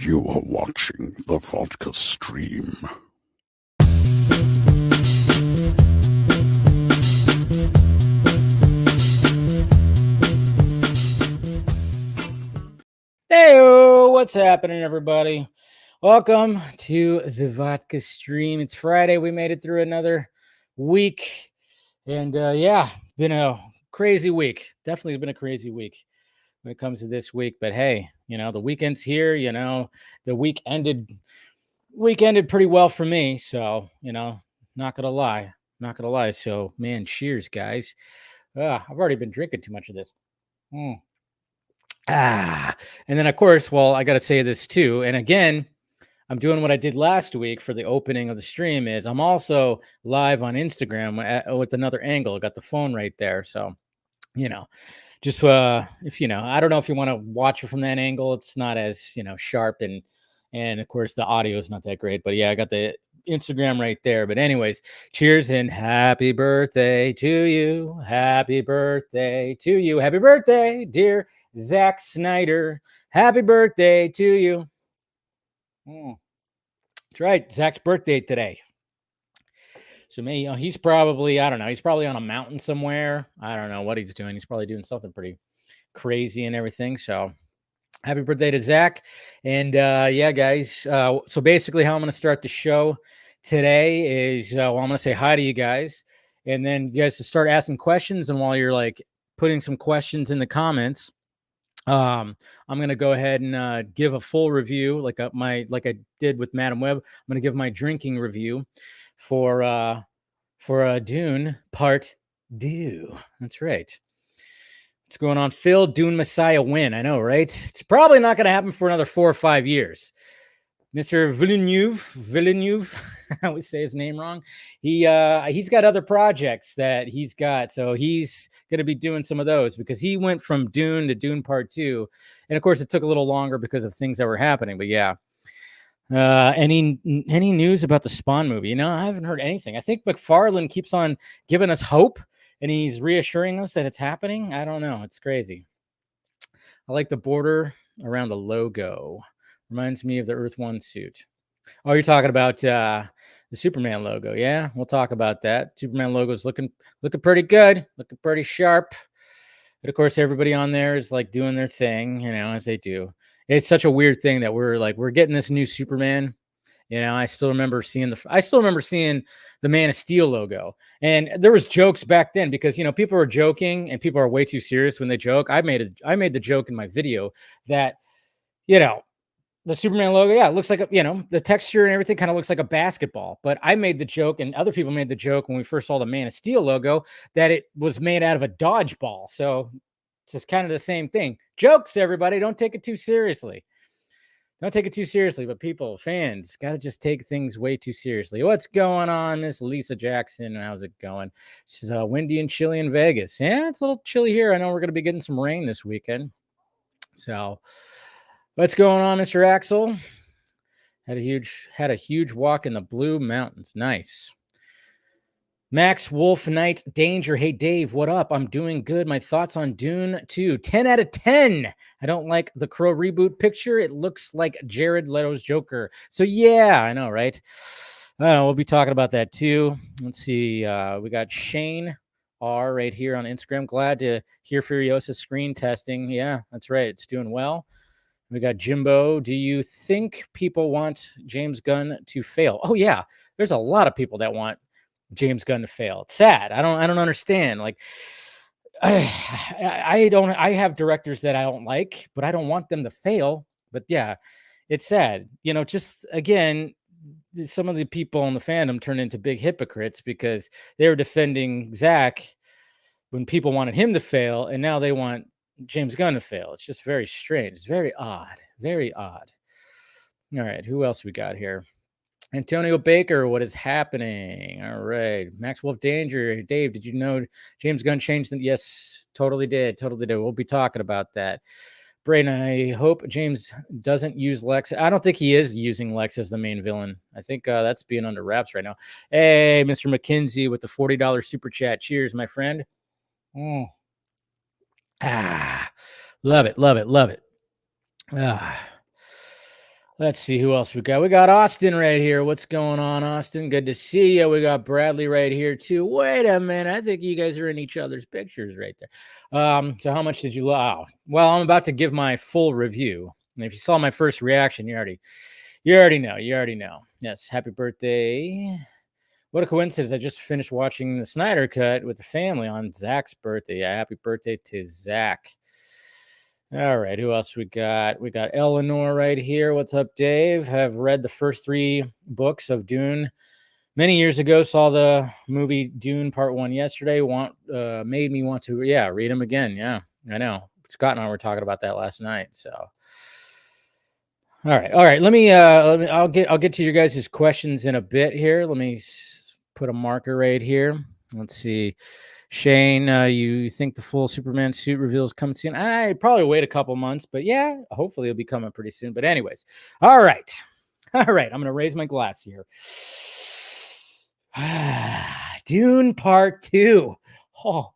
You are watching the Vodka stream. Hey, what's happening, everybody? Welcome to the Vodka stream. It's Friday. We made it through another week. And yeah, been a crazy week. Definitely been a crazy week when it comes to this week. But hey, the weekend's here. The week ended pretty well for me. So, not gonna lie. So, man, cheers, guys. I've already been drinking too much of this. And then of course, well, I got to say this too. And again, I'm doing what I did last week for the opening of the stream. Is I'm also live on Instagram with another angle. I got the phone right there, so just if I don't know if you want to watch it from that angle. It's not as sharp, and of course the audio is not that great. But yeah, I got the Instagram right there. But anyways, cheers and happy birthday to you. Happy birthday to you. Happy birthday, dear Zack Snyder. Happy birthday to you. That's right. Zach's birthday today. So maybe he's probably, I don't know, he's probably on a mountain somewhere. I don't know what he's doing. He's probably doing something pretty crazy and everything. So happy birthday to Zach. And yeah, guys. So basically how I'm going to start the show today is, I'm going to say hi to you guys. And then you guys to start asking questions. And while you're like putting some questions in the comments, I'm going to go ahead and give a full review like I did with Madam Web. I'm going to give my drinking review for Dune Part Two. That's right. What's going on, Phil? Dune Messiah win. I know, right? It's probably not going to happen for another 4 or 5 years. Mr. Villeneuve, I always say his name wrong. He's got other projects that he's got, so he's going to be doing some of those because he went from Dune to Dune Part Two, and of course it took a little longer because of things that were happening. But yeah, any news about the Spawn movie? I haven't heard anything. I think McFarlane keeps on giving us hope, and he's reassuring us that it's happening. I don't know. It's crazy. I like the border around the logo. Reminds me of the Earth One suit. Oh, you're talking about the Superman logo. Yeah, we'll talk about that. Superman logo is looking pretty good, looking pretty sharp. But of course, everybody on there is like doing their thing, as they do. It's such a weird thing that we're getting this new Superman. I still remember seeing the Man of Steel logo, and there was jokes back then because people are joking and people are way too serious when they joke. I made the joke in my video that the Superman logo, yeah, it looks like the texture and everything kind of looks like a basketball. But I made the joke, and other people made the joke when we first saw the Man of Steel logo that it was made out of a dodgeball. So it's just kind of the same thing. Jokes, everybody, don't take it too seriously. Don't take it too seriously, but people, fans, got to just take things way too seriously. What's going on, Miss Lisa Jackson? How's it going? She's windy and chilly in Vegas. Yeah, it's a little chilly here. I know we're going to be getting some rain this weekend. So, what's going on, Mr. Axel? Had a huge walk in the Blue Mountains. Nice. Max Wolf Knight Danger. Hey, Dave, what up? I'm doing good. My thoughts on Dune 2. 10 out of 10. I don't like the Crow reboot picture. It looks like Jared Leto's Joker. So, yeah, I know, right? We'll be talking about that, too. Let's see. We got Shane R right here on Instagram. Glad to hear Furiosa's screen testing. Yeah, that's right. It's doing well. We got Jimbo. Do you think people want James Gunn to fail? Oh, yeah. There's a lot of people that want James Gunn to fail. It's sad. I don't understand. Like, I have directors that I don't like, but I don't want them to fail. But yeah, it's sad. Just again, some of the people in the fandom turned into big hypocrites because they were defending Zach when people wanted him to fail, and now they want James Gunn to fail. It's just very strange. It's very odd. Very odd. All right, who else we got here? Antonio Baker, what is happening? All right. Max Wolf Danger. Dave, did you know James Gunn changed them? Yes, totally did. Totally did. We'll be talking about that. Braden, I hope James doesn't use Lex. I don't think he is using Lex as the main villain. I think that's being under wraps right now. Hey, Mr. McKinsey with the $40 super chat. Cheers, my friend. Love it. Love it. Love it. Let's see who else we got. We got Austin right here. What's going on, Austin? Good to see you. We got Bradley right here too. Wait a minute. I think you guys are in each other's pictures right there. So how much did you love? Well, I'm about to give my full review. And if you saw my first reaction, you already know. You already know. Yes, happy birthday. What a coincidence. I just finished watching the Snyder Cut with the family on Zach's birthday. Yeah, happy birthday to Zach. All right, who else we got? We got Eleanor right here. What's up, Dave? Have read the first 3 books of Dune many years ago. Saw the movie Dune Part 1 yesterday. Made me want to, read them again. Yeah, I know. Scott and I were talking about that last night. So, all right. Let me. I'll get to your guys' questions in a bit here. Let me put a marker right here. Let's see. Shane, you think the full Superman suit reveal is coming soon? I probably wait a couple months, but yeah, hopefully it'll be coming pretty soon. But anyways, all right. I'm gonna raise my glass here. Dune Part 2. Oh,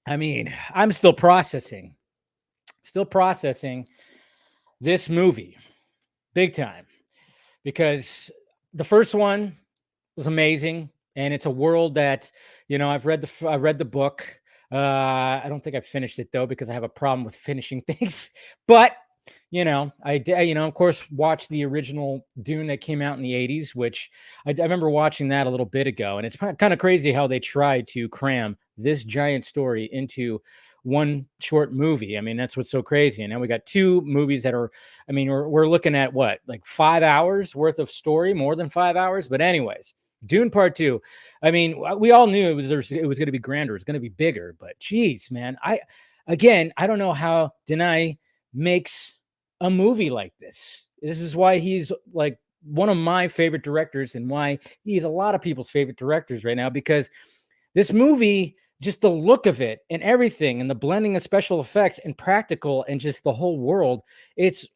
I mean, I'm still processing this movie big time, because the first one was amazing, and it's a world that, I've read the book. I don't think I've finished it though, because I have a problem with finishing things. But I did, of course, watch the original Dune that came out in the 80s, which I remember watching that a little bit ago. And it's kind of crazy how they tried to cram this giant story into one short movie. I mean, that's what's so crazy. And now we got 2 movies that are, I mean, we're looking at what, like 5 hours worth of story, more than 5 hours. But anyways, Dune Part 2. I mean, we all knew it was going to be grander, it's going to be bigger. But geez, man, I don't know how Denai makes a movie like this. This is why he's like one of my favorite directors, and why he's a lot of people's favorite directors right now, because this movie, just the look of it and everything, and the blending of special effects and practical, and just the whole world, it's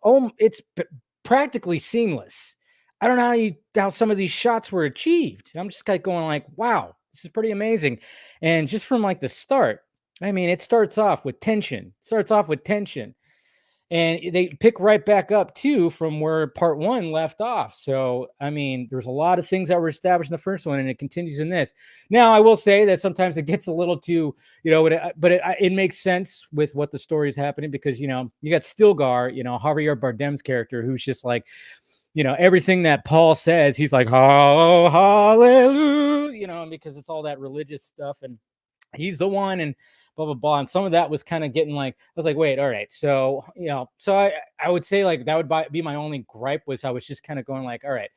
practically seamless. I don't know how some of these shots were achieved. I'm just kind of going like, wow, this is pretty amazing. And just from like the start, I mean, it starts off with tension. And they pick right back up too from where Part 1 left off. So, I mean, there's a lot of things that were established in the first one, and it continues in this. Now, I will say that sometimes it gets a little too, but it makes sense with what the story is happening, because, you got Stilgar, Javier Bardem's character, who's just like, everything that Paul says, he's like, oh, hallelujah, because it's all that religious stuff, and he's the one, and blah, blah, blah. And some of that was kind of getting like, I was like, wait, all right. So, so I would say like that would be my only gripe, was I was just kind of going like, all right,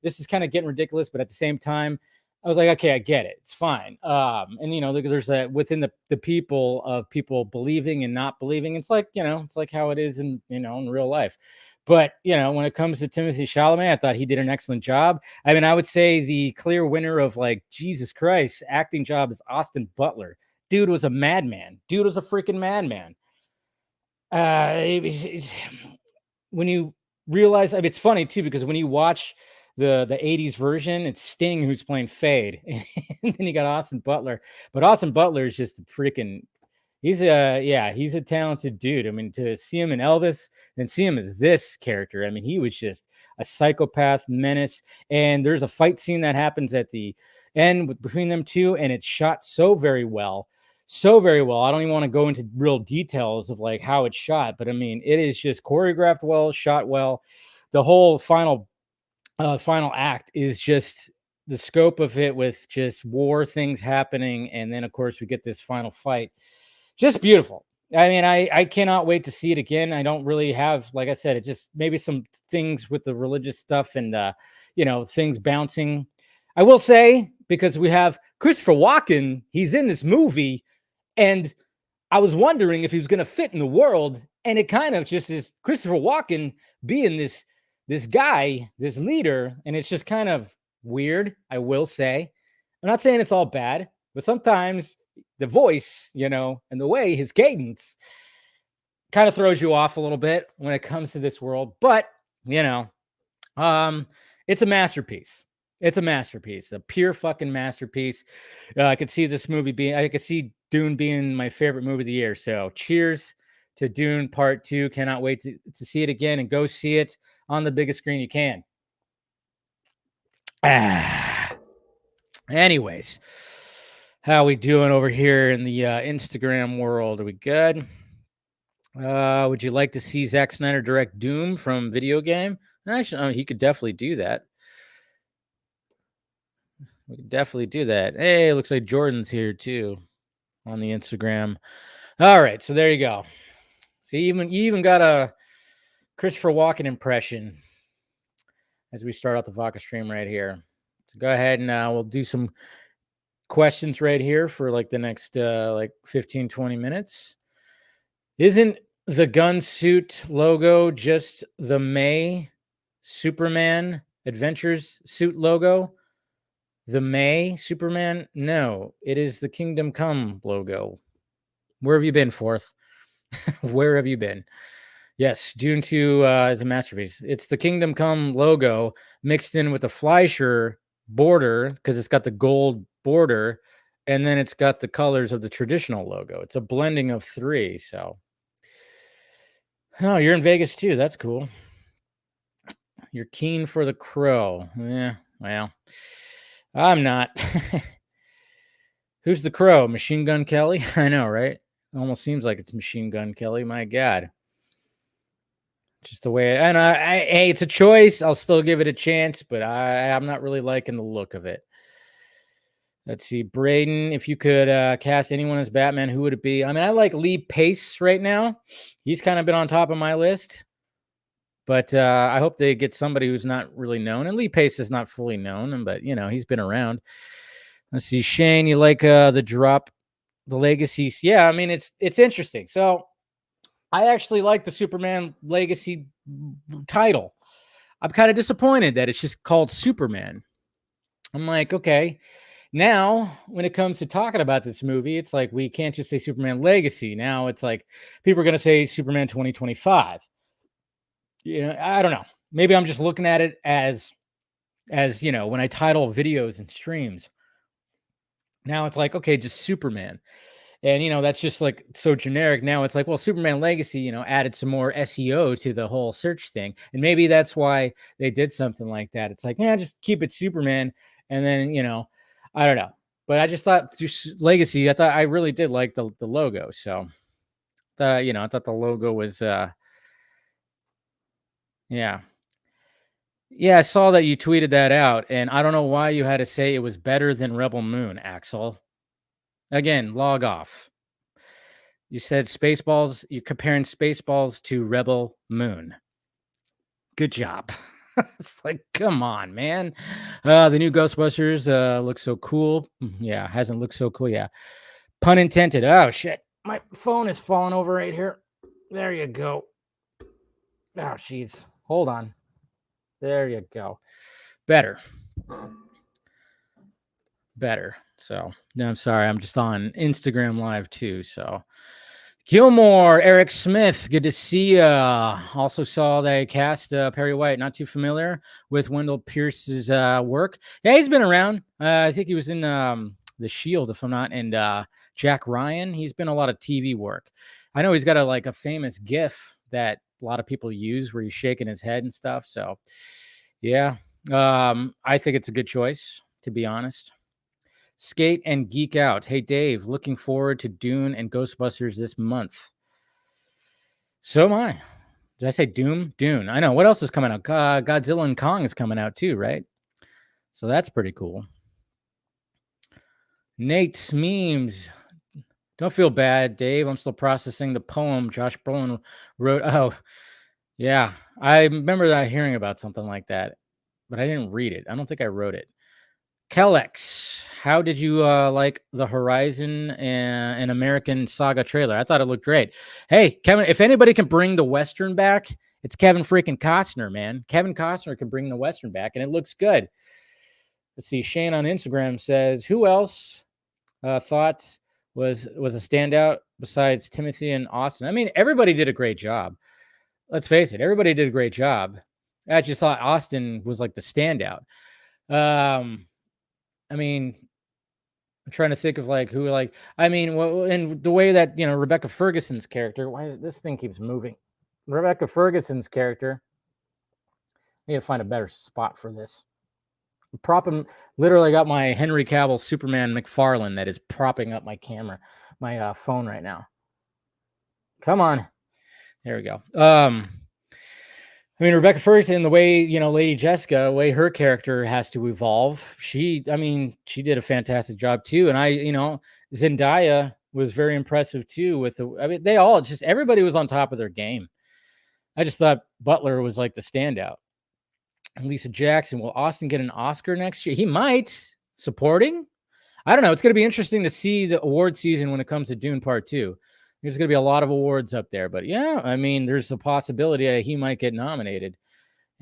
this is kind of getting ridiculous. But at the same time, I was like, okay, I get it. It's fine. And there's that within the people of people believing and not believing. It's like, it's like how it is in real life. But, when it comes to Timothée Chalamet, I thought he did an excellent job. I mean, I would say the clear winner of like, Jesus Christ, acting job is Austin Butler. Dude was a madman. Dude was a freaking madman. When you realize, I mean, it's funny too, because when you watch the 80s version, it's Sting who's playing Fade. And then you got Austin Butler. But Austin Butler is just a freaking, he's a talented dude. I mean, to see him in Elvis and see him as this character, I mean, he was just a psychopath menace. And there's a fight scene that happens at the end between them two, and it's shot so very well. So very well. I don't even want to go into real details of like how it's shot, but I mean, it is just choreographed well, shot well. The whole final act is just the scope of it, with just war things happening, and then of course we get this final fight. Just beautiful. I mean, I cannot wait to see it again. I don't really have, like I said, it just maybe some things with the religious stuff and things bouncing. I will say, because we have Christopher Walken, he's in this movie. And I was wondering if he was going to fit in the world. And it kind of just is Christopher Walken being this guy, this leader. And it's just kind of weird, I will say. I'm not saying it's all bad, but sometimes the voice, and the way his cadence kind of throws you off a little bit when it comes to this world. But, it's a masterpiece. It's a masterpiece, a pure fucking masterpiece. I could see this movie I could see Dune being my favorite movie of the year. So cheers to Dune Part Two. Cannot wait to see it again and go see it on the biggest screen you can. Anyways, how we doing over here in the Instagram world? Are we good? Would you like to see Zack Snyder direct Doom from video game? Actually, he could definitely do that. We could definitely do that. Hey, looks like Jordan's here too on the Instagram. All right, so there you go. See, you even got a Christopher Walken impression as we start out the Vodka stream right here. So go ahead and we'll do some questions right here for like the next like 15, 20 minutes. Isn't the gun suit logo just the May Superman Adventures suit logo? The May Superman? No, it is the Kingdom Come logo. Where have you been, Fourth? Where have you been? Yes, Dune 2 is a masterpiece. It's the Kingdom Come logo mixed in with the Fleischer border because it's got the gold border, and then it's got the colors of the traditional logo. It's a blending of three. So, oh, you're in Vegas too. That's cool. You're keen for the Crow. Yeah, well, I'm not. Who's the Crow? Machine Gun Kelly? I know, right? It almost seems like it's Machine Gun Kelly. My God. Just the way hey, it's a choice. I'll still give it a chance, but I'm not really liking the look of it. Let's see, Braden. If you could cast anyone as Batman, who would it be? I mean, I like Lee Pace right now. He's kind of been on top of my list, but I hope they get somebody who's not really known. And Lee Pace is not fully known, but you know he's been around. Let's see, Shane. You like the drop, the legacy? Yeah, I mean it's interesting. So. I actually like the Superman Legacy title. I'm kind of disappointed that it's just called Superman. I'm like, okay, now when it comes to talking about this movie, it's like we can't just say Superman Legacy. Now it's like people are going to say Superman 2025. You know, I don't know. Maybe I'm just looking at it as you know, when I title videos and streams. Now it's like, okay, just Superman. And, you know, that's just like so generic. Now it's like, well, Superman Legacy, you know, added some more SEO to the whole search thing. And maybe that's why they did something like that. It's like, yeah, just keep it Superman. And then, you know, I don't know. But I just thought just Legacy, I really did like the logo. So, you know, I thought the logo was, yeah. Yeah, I saw that you tweeted that out. And I don't know why you had to say it was better than Rebel Moon, Axel. Again, log off. You said Spaceballs, you're comparing Spaceballs to Rebel Moon. Good job. It's like, come on, man. The new Ghostbusters looks so cool. Yeah, hasn't looked so cool. Yeah. Pun intended. Oh, shit. My phone is falling over right here. There you go. Oh, jeez. Hold on. There you go. Better. So, no, I'm sorry. I'm just on Instagram Live too. So, Gilmore, Eric Smith, good to see you. Also saw they cast Perry White. Not too familiar with Wendell Pierce's work. Yeah, he's been around. I think he was in The Shield, if I'm not, and Jack Ryan. He's been a lot of TV work. I know he's got a famous GIF that a lot of people use where he's shaking his head and stuff. So, yeah, I think it's a good choice, to be honest. Skate and geek out. Hey, Dave, looking forward to Dune and Ghostbusters this month. So am I. Did I say Doom? Dune. I know. What else is coming out? Godzilla and Kong is coming out too, right? So that's pretty cool. Nate's memes. Don't feel bad, Dave. I'm still processing the poem Josh Brolin wrote. Oh, yeah. I remember that hearing about something like that, but I didn't read it. I don't think I wrote it. Kellex, how did you like the Horizon and American Saga trailer? I thought it looked great. Hey, Kevin, if anybody can bring the Western back, it's Kevin freaking Costner, man. Kevin Costner can bring the Western back, and it looks good. Let's see. Shane on Instagram says, who else thought was a standout besides Timothy and Austin? I mean, everybody did a great job. Let's face it. Everybody did a great job. I just thought Austin was like the standout. I mean, I'm trying to think of like who like I mean, well, and the way that Rebecca Ferguson's character. Why is this thing keeps moving? Rebecca Ferguson's character. I need to find a better spot for this. Propping, literally got my Henry Cavill Superman McFarlane that is propping up my camera, my phone right now. Come on, there we go. I mean, Rebecca Ferguson, the way, Lady Jessica, the way her character has to evolve, she did a fantastic job too. And Zendaya was very impressive too they all just, everybody was on top of their game. I just thought Butler was like the standout. And Lisa Jackson, will Austin get an Oscar next year? He might. Supporting? I don't know. It's going to be interesting to see the award season when it comes to Dune Part Two. There's going to be a lot of awards up there, but yeah, I mean, there's a possibility that he might get nominated.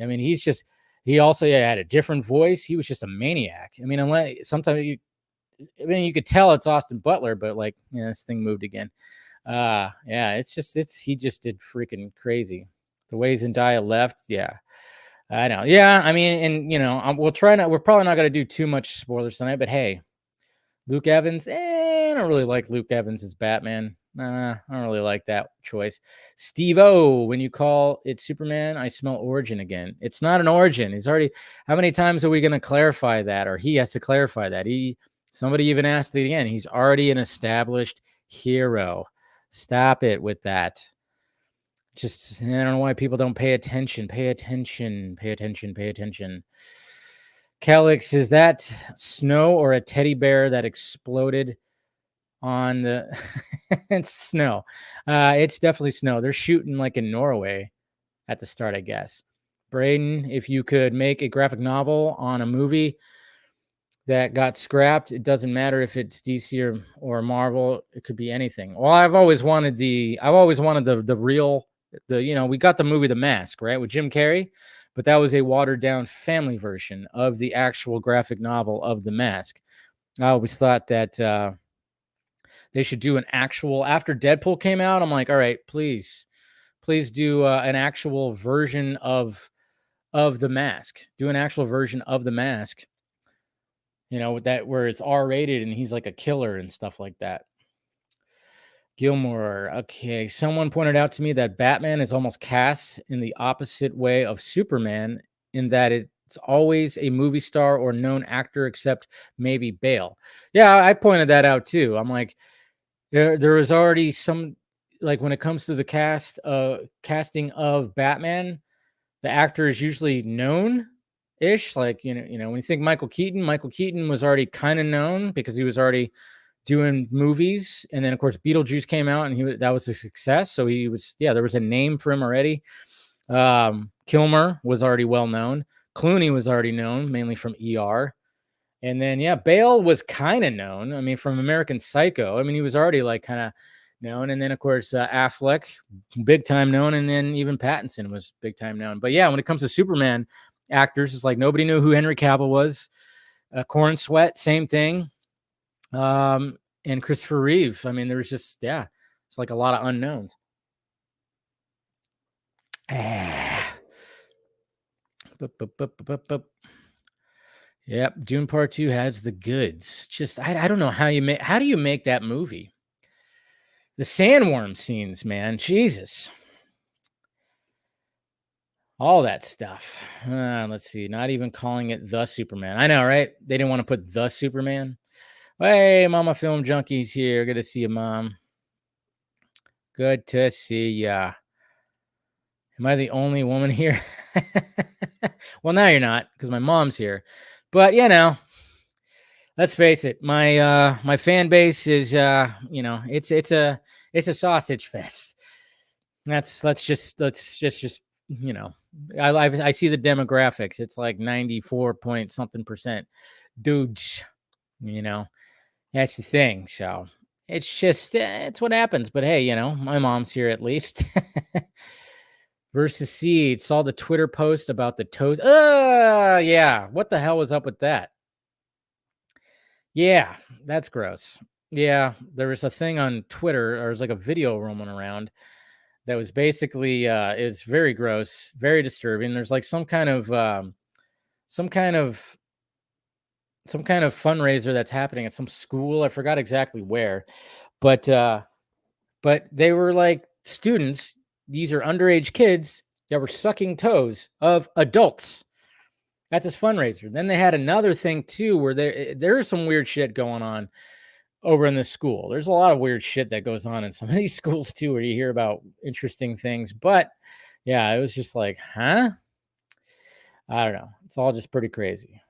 I mean, he also had a different voice. He was just a maniac. I mean, sometimes you could tell it's Austin Butler, but like, this thing moved again. Yeah, he just did freaking crazy. The way Zendaya left, yeah. I know. Yeah, I mean, and we're probably not going to do too much spoilers tonight, but hey, Luke Evans, I don't really like Luke Evans as Batman. Nah, I don't really like that choice. Steve-O, when you call it Superman, I smell origin again. It's not an origin. How many times are we going to clarify that? Or he has to clarify that. Somebody even asked it again. He's already an established hero. Stop it with that. Just, I don't know why people don't pay attention. Pay attention. Pay attention. Pay attention. Calix, is that snow or a teddy bear that exploded on the it's snow. It's definitely snow. They're shooting like in Norway at the start, I guess. Braden, if you could make a graphic novel on a movie that got scrapped, it doesn't matter if it's DC or Marvel, it could be anything. Well, I've always wanted the real, we got the movie The Mask, right, with Jim Carrey, but that was a watered down family version of the actual graphic novel of The Mask. I always thought that they should do an actual, after Deadpool came out, I'm like, all right, please do an actual version of The Mask. Do an actual version of The Mask. With that, where it's R-rated and he's like a killer and stuff like that. Gilmore, okay. Someone pointed out to me that Batman is almost cast in the opposite way of Superman, in that it's always a movie star or known actor, except maybe Bale. Yeah, I pointed that out too. I'm like, there is already some, like, when it comes to the casting of Batman, the actor is usually known-ish. Like, when you think Michael Keaton was already kind of known because he was already doing movies, and then of course Beetlejuice came out and that was a success. So there was a name for him already. Kilmer was already well known. Clooney was already known, mainly from ER. And then, Bale was kind of known. I mean, from American Psycho. I mean, he was already like kind of known. And then, of course, Affleck, big time known. And then even Pattinson was big time known. But yeah, when it comes to Superman actors, it's like nobody knew who Henry Cavill was. Corn Sweat, same thing. And Christopher Reeve. I mean, there was just, it's like a lot of unknowns. Yep, Dune Part Two has the goods. Just I don't know how do you make that movie? The sandworm scenes, man, Jesus, all that stuff. Let's see, not even calling it the Superman. I know, right? They didn't want to put the Superman. Hey, Mama Film Junkies here. Good to see you, Mom. Good to see ya. Am I the only woman here? Well, now you're not, because my mom's here. But let's face it, my fan base is it's a sausage fest. Let's just I see the demographics. It's like 94 point something percent dudes. That's the thing. So it's just it's what happens. But hey, my mom's here at least. Versus Seed, saw the Twitter post about the toast. Yeah. What the hell was up with that? Yeah, that's gross. Yeah, there was a thing on Twitter, or it was like a video roaming around that was basically is very gross, very disturbing. There's like some kind of some kind of fundraiser that's happening at some school. I forgot exactly where, but they were like students. These are underage kids that were sucking toes of adults at this fundraiser. Then they had another thing too, where there is some weird shit going on over in this school. There's a lot of weird shit that goes on in some of these schools too, where you hear about interesting things. But yeah, it was just like, huh? I don't know. It's all just pretty crazy.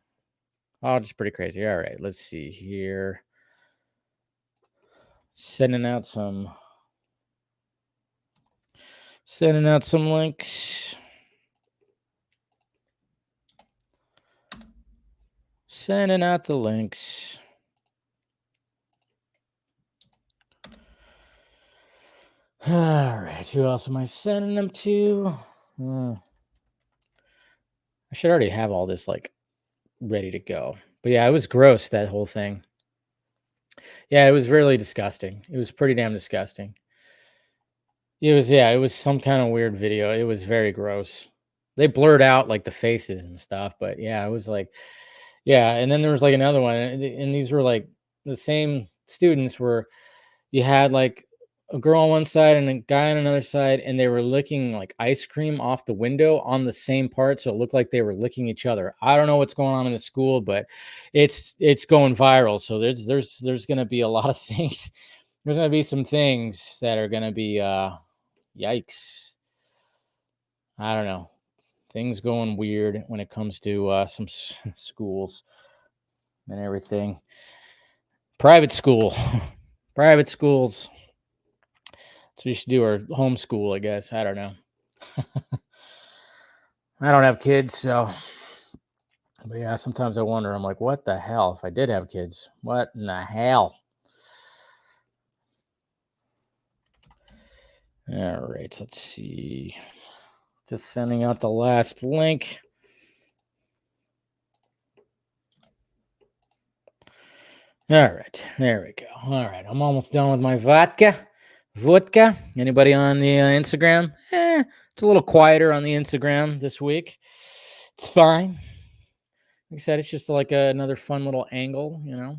All just pretty crazy. All right, let's see here. Sending out some links. Sending out the links. All right, who else am I sending them to? I should already have all this like ready to go. But yeah, it was gross, that whole thing. Yeah, it was really disgusting. It was pretty damn disgusting. It was some kind of weird video. It was very gross. They blurred out like the faces and stuff, but yeah, it was like, yeah. And then there was like another one, and these were like the same students where you had like a girl on one side and a guy on another side, and they were licking like ice cream off the window on the same part, so it looked like they were licking each other. I don't know what's going on in the school, but it's going viral. So there's going to be a lot of things. There's going to be some things that are going to be yikes. I don't know. Things going weird when it comes to some schools and everything. Private school, private schools. So we should do our homeschool, I guess. I don't know. I don't have kids, so. But yeah, sometimes I wonder. I'm like, what the hell? If I did have kids, what in the hell? All right, let's see. Just sending out the last link. All right, there we go. All right, I'm almost done with my vodka. Anybody on the Instagram? It's a little quieter on the Instagram this week. It's fine. Like I said, it's just like another fun little angle, you know.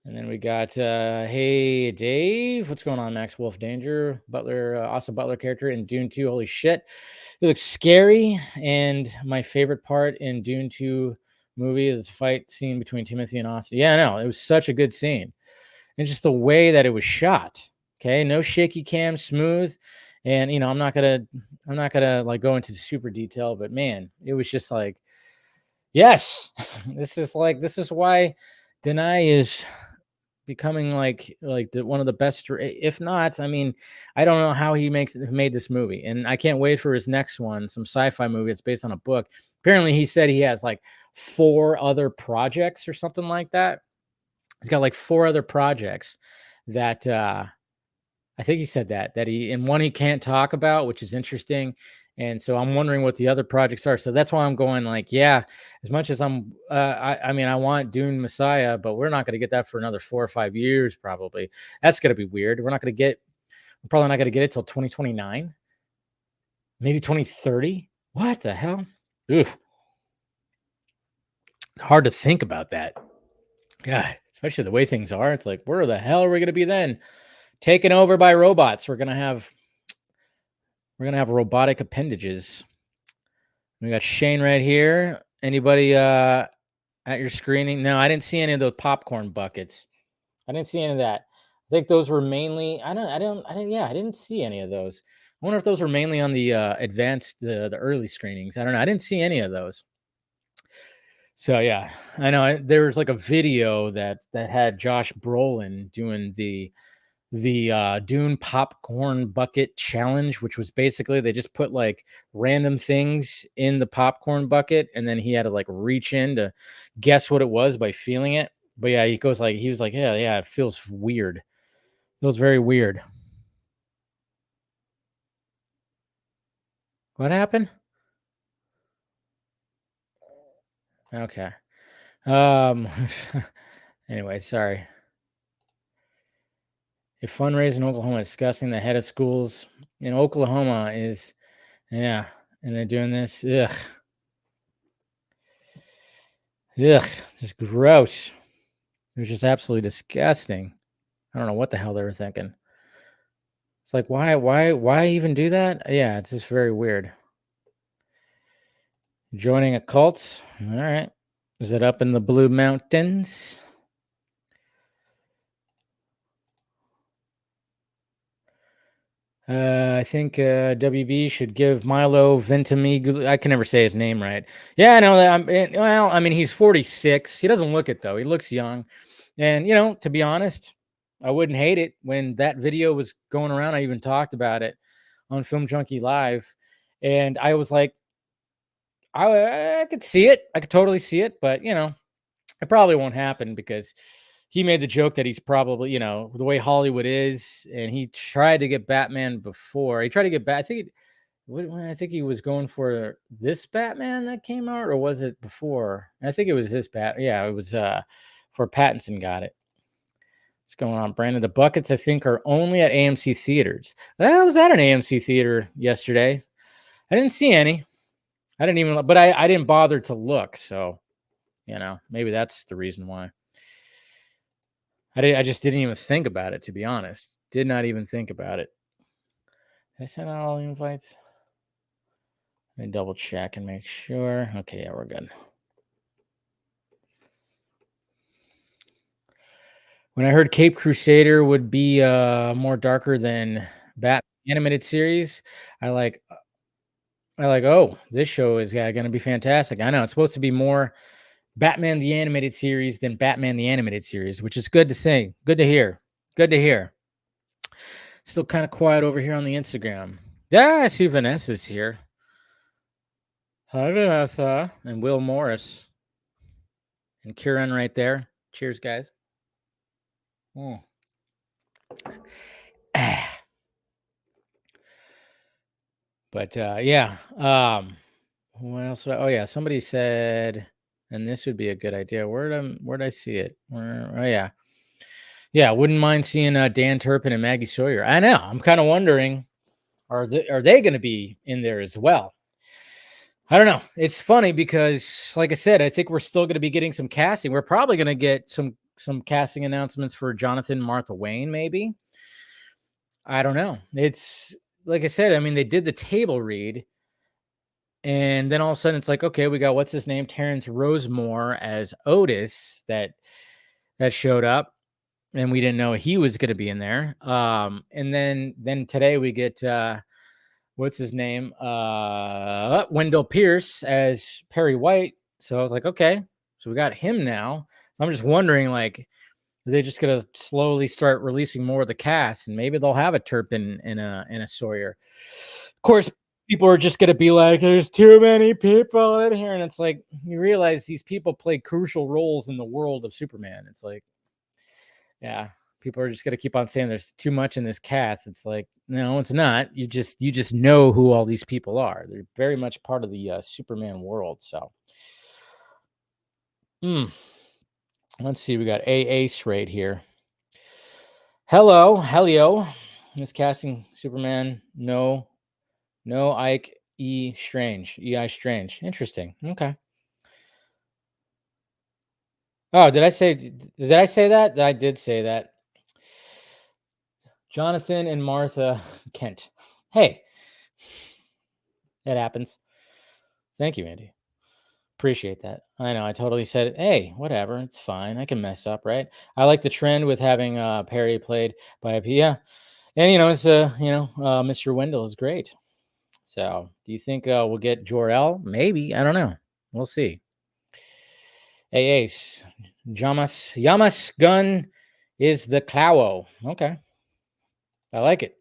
And then we got, hey Dave, what's going on? Max Wolf Danger, Butler, awesome Butler character in Dune 2. Holy shit, it looks scary. And my favorite part in Dune 2 movie is the fight scene between Timothy and Austin. Yeah, no, it was such a good scene. And just the way that it was shot. Okay, no shaky cam, smooth. And you know, I'm not gonna like go into super detail, but man, it was just like, yes, this is why Denai is becoming like one of the best, if not, I mean, I don't know how he made this movie, and I can't wait for his next one, some sci-fi movie. It's based on a book. Apparently, he said he has like 4 other projects or something like that. He's got like 4 other projects that I think he said that he, and one he can't talk about, which is interesting. And so I'm wondering what the other projects are. So that's why I'm going like, yeah, as much as I mean, I want Dune Messiah, but we're not going to get that for another 4 or 5 years, probably. That's going to be weird. We're probably not going to get it till 2029, maybe 2030. What the hell? Oof. Hard to think about that. God, especially the way things are. It's like, where the hell are we going to be then? Taken over by robots. We're going to have robotic appendages. We got Shane right here. Anybody at your screening? No, I didn't see any of those popcorn buckets. I didn't see any of that. I think those were mainly. I didn't see any of those. I wonder if those were mainly on the advanced, the early screenings. I don't know. I didn't see any of those. So yeah, I know there was like a video that had Josh Brolin doing the Dune popcorn bucket challenge, which was basically they just put like random things in the popcorn bucket, and then he had to like reach in to guess what it was by feeling it. But yeah, he was like, yeah, it feels weird. It feels very weird. What happened? Okay. Anyway, sorry. A fundraiser in Oklahoma discussing the head of schools in Oklahoma is, yeah, and they're doing this. Ugh. Ugh, just gross. It was just absolutely disgusting. I don't know what the hell they were thinking. It's like, why even do that? Yeah, it's just very weird. Joining a cult. All right. Is it up in the Blue Mountains? I think WB should give Milo Ventimiglia. I can never say his name right. Yeah, I know that. Well, I mean, he's 46. He doesn't look it though. He looks young. And to be honest, I wouldn't hate it when that video was going around. I even talked about it on Film Junkie Live, and I was like, I could see it. I could totally see it, but it probably won't happen because he made the joke that he's probably, the way Hollywood is, and he tried to get Batman before. He tried to get I think I think he was going for this Batman that came out, or was it before? I think it was this Bat. Yeah, it was for Pattinson got it. What's going on, Brandon? The buckets, I think, are only at AMC theaters. I was at an AMC theater yesterday. I didn't see any. I didn't even, but I didn't bother to look. So, maybe that's the reason why. I just didn't even think about it, to be honest. Did not even think about it. Did I send out all the invites? Let me double check and make sure. Okay, yeah, we're good. When I heard Cape Crusader would be more darker than Batman animated series, I like, oh, this show is going to be fantastic. I know it's supposed to be more Batman the animated series than Batman the animated series, which is good to say. Good to hear. Good to hear. Still kind of quiet over here on the Instagram. Yeah, I see Vanessa's here. Hi, Vanessa. And Will Morris. And Kieran right there. Cheers, guys. Mm. But yeah. What else? Oh yeah, somebody said, and this would be a good idea. Where'd I see it? Oh yeah. Yeah, wouldn't mind seeing Dan Turpin and Maggie Sawyer. I know. I'm kind of wondering, are they going to be in there as well? I don't know. It's funny because, like I said, I think we're still going to be getting some casting. We're probably going to get some casting announcements for Jonathan and Martha Wayne, maybe. I don't know. It's like I said. I mean, they did the table read, and then all of a sudden, it's like, okay, we got what's his name, Terrence Rosemore as Otis that showed up, and we didn't know he was going to be in there. And then today we get what's his name, Wendell Pierce as Perry White. So I was like, okay, so we got him now. So I'm just wondering, like, are they just gonna slowly start releasing more of the cast, and maybe they'll have a Turpin and a Sawyer. Of course, people are just gonna be like, "There's too many people in here," and it's like you realize these people play crucial roles in the world of Superman. It's like, yeah, people are just gonna keep on saying there's too much in this cast. It's like, no, it's not. You just know who all these people are. They're very much part of the Superman world. So, let's see. We got Ace right here. Helio is casting Superman. No, Ike Strange. E.I. Strange. Interesting. Okay. Oh, did I say that? I did say that. Jonathan and Martha Kent. Hey, it happens. Thank you, Andy. Appreciate that. I know. I totally said it. Hey, whatever. It's fine. I can mess up, right? I like the trend with having Perry played by a Pia. And it's Mr. Wendell is great. So, do you think we'll get Jor-El? Maybe. I don't know. We'll see. Hey, Ace. Yamas gun is the Clowo. Okay. I like it.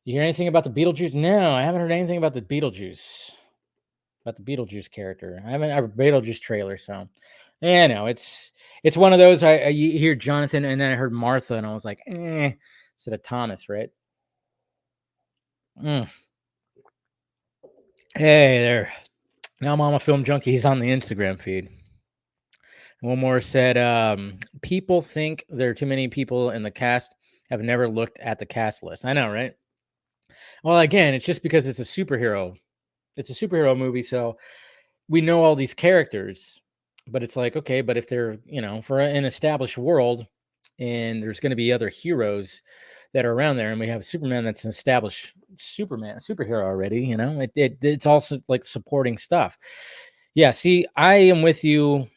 You hear anything about the Beetlejuice? No, I haven't heard anything about the Beetlejuice. About the Beetlejuice character. I haven't ever Beetlejuice trailer, so yeah, no, it's one of those. I hear Jonathan, and then I heard Martha, and I was like, instead of Thomas, right? Hey there. Now Mama Film Junkie. He's on the Instagram feed. One more said, people think there are too many people in the cast. Have never looked at the cast list. I know, right? Well, again, it's just because it's a superhero. It's a superhero movie, so we know all these characters. But it's like, okay, but if they're, for an established world and there's going to be other heroes that are around there, and we have Superman that's an established superhero already, it's also like supporting stuff. Yeah, see, I am with you.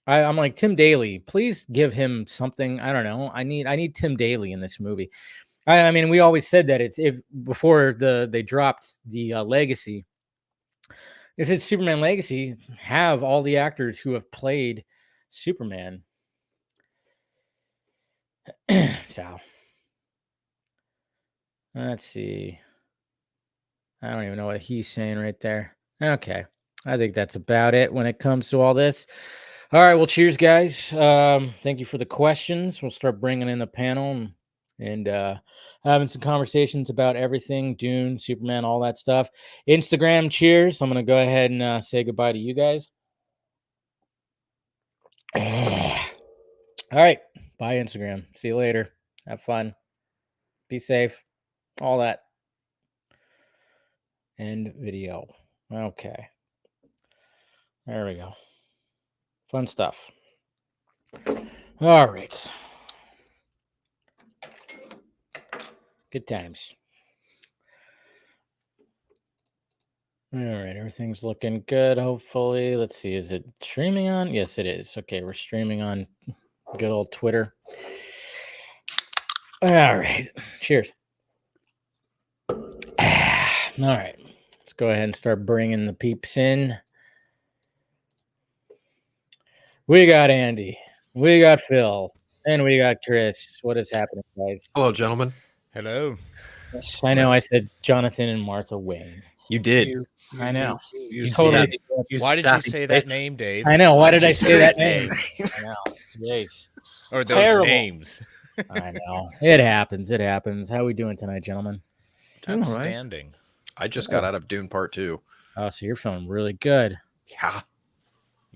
I'm like Tim Daly. Please give him something. I don't know. I need Tim Daly in this movie. I mean, we always said that it's if before they dropped the Legacy. If it's Superman Legacy, have all the actors who have played Superman. So let's see. I don't even know what he's saying right there. Okay. I think that's about it when it comes to all this. All right. Well, cheers, guys. Thank you for the questions. We'll start bringing in the panel and having some conversations about everything, Dune, Superman, all that stuff. Instagram, cheers. I'm going to go ahead and say goodbye to you guys. All right. Bye, Instagram. See you later. Have fun. Be safe. All that. End video. Okay. There we go. Fun stuff. All right. Good times. All right. Everything's looking good, hopefully. Let's see. Is it streaming on? Yes, it is. Okay. We're streaming on good old Twitter. All right. Cheers. All right. Let's go ahead and start bringing the peeps in. We got Andy. We got Phil. And we got Chris. What is happening, guys? Hello, gentlemen. Hello. Yes, I know I said Jonathan and Martha Wayne. You did. I know. You totally. Why did you say that name, Dave? I know. Why did I say that name? I know. Jeez. Or those Terrible. names. I know. It happens. It happens. How are we doing tonight, gentlemen? Outstanding. I just got out of Dune Part Two. Oh, so you're feeling really good. Yeah.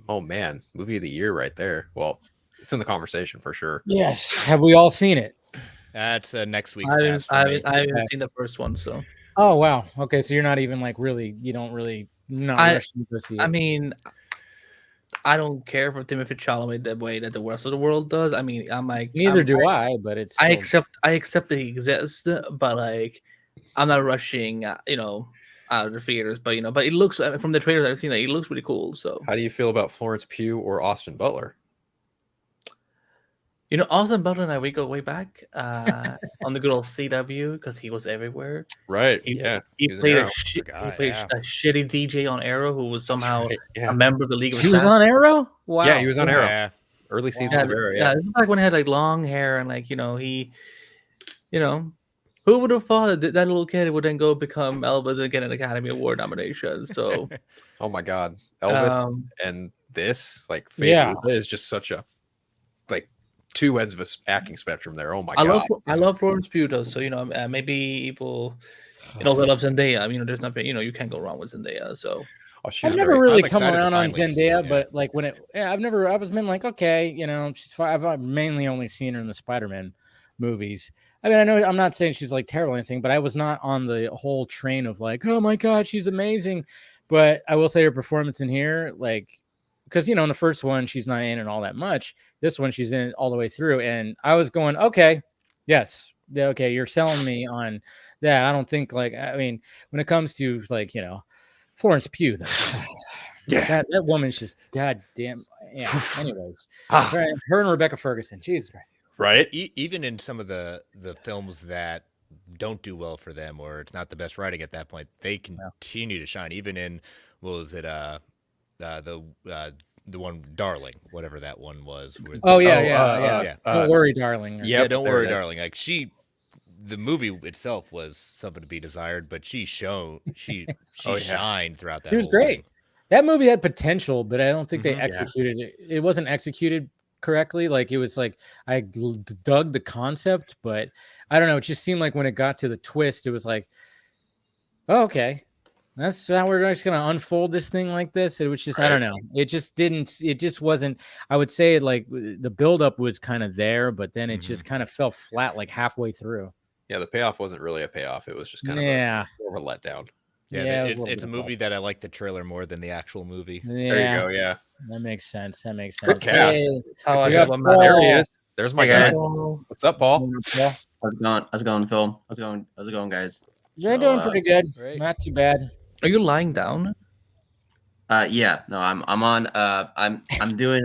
Oh man, movie of the year right there. Well, it's in the conversation for sure. Yes. Have we all seen it? That's next week's I task for me. haven't seen the first one, so Oh, wow. Okay, so you're not even like really, you don't really, not rushing to see it. I mean, I don't care for Timothée Chalamet the way that the rest of the world does. I mean, I'm like, Neither do I, but it's. I still- accept that he exists, but like, I'm not rushing, out of the theaters. But but it looks from the trailers I've seen, it looks really cool. So, How do you feel about Florence Pugh or Austin Butler? Austin Butler and we go way back on the good old CW because he was everywhere. Right. He was played an a Arrow. shitty DJ on Arrow who was somehow Right, yeah. a member of the League of He was Assassins. on Arrow? Wow. Yeah, he was on Arrow. Yeah. Early seasons of Arrow. Yeah, Yeah. this is back when he had like long hair and like he, who would have thought that little kid would then go become Elvis and get an Academy Award nomination? So, Oh my God, Elvis and this Faye Yeah. Lupa is just such a two ends of a acting spectrum there. Oh my I God. love Florence Pugh though. So maybe people, that love Zendaya. There's nothing you can't go wrong with Zendaya. So. Oh, she I've was never very- really I'm come excited to around on finally see Zendaya, it, but like when I was been like, okay, she's fine. I've mainly only seen her in the Spider-Man movies. I mean, I know I'm not saying she's like terrible or anything, but I was not on the whole train of like, oh my God, she's amazing. But I will say her performance in here, because in the first one she's not in it all that much. This one she's in it all the way through, and I was going, okay, yes, okay, you're selling me on that. I don't think I mean, when it comes to Florence Pugh, though. Yeah. That woman's just goddamn. Yeah. Anyways, Ah. her and Rebecca Ferguson. Jesus Christ. Right. Even in some of the films that don't do well for them, or it's not the best writing at that point, they continue to shine. Even in what was it? The one Darling, whatever that one was. Oh yeah. Don't worry, darling. or Yeah, don't there worry, it is. darling. The movie itself was something to be desired, but she Oh, yeah. shined throughout that. She was whole great. thing. That movie had potential, but I don't think they Mhm. executed it. It wasn't executed correctly. It was I dug the concept, but I don't know. It just seemed like when it got to the twist, it was like, oh, okay, that's how we're just gonna unfold this thing like this. It was just I don't know. It just didn't. It just wasn't. I would say the buildup was kind of there, but then it just kind of fell flat halfway through. Yeah, the payoff wasn't really a payoff. It was just kind of Yeah. more of a letdown. Yeah, it was it's, a little it's a bit of movie both. that I like the trailer more than the actual movie. There you Yeah, go. Yeah. that makes sense. That makes Good sense. cast. Hey, how are We you? got I'm There he Paul. is. There's my Hey, guy. guys. What's up, Paul? Paul. How's it going? How's it going, Phil? How's it going, guys? They're doing pretty good. Right. Not too bad. Are you lying down? Yeah, no, I'm on. I'm doing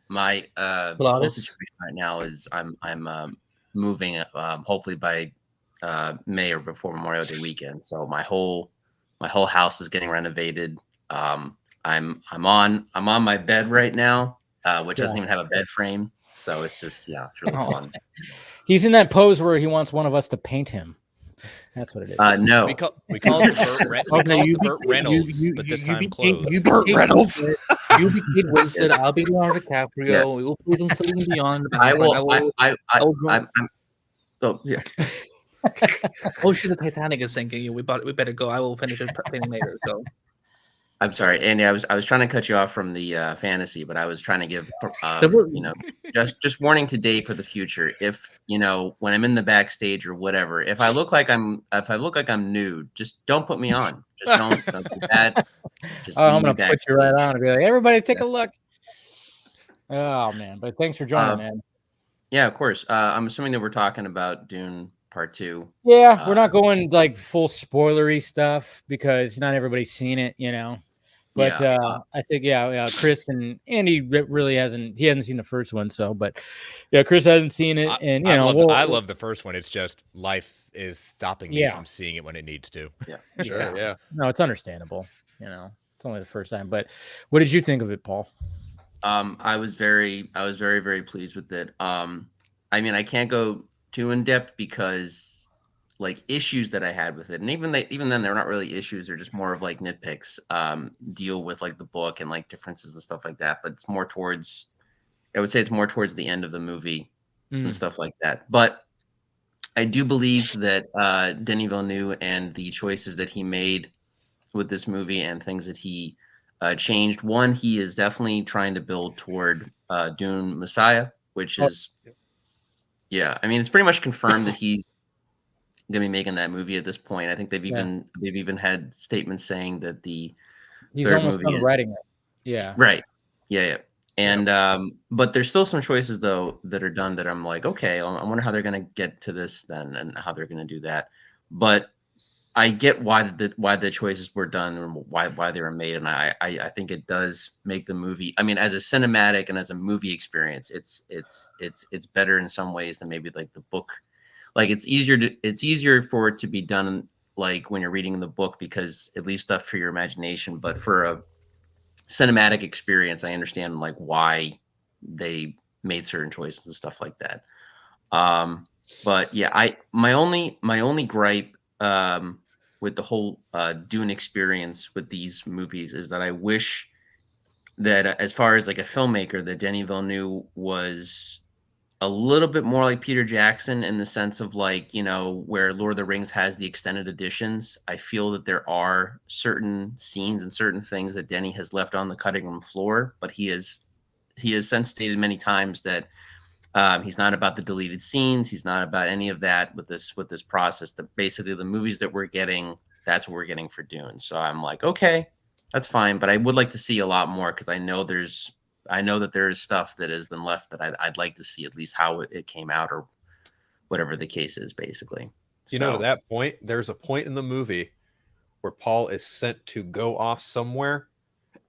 my whole Pilates? situation right now is I'm moving hopefully by May or before Memorial Day weekend. So my whole house is getting renovated. I'm on my bed right now, which doesn't even have a bed frame. So it's just it's really Oh. fun. He's in that pose where he wants one of us to paint him. That's what it is. No, We call it the Burt Reynolds, but this time clothes. Burt Reynolds. You be Kate Winslet. Yes. I'll be Leonardo DiCaprio. Yeah. We will play some Celine Dion in the I background. will. I'm. Oh yeah. Oh shit! The Titanic is sinking. We better go. I will finish it painting later. So I'm sorry, Andy. I was trying to cut you off from the fantasy, but I was trying to give There was- just warning today for the future. If when I'm in the backstage or whatever, if I look like I'm nude, just don't put me on. Just don't do that. Just Oh, I'm leave me gonna put you right backstage. on and be like, everybody, take a look. Oh man, but thanks for joining, man. Yeah, of course. I'm assuming that we're talking about Dune Part Two. Yeah, we're not going like full spoilery stuff because not everybody's seen it, But I think Chris and Andy really hasn't seen the first one, so but yeah, Chris hasn't seen it, and I love the first one. It's just life is stopping me Yeah. from seeing it when it needs to. Yeah. Sure. Yeah. No, it's understandable. It's only the first time. But what did you think of it, Paul? I was very, very pleased with it. I mean, I can't go too in depth because like issues that I had with it, and even then they're not really issues; they're just more of like nitpicks. Deal with like the book and like differences and stuff like that. But it's more towards, I would say, it's more towards the end of the movie and stuff like that. But I do believe that Denis Villeneuve and the choices that he made with this movie and things that he changed. One, he is definitely trying to build toward Dune Messiah, which is, I mean, it's pretty much confirmed that he's going to be making that movie at this point. I think they've even had statements saying that the He's third almost movie done is writing it. Yeah. right. Yeah. And but there's still some choices though that are done that I'm like, okay, I wonder how they're going to get to this then, and how they're going to do that. But I get why the choices were done and why they were made, and I think it does make the movie. I mean, as a cinematic and as a movie experience, it's better in some ways than maybe like the book. Like it's easier for it to be done like when you're reading the book because it leaves stuff for your imagination. But for a cinematic experience, I understand like why they made certain choices and stuff like that. But yeah, my only gripe with the whole Dune experience with these movies is that I wish that as far as like a filmmaker, that Denis Villeneuve was a little bit more like Peter Jackson in the sense of like, where Lord of the Rings has the extended editions. I feel that there are certain scenes and certain things that Denny has left on the cutting room floor, but he has since stated many times that he's not about the deleted scenes. He's not about any of that with this process. Basically the movies that we're getting, that's what we're getting for Dune. So I'm like, okay, that's fine. But I would like to see a lot more because I know that there is stuff that has been left that I'd like to see at least how it came out or whatever the case is, basically. To that point, there's a point in the movie where Paul is sent to go off somewhere,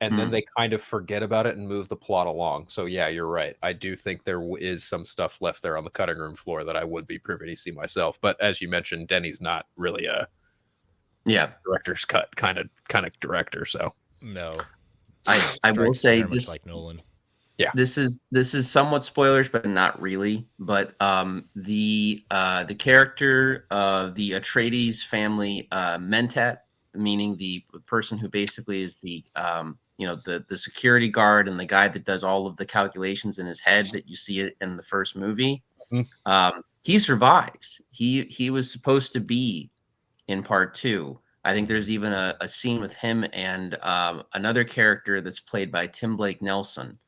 and then they kind of forget about it and move the plot along. So yeah, you're right. I do think there is some stuff left there on the cutting room floor that I would be privy to see myself. But as you mentioned, Denny's not really a director's cut kind of director. So no, I will say very this much like Nolan. Yeah, this is somewhat spoilers, but not really. But the character of the Atreides family, Mentat, meaning the person who basically is the the security guard and the guy that does all of the calculations in his head that you see it in the first movie. He survives. He was supposed to be in part 2. I think there's even a scene with him and another character that's played by Tim Blake Nelson.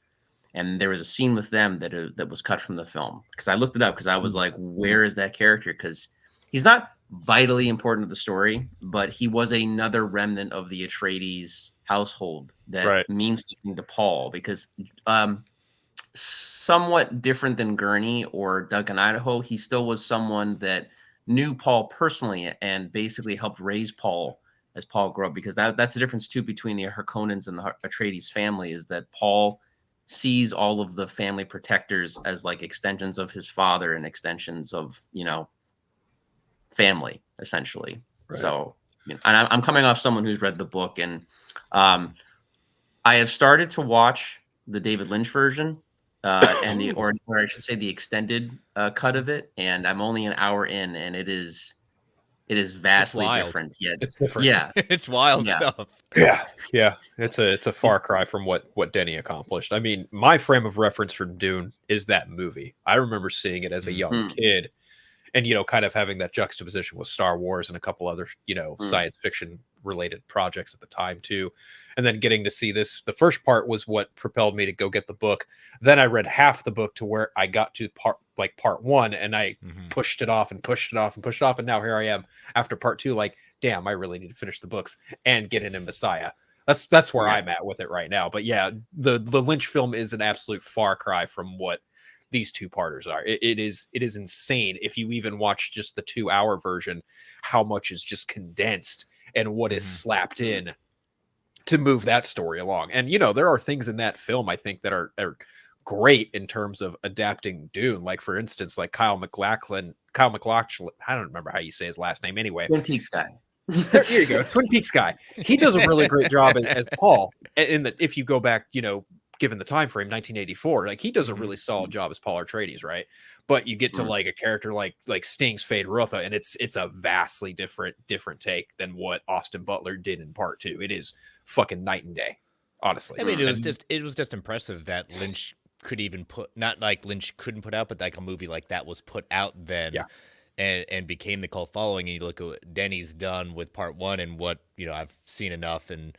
And there was a scene with them that was cut from the film because I looked it up because I was like, where is that character? Because he's not vitally important to the story, but he was another remnant of the Atreides household that Right. means something to Paul, because somewhat different than Gurney or Duncan Idaho, he still was someone that knew Paul personally and basically helped raise Paul as Paul grew up, because that's the difference too between the Harkonnens and the Atreides family, is that Paul sees all of the family protectors as like extensions of his father and extensions of, family, essentially. Right. So, and I'm coming off someone who's read the book, and I have started to watch the David Lynch version, and or I should say the extended cut of it, and I'm only an hour in, and it is vastly wild. different. Yet, It's different. yeah, It's wild Yeah. stuff. Yeah. It's a far cry from what Denny accomplished. I mean, my frame of reference for Dune is that movie. I remember seeing it as a young kid, and kind of having that juxtaposition with Star Wars and a couple other science fiction related projects at the time too, and then getting to see this. The first part was what propelled me to go get the book. Then I read half the book to where I got to part one, and I pushed it off and pushed it off and pushed it off, and now here I am after part two. Like, damn, I really need to finish the books and get into Messiah. That's where I'm at with it right now. But yeah, the Lynch film is an absolute far cry from what these two-parters are. It is insane if you even watch just the 2-hour version, how much is just condensed and what is slapped in to move that story along. And there are things in that film I think that are great in terms of adapting Dune. Like, for instance, like Kyle MacLachlan, I don't remember how you say his last name anyway. Twin Peaks guy. Here you go, Twin Peaks guy. He does a really great job as Paul. In that, if you go back, given the time frame, 1984, like he does a really solid job as Paul Atreides, right? But you get to like a character like Sting's Fade Rotha, and it's a vastly different take than what Austin Butler did in part two. It is fucking night and day, honestly. I mean, it was just impressive that Lynch could even not like Lynch couldn't put out, but like a movie like that was put out then. Yeah. And became the cult following. And you look at what Denny's done with part one, and what I've seen enough, and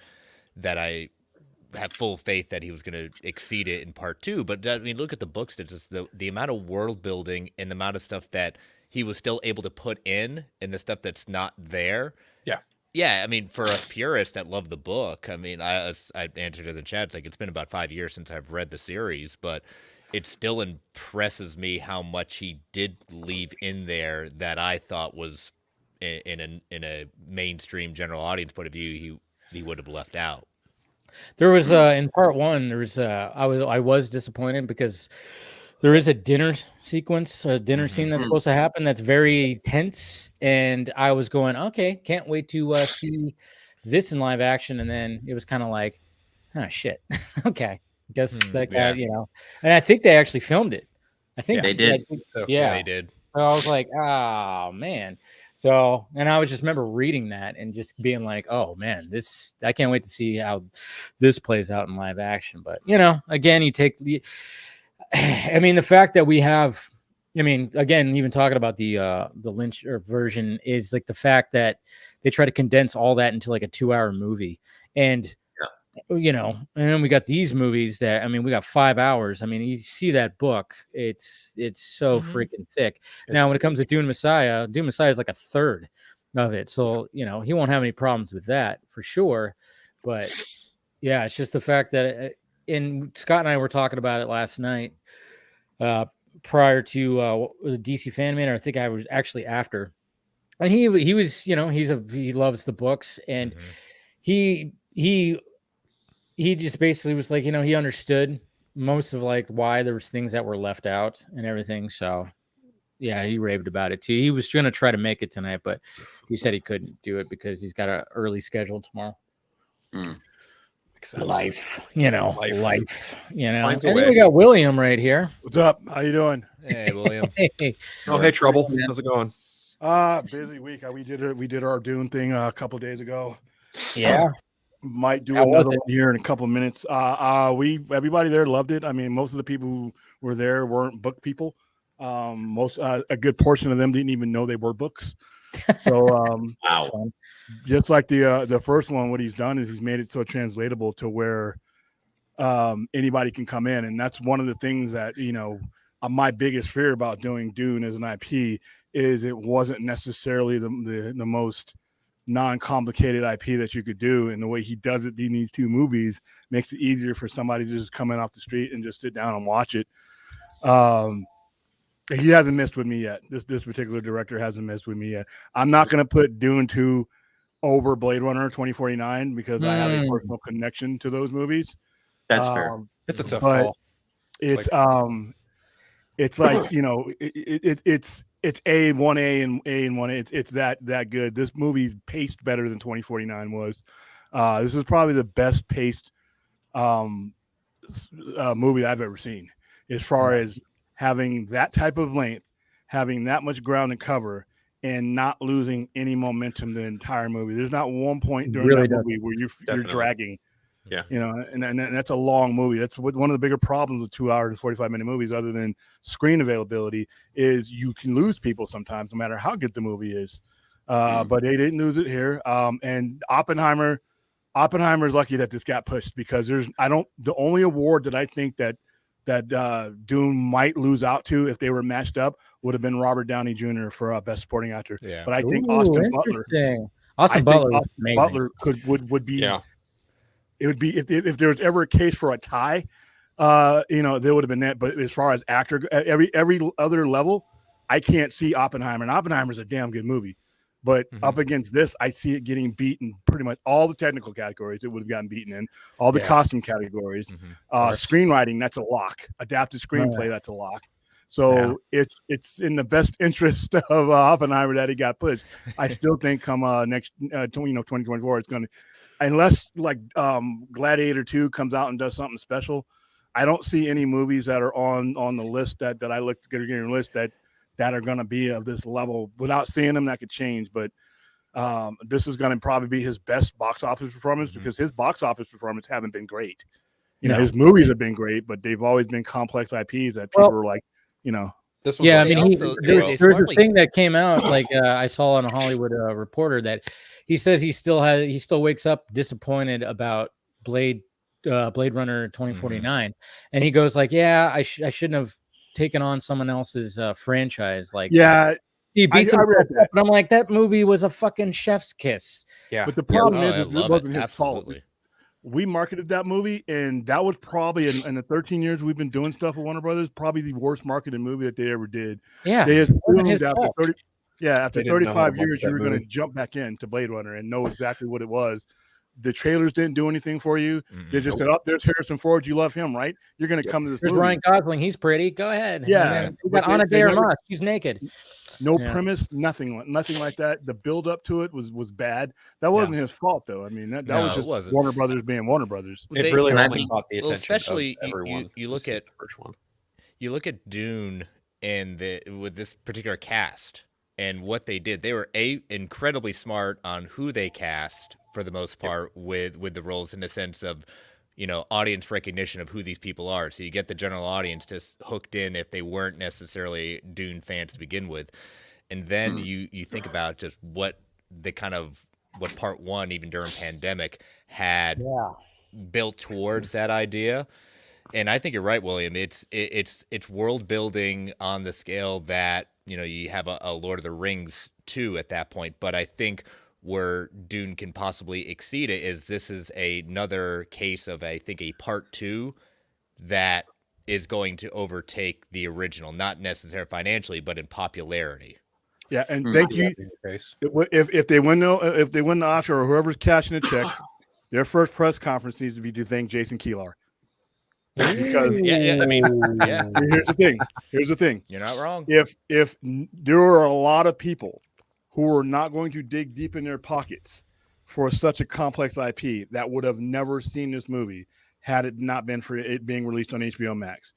that I have full faith that he was going to exceed it in part two. But I mean, look at the books. It's just the amount of world building and the amount of stuff that he was still able to put in, and the stuff that's not there. Yeah. I mean, for us purists that love the book, I mean, I answered in the chat. It's like, it's been about 5 years since I've read the series, but it still impresses me how much he did leave in there that I thought was in a mainstream general audience point of view he would have left out. There was in part one, there was I was disappointed because there is a dinner sequence, a dinner scene that's supposed to happen that's very tense, and I was going, okay, can't wait to see this in live action, and then it was kind of like, oh shit, okay, guess that guy, and I think they actually filmed it. I think they did. Yeah, they did. So I was like, oh man. So, and I was just remember reading that and just being like, oh man, I can't wait to see how this plays out in live action. But again, you take the fact that we have, again, even talking about the Lynch version is like the fact that they try to condense all that into like a 2-hour movie. And and then we got these movies that, we got 5 hours. You see that book, it's so freaking thick. Now, when it comes to Dune Messiah is like a third of it. So, he won't have any problems with that for sure. But yeah, it's just the fact that, and Scott and I were talking about it last night, prior to the DC Fan Man, or I think I was actually after. And he was, he loves the books, and he just basically was like, he understood most of like why there was things that were left out and everything. So yeah, he raved about it too. He was going to try to make it tonight, but he said he couldn't do it because he's got an early schedule tomorrow. Life. And then we got William right here. What's up? How you doing? Hey, William. Hey, Trouble. How's it going? Busy week. We did our Dune thing a couple days ago. Yeah. Might do another one here in a couple of minutes. Everybody there loved it. Most of the people who were there weren't book people. A good portion of them didn't even know they were books. So Wow. Just like the first one, what he's done is he's made it so translatable to where anybody can come in, and that's one of the things that my biggest fear about doing Dune as an IP is it wasn't necessarily the most non-complicated IP that you could do, and the way he does it in these two movies makes it easier for somebody to just come in off the street and just sit down and watch it. He hasn't missed with me yet. This particular director hasn't missed with me yet. I'm not going to put Dune 2 over Blade Runner 2049 because I have a personal connection to those movies. That's fair. It's a tough call. It's it's like, you know, it's A1A and A1A. It's that good. This movie's paced better than 2049 was. This is probably the best paced movie I've ever seen, as far as having that type of length, having that much ground to cover, and not losing any momentum the entire movie. There's not one point during that movie where you're dragging. Yeah, you know, and that's a long movie. That's one of the bigger problems with 2 hours and 45-minute movies, other than screen availability, is you can lose people sometimes, no matter how good the movie is. But they didn't lose it here. And Oppenheimer's lucky that this got pushed, because the only award that I think that Dune might lose out to if they were matched up would have been Robert Downey Jr. for Best Supporting Actor. Yeah. But I think Austin Butler would be. Yeah. It would be if there was ever a case for a tie, you know, there would have been that. But as far as actor, every other level, I can't see Oppenheimer. And Oppenheimer's a damn good movie, but up against this, I see it getting beaten pretty much all the technical categories. It would have gotten beaten in all the costume categories, screenwriting. That's a lock. Adapted screenplay. That's a lock. So it's in the best interest of Oppenheimer that he got pushed. I still think come next 2024, it's going to. Unless like Gladiator 2 comes out and does something special, I don't see any movies that are on the list that I looked at your list that are going to be of this level. Without seeing them, that could change. But this is going to probably be his best box office performance, because his box office performance haven't been great. You know, his movies have been great, but they've always been complex IPs that people were like, you know. This was I mean, there's a thing that came out, like I saw on a Hollywood Reporter, that he says he still wakes up disappointed about Blade Runner 2049, and he goes like, "Yeah, I shouldn't have taken on someone else's franchise." Like, he beats him, but I'm like, that movie was a fucking chef's kiss. Yeah, but the problem is it wasn't his fault. We marketed that movie, and that was probably in the 13 years we've been doing stuff with Warner Brothers, probably the worst marketed movie that they ever did. Yeah, they assumed after 35 years you were going to jump back into Blade Runner and know exactly what it was. The trailers didn't do anything for you. They just said, "Oh, there's Harrison Ford. You love him, right? You're going to come to this movie." Ryan Gosling. He's pretty. Go ahead. Yeah, we got Ana de Armas. She's naked. No premise, nothing like that. The build up to it was bad. That wasn't his fault, though. I mean, that was just Warner Brothers being Warner Brothers. It really only caught the attention. Especially of everyone. You look at the first one. You look at Dune and with this particular cast and what they did. They were incredibly smart on who they cast for the most part with the roles, in the sense of, you know, audience recognition of who these people are. So you get the general audience just hooked in if they weren't necessarily Dune fans to begin with. And then you think about just what part one, even during pandemic, had built towards that idea. And I think you're right, William. It's world building on the scale that, you know, you have a Lord of the Rings 2 at that point. But I think where Dune can possibly exceed it is this is another case of, I think, a part 2 that is going to overtake the original, not necessarily financially, but in popularity. Yeah, and thank you. If they win the Oscar, or whoever's cashing the checks, their first press conference needs to be to thank Jason Kilar. Because I mean, Here's the thing. You're not wrong. If there are a lot of people who are not going to dig deep in their pockets for such a complex IP that would have never seen this movie had it not been for it being released on HBO Max.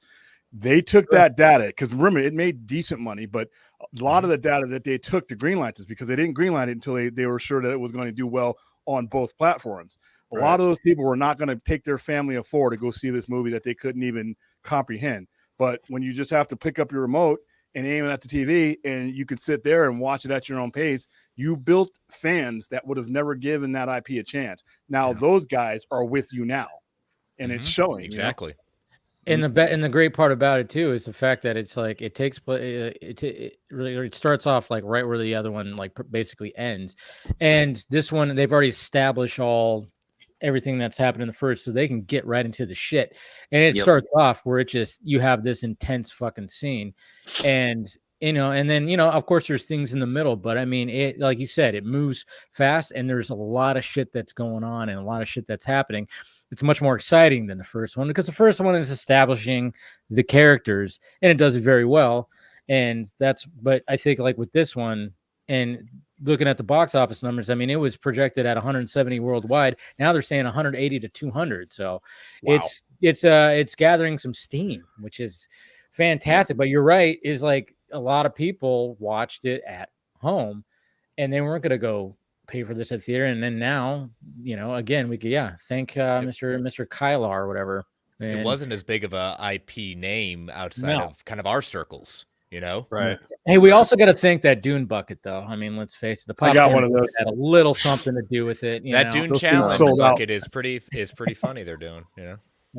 They took that data, because remember, it made decent money, but a lot of the data that they took to greenlight this, because they didn't greenlight it until they were sure that it was going to do well on both platforms. A lot of those people were not going to take their family of 4 to go see this movie that they couldn't even comprehend. But when you just have to pick up your remote and aim it at the TV, and you could sit there and watch it at your own pace, you built fans that would have never given that IP a chance. Now those guys are with you now, and it's showing. Exactly. And the great part about it too is the fact that it's like it takes place. It starts off like right where the other one like basically ends, and this one they've already established everything that's happened in the first, so they can get right into the shit. And it starts off where it just you have this intense fucking scene, and and then of course there's things in the middle, but I mean it like you said, it moves fast, and there's a lot of shit that's going on and a lot of shit that's happening. It's much more exciting than the first one because the first one is establishing the characters and it does it very well. But I think like with this one and looking at the box office numbers, I mean, it was projected at 170 worldwide. Now they're saying 180 to 200. So it's gathering some steam, which is fantastic. But you're right, is like a lot of people watched it at home and they weren't going to go pay for this at theater, and then now again we could thank Mr. Kylar or whatever. It wasn't as big of a IP name outside of kind of our circles, right? Hey, we also got to thank that Dune bucket though. I mean, let's face it, the popcorn I got one of those. Had a little something to do with it. That Dune Those challenge sold out. bucket is pretty funny. They're doing,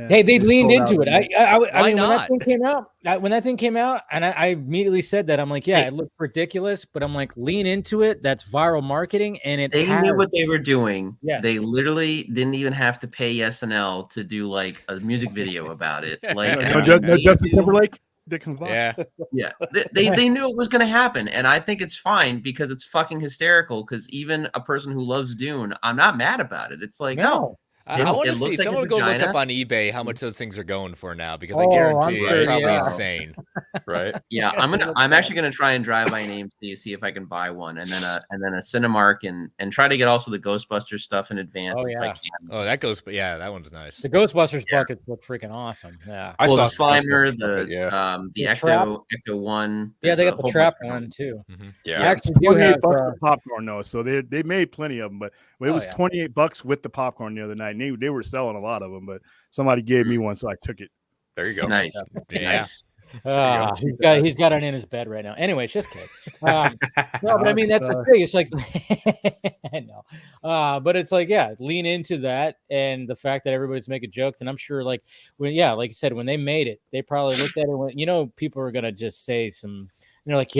Hey, they leaned into it. I mean, not? when that thing came out, and I immediately said that, I'm like, it looked ridiculous, but I'm like, lean into it. That's viral marketing, and They knew what they were doing. Yes. They literally didn't even have to pay SNL to do like a music video about it. Like No Justin Timberlake. Dickens Box. Yeah. Yeah, they knew it was going to happen, and I think it's fine because it's fucking hysterical. Because even a person who loves Dune, I'm not mad about it. It's like no. I want to it see looks like a someone go look vagina. up on eBay how much those things are going for now, because I guarantee it's probably insane. Right? Yeah, I'm actually gonna try and drive by an AMC, see if I can buy one, and then a Cinemark, and try to get also the Ghostbusters stuff in advance if I can. Oh, that goes, that one's nice. The Ghostbusters buckets look freaking awesome. Yeah, I saw the Slimer, the Ecto one. Yeah, they got the trap bunch of one too. Yeah, I actually do have $28 for popcorn though, so they made plenty of them, but it was $28 with the popcorn the other night. And they were selling a lot of them, but somebody gave me one, so I took it. there you go. Nice, nice. He's got it in his bed right now. Anyways, just kidding. No, but I mean that's the thing. It's like I know, but it's like lean into that and the fact that everybody's making jokes, and I'm sure like when like you said, when they made it, they probably looked at it and went, people are gonna just say some, like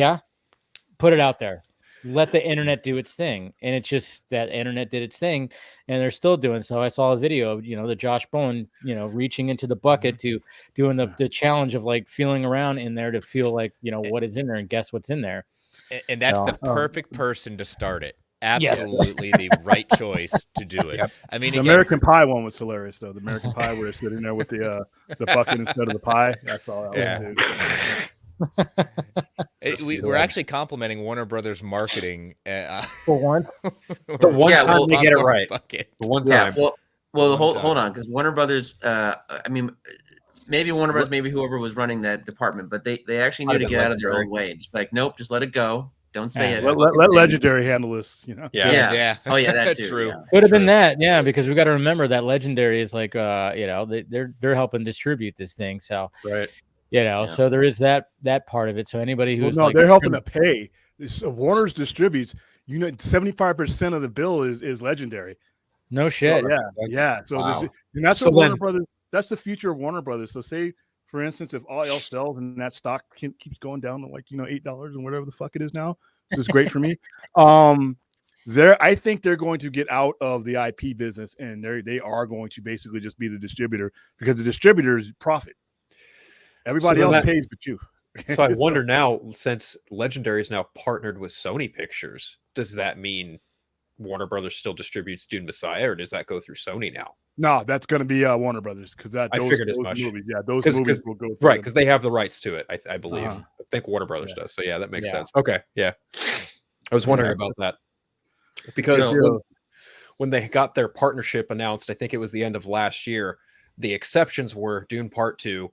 put it out there. Let the internet do its thing, and it's just that internet did its thing, and they're still doing so. I saw a video of the Josh Bowen reaching into the bucket to doing the challenge of like feeling around in there to feel like what is in there and guess what's in there. And that's the perfect person to start it. Absolutely the right choice to do it. Yep. I mean, the American Pie one was hilarious though. The American Pie where they're sitting there with the bucket instead of the pie. That's all. We're actually complimenting Warner Brothers marketing for once. The one time they get it right. Bucket. The one time. Well, hold on, because Warner Brothers. I mean, maybe Warner Brothers, maybe whoever was running that department, but they actually knew to get out of their own way. Just like, nope, just let it go. Don't say it. Let Legendary handle this. Yeah. Oh yeah, that's true. Yeah. Could have been that, because we got to remember that Legendary is like, they're helping distribute this thing, so right. So there is that part of it. So anybody who's they're helping to pay. Warner's distributes. 75% of the bill is Legendary. No shit. So So wow. And that's what Warner Brothers. That's the future of Warner Brothers. So say, for instance, if all else sells and that stock keeps going down to like $8 and whatever the fuck it is now, which is great for me. I think they're going to get out of the IP business, and they are going to basically just be the distributor, because the distributors profit. Everybody else pays but you. So I wonder now, since Legendary is now partnered with Sony Pictures, does that mean Warner Brothers still distributes Dune Messiah, or does that go through Sony now? No, that's going to be Warner Brothers, because I figured as much. Movies, those movies will go through right, because they have the rights to it. I believe. I think Warner Brothers does. So that makes sense. Okay, I was wondering about that, because when they got their partnership announced, I think it was the end of last year. The exceptions were Dune Part 2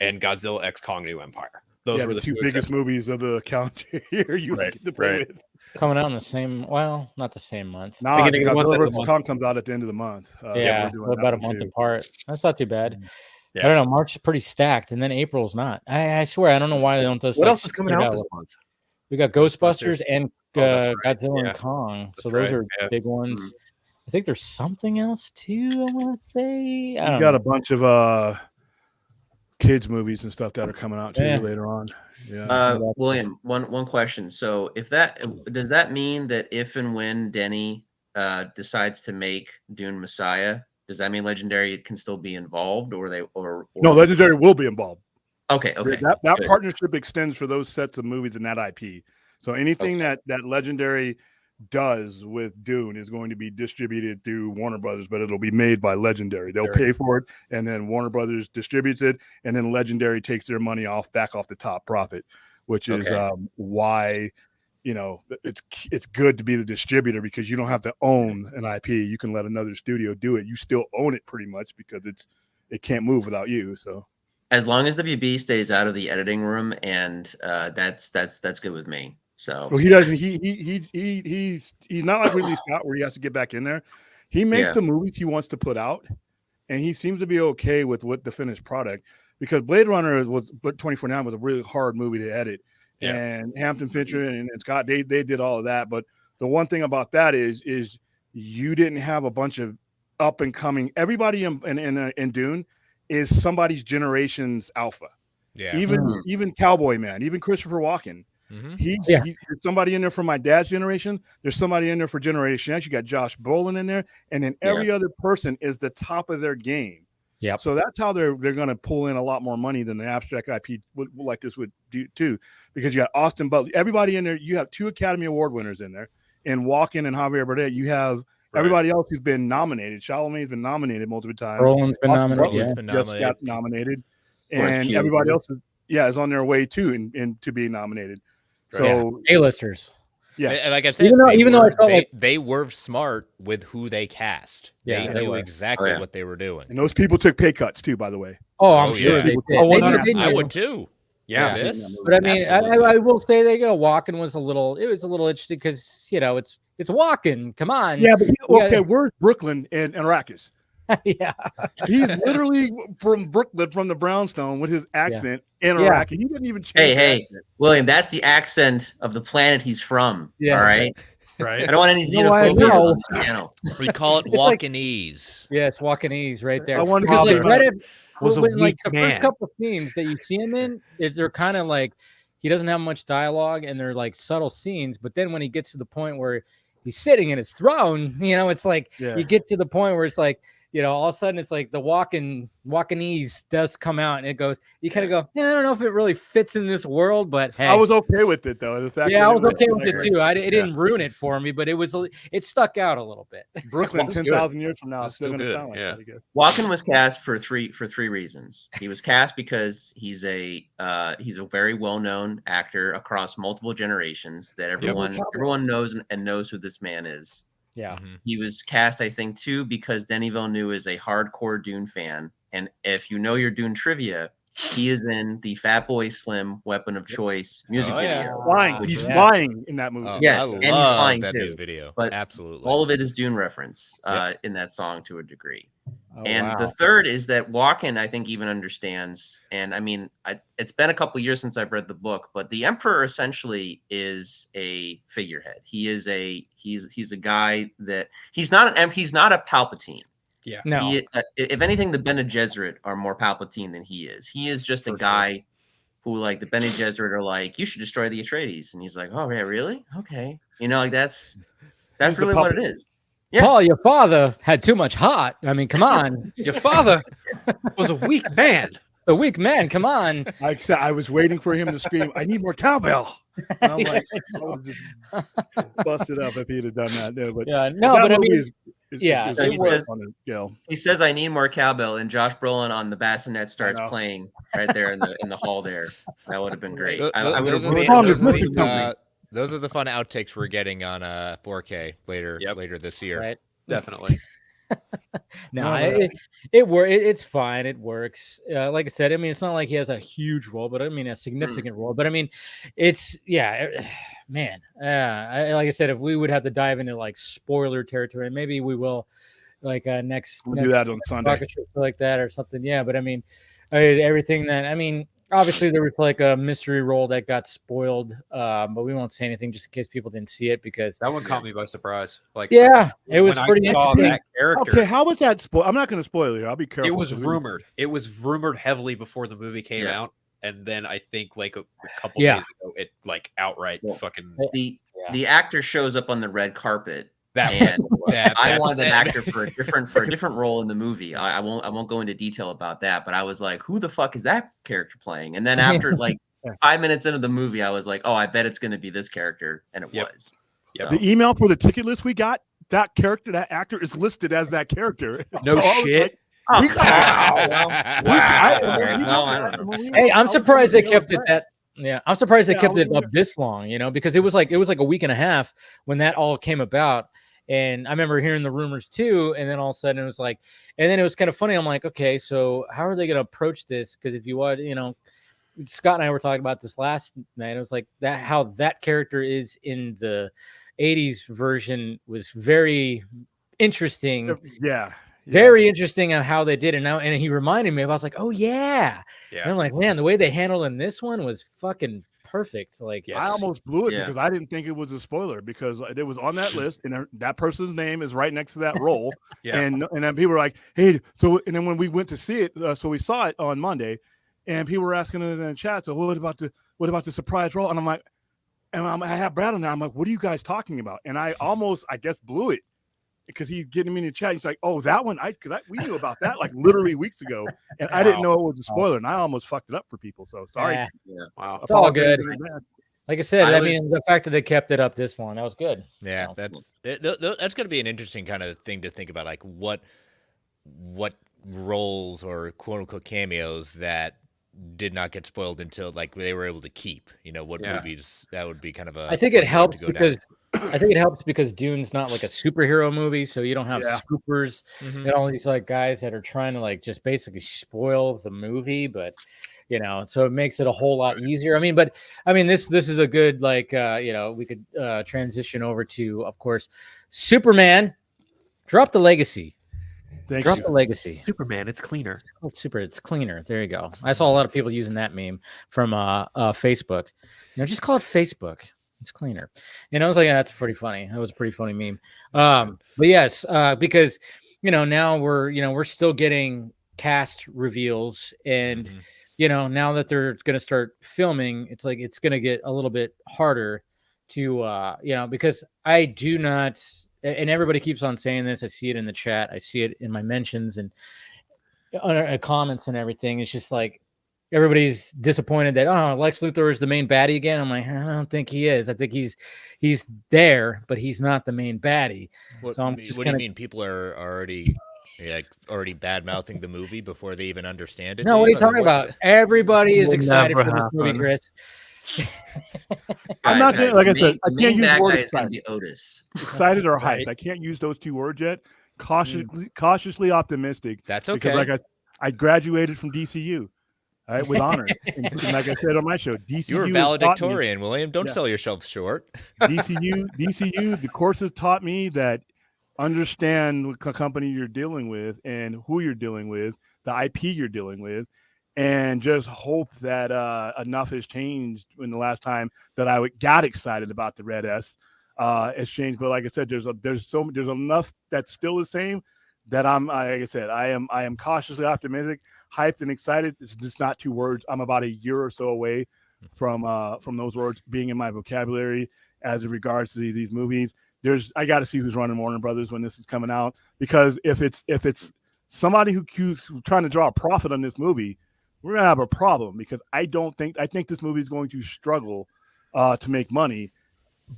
and Godzilla X Kong New Empire. Those were the two biggest movies of the calendar year you get to play with. Coming out in the same, not the same month. No, Godzilla vs. Kong comes out at the end of the month. About a month apart. That's not too bad. I don't know. March is pretty stacked, and then April's not. I swear, I don't know why they don't. What else is coming out this month? We got Ghostbusters and Godzilla and Kong. So those are big ones. I think there's something else too. I want to say. You got a bunch of kids movies and stuff that are coming out too Yeah. later on. Yeah. William, one question. So if that does that mean that if and when Denny decides to make Dune Messiah, does that mean Legendary can still be involved, or No, Legendary will be involved. Okay. That good. partnership extends for those sets of movies and that IP. So anything that Legendary does with Dune is going to be distributed through Warner Brothers, but it'll be made by Legendary. They'll pay for it, and then Warner Brothers distributes it, and then Legendary takes their money back off the top profit, which is why it's good to be the distributor, because you don't have to own an IP. You can let another studio do it. You still own it pretty much because it can't move without you. So as long as WB stays out of the editing room, and that's good with me. So well, he doesn't. He's not like Ridley Scott where he has to get back in there. He makes the movies he wants to put out, and he seems to be okay with what the finished product. Because Blade Runner 2049 was a really hard movie to edit, and Hampton Fincher and Scott they did all of that. But the one thing about that is you didn't have a bunch of up and coming. Everybody in Dune is somebody's generation's alpha. Yeah. Even Cowboy Man, even Christopher Walken. He's somebody in there for my dad's generation. There's somebody in there for Generation X. You got Josh Brolin in there, and then every other person is the top of their game. Yeah. So that's how they're going to pull in a lot more money than the abstract IP like this would do too, because you got Austin Butler. Everybody in there. You have 2 Academy Award winners in there, and Walken and Javier Bardem. You have everybody else who's been nominated. Chalamet's been nominated multiple times. Brolin's been nominated. Just got nominated, and everybody else is on their way too, and to be nominated. So A-listers. Yeah, and like I said, even though I felt they were smart with who they cast. They knew exactly what they were doing, and those people took pay cuts too. By the way, I'm sure they did. I would too. Yeah, but I mean, I will say Walken was a little interesting because it's Walken. Come on, yeah, but where's Brooklyn and Arrakis? Yeah, he's literally from Brooklyn, from the brownstone, with his accent in Iraq. He didn't even change. Hey, William, that's the accent of the planet he's from. Yes. All right. Right. I don't want any xenophobia on the channel. We call it Walkenese. Yeah, it's Walkenese right there. I wonder the first couple of scenes that you see him in, they're kind of like he doesn't have much dialogue and they're like subtle scenes. But then when he gets to the point where he's sitting in his throne, it's like you get to the point where it's like, all of a sudden it's like the Walkenese does come out, and it goes. You kind of go, I don't know if it really fits in this world, but hey, I was okay with it though. The fact I was okay with it too. It didn't ruin it for me, but it stuck out a little bit. Brooklyn 10,000 years from now is still going to sound like that again. Walken was cast for three reasons. He was cast because he's a very well-known actor across multiple generations that everyone knows and knows who this man is. Yeah. He was cast, I think, too, because Denis Villeneuve is a hardcore Dune fan. And if you know your Dune trivia, he is in the Fatboy Slim Weapon of Choice music video. Flying. He's flying in that movie. Yes, and he's flying too. Video. But absolutely, all of it is Dune reference in that song to a degree. The third is that Walken, I think, even understands. And I mean, it's been a couple years since I've read the book, but the Emperor essentially is a figurehead. He's a guy that he's not a Palpatine. Yeah. No. If anything, the Bene Gesserit are more Palpatine than he is. He is just a guy who, like, the Bene Gesserit are like, you should destroy the Atreides, and he's like, oh yeah, really? Okay, like that's really what it is. Yeah. Paul, your father had too much heart. I mean, come on. Your father was a weak man. A weak man. Come on. I was waiting for him to scream, I need more cowbell. And I'm like, I would just busted up if he'd have done that. But I mean, he says, I need more cowbell, and Josh Brolin on the bassinet starts playing right there in the hall there. That would have been great. Those are the fun outtakes we're getting on 4K later this year. Right. Definitely. It's fine. It works. Like I said, I mean, it's not like he has a huge role, but I mean a significant role. But I mean, it's man. Like I said, if we would have to dive into like spoiler territory, maybe we will, like next do that on Sunday, like that or something. Yeah, but I mean, everything that Obviously, there was like a mystery role that got spoiled, but we won't say anything just in case people didn't see it because That one caught me by surprise. Like, yeah, it was when pretty I saw interesting. that character. Okay, how was that spoil? I'm not going to spoil it. I'll be careful. It was rumored. It was rumored heavily before the movie came Yeah. out, and then I think like a couple Yeah. days ago, it like outright Well, fucking The actor shows up on the red carpet, that. and That- I that's- wanted an actor for a different role in the movie. I won't go into detail about that, but I was like, who the fuck is that character playing? And then after like 5 minutes into the movie, I was like, oh, I bet it's going to be this character, and it Yep. was. Yep. So, The email for the ticket list we got, that character, that actor is listed as that character. No So I was shit. like, oh, we got- wow. Well, I don't know. Hey, I'm surprised they kept it that. Yeah, I'm surprised they Yeah, kept I it was- up this long. You know, because it was like a week and a half when that all came about. And I remember hearing the rumors too, and then all of a sudden it was like, and then it was kind of funny. I'm like, okay, so how are they going to approach this? Because if you watch, you know, Scott and I were talking about this last night. It was like that how that character is in the '80s version was very interesting. Yeah. Very interesting on how they did it now, and he reminded me of. I was like, "Oh yeah," Yeah. and I'm like, "Man, the way they handled in this one was fucking perfect." Like, Yes. I almost blew it Yeah. because I didn't think it was a spoiler because it was on that list and that person's name is right next to that role. Yeah. And then people were like, "Hey," so and then when we went to see it, so we saw it on Monday, and people were asking us in the chat, "So what about the surprise role?" And I'm like, I have Brad on there. I'm like, "What are you guys talking about?" And I almost, I guess, blew it because he's getting me in the chat. He's like, "Oh, that one, we knew about that like literally weeks ago, and I didn't know it was a spoiler, and I almost fucked it up for people. So sorry." eh, Wow. it's all Apologize good. in advance. Like I said, I I mean, was- the fact that they kept it up this long, that was good. Yeah, So, that's going to be an interesting kind of thing to think about, like what roles or quote unquote cameos that did not get spoiled until like they were able to keep. You know, what Yeah. movies that would be kind of a. I think it fun road helps to go because I think it helps because Dune's not like a superhero movie, so you don't have Yeah. scoopers down. and all these like guys that are trying to like just basically spoil the movie, but you know, so it makes it a whole lot easier. I mean, this is a good like you know, we could transition over to, of course, Superman. Drop the legacy. Thank Drop you. the legacy. Superman, it's cleaner. Oh, it's cleaner. There you go. I saw a lot of people using that meme from Facebook. You know, just call it Facebook. It's cleaner. And I was like, yeah, that's pretty funny. That was a pretty funny meme. But yes, because you know, now we're still getting cast reveals, and Mhm. you know, now that they're gonna start filming, it's like it's gonna get a little bit harder to you know, because I do not, and everybody keeps on saying this. I see it in the chat, I see it in my mentions and comments and everything. It's just like everybody's disappointed that Lex Luthor is the main baddie again. I'm like, I don't think he is. I think he's there, but he's not the main baddie. What, So I'm do you- just what do you kinda- mean? People are already bad mouthing the movie before they even understand it. No, what are you Dave? I mean, talking what's about? Everybody is Will excited for never this movie, happen. Chris. I'm not Guys, gonna- like I the said, I the can't main use bad the word guy is going to excited. be Otis. Excited or hyped? Right. I can't use those two words yet. Cautiously optimistic. That's Because okay. like I graduated from DCU, all right, with honor. and like I said on my show, DCU. You're a has taught me- valedictorian, William. Don't Yeah. sell yourself short. DCU, the courses taught me that understand what company you're dealing with and who you're dealing with, the IP you're dealing with, and just hope that enough has changed in the last time that I got excited about the Red S. It's changed, but like I said, there's enough that's still the same that like I said, I am cautiously optimistic, hyped, and excited. It's just not two words. I'm about a year or so away from those words being in my vocabulary as it regards to these movies. I got to see who's running Warner Brothers when this is coming out, because if it's somebody who's trying to draw a profit on this movie, we're gonna have a problem, because I think this movie is going to struggle to make money,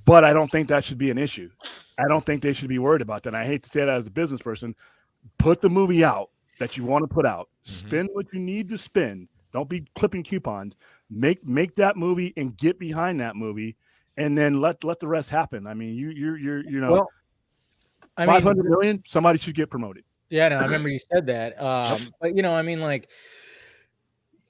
but I don't think that should be an issue. I don't think they should be worried about that. And I hate to say that as a business person. Put the movie out that you want to put out. Spend what you need to spend. Don't be clipping coupons. Make that movie and get behind that movie, and then let the rest happen. I mean, you know, Well, I 500 mean, million, somebody should get promoted. yeah, no, I remember you said that. But you know, I mean, like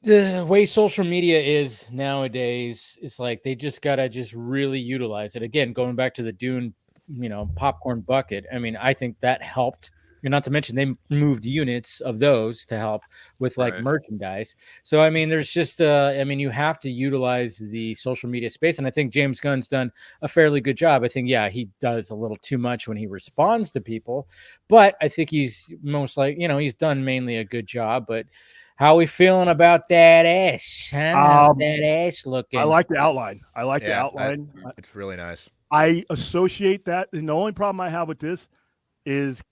the way social media is nowadays, it's like they just gotta just really utilize it. Again, going back to the Dune, you know, popcorn bucket. I mean, I think that helped And not to mention they moved units of those to help with like Right. merchandise. So I mean, there's just I mean, you have to utilize the social media space, and I think James Gunn's done a fairly good job. I think he does a little too much when he responds to people, but I think he's most like he's done mainly a good job. But how we feeling about that ass? Huh? How's that ass looking? I like the outline. I like the Yeah, outline. It's really nice. I associate that, and the only problem I have with this is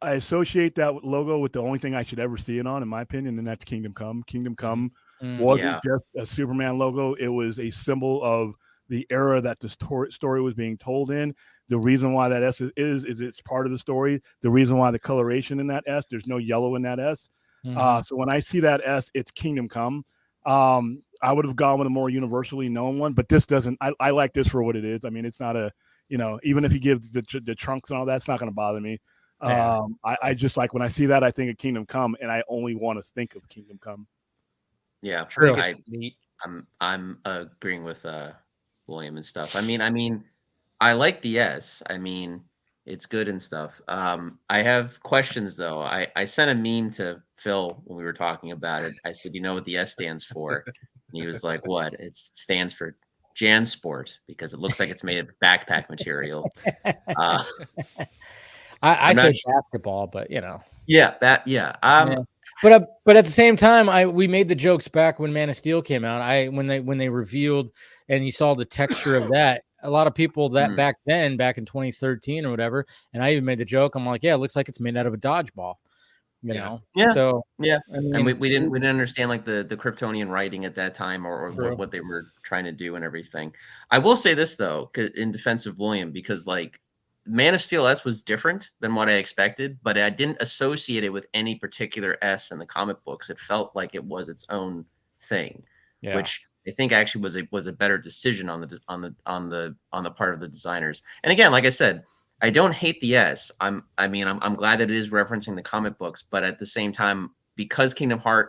I associate that logo with the only thing I should ever see it on, in my opinion, and that's Kingdom Come. Kingdom Come wasn't just a Superman logo; it was a symbol of the era that the story was being told in. The reason why that S is it's part of the story. The reason why the coloration in that S, there's no yellow in that S. So when I see that S, it's Kingdom Come. I would have gone with a more universally known one, but this doesn't. I like this for what it is. I mean, it's not a even if you give the trunks and all that, it's not going to bother me. I just like when I see that, I think of Kingdom Come, and I only want to think of Kingdom Come. Yeah, True. I'm agreeing with William and stuff. I mean, I like the S. I mean, it's good and stuff. I have questions though. I sent a meme to Phil when we were talking about it. I said, you know what the S stands for? And he was like, what? It stands for JanSport because it looks like it's made of backpack material. I said basketball, but Yeah, that. Yeah. But at the same time, we made the jokes back when Man of Steel came out. When they revealed and you saw the texture of that, a lot of people that back in 2013 or whatever, and I even made the joke. I'm like, yeah, it looks like it's made out of a dodgeball. Yeah. So yeah, I mean, and we didn't understand like the Kryptonian writing at that time or what they were trying to do and everything. I will say this though, in defense of William, because like Man of Steel S was different than what I expected, but I didn't associate it with any particular S in the comic books. It felt like it was its own thing, which I think actually was a better decision on the part of the designers. And again, like I said, I don't hate the S. I'm glad that it is referencing the comic books, but at the same time, because Kingdom Come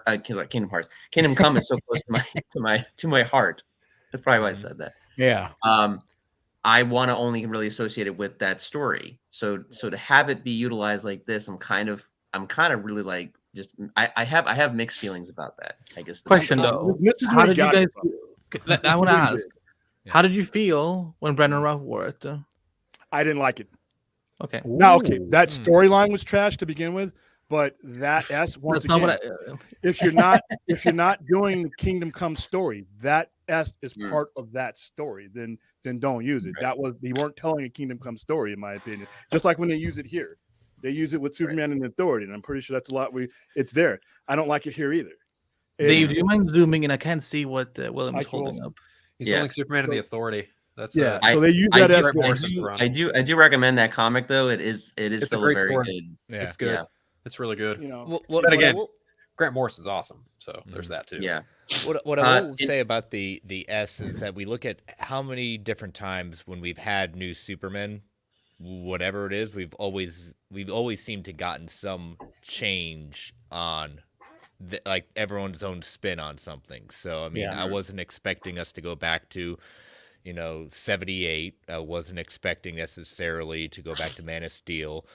is so close to my heart. That's probably why I said that. Yeah. I want to only really associate it with that story. So to have it be utilized like this, I'm kind of really like just I have mixed feelings about that. I guess. Question though, how did you guys? I want to ask, how did you feel when Brendan Routh wore it? I didn't like it. Okay. Now, that storyline was trash to begin with, but that S once again, if you're not doing the Kingdom Come story, that S is part of that story. Then don't use it. Right. They weren't telling a Kingdom Come story, in my opinion. Just like when they use it here, they use it with Superman and Authority, and I'm pretty sure that's a lot. It's there. I don't like it here either. Dave, do you mind zooming in? I can't see what William is holding up. He's holding Superman and the Authority. That's so they use that I do recommend that comic though. It is still a very good. Yeah, it's good. Yeah. It's really good. But again, Grant Morrison's awesome. So there's that too. Yeah. What I will say about the S is that we look at how many different times when we've had new Superman, whatever it is, we've always seemed to gotten some change on like everyone's own spin on something. So I mean, I wasn't expecting us to go back to 78. I wasn't expecting necessarily to go back to Man of Steel,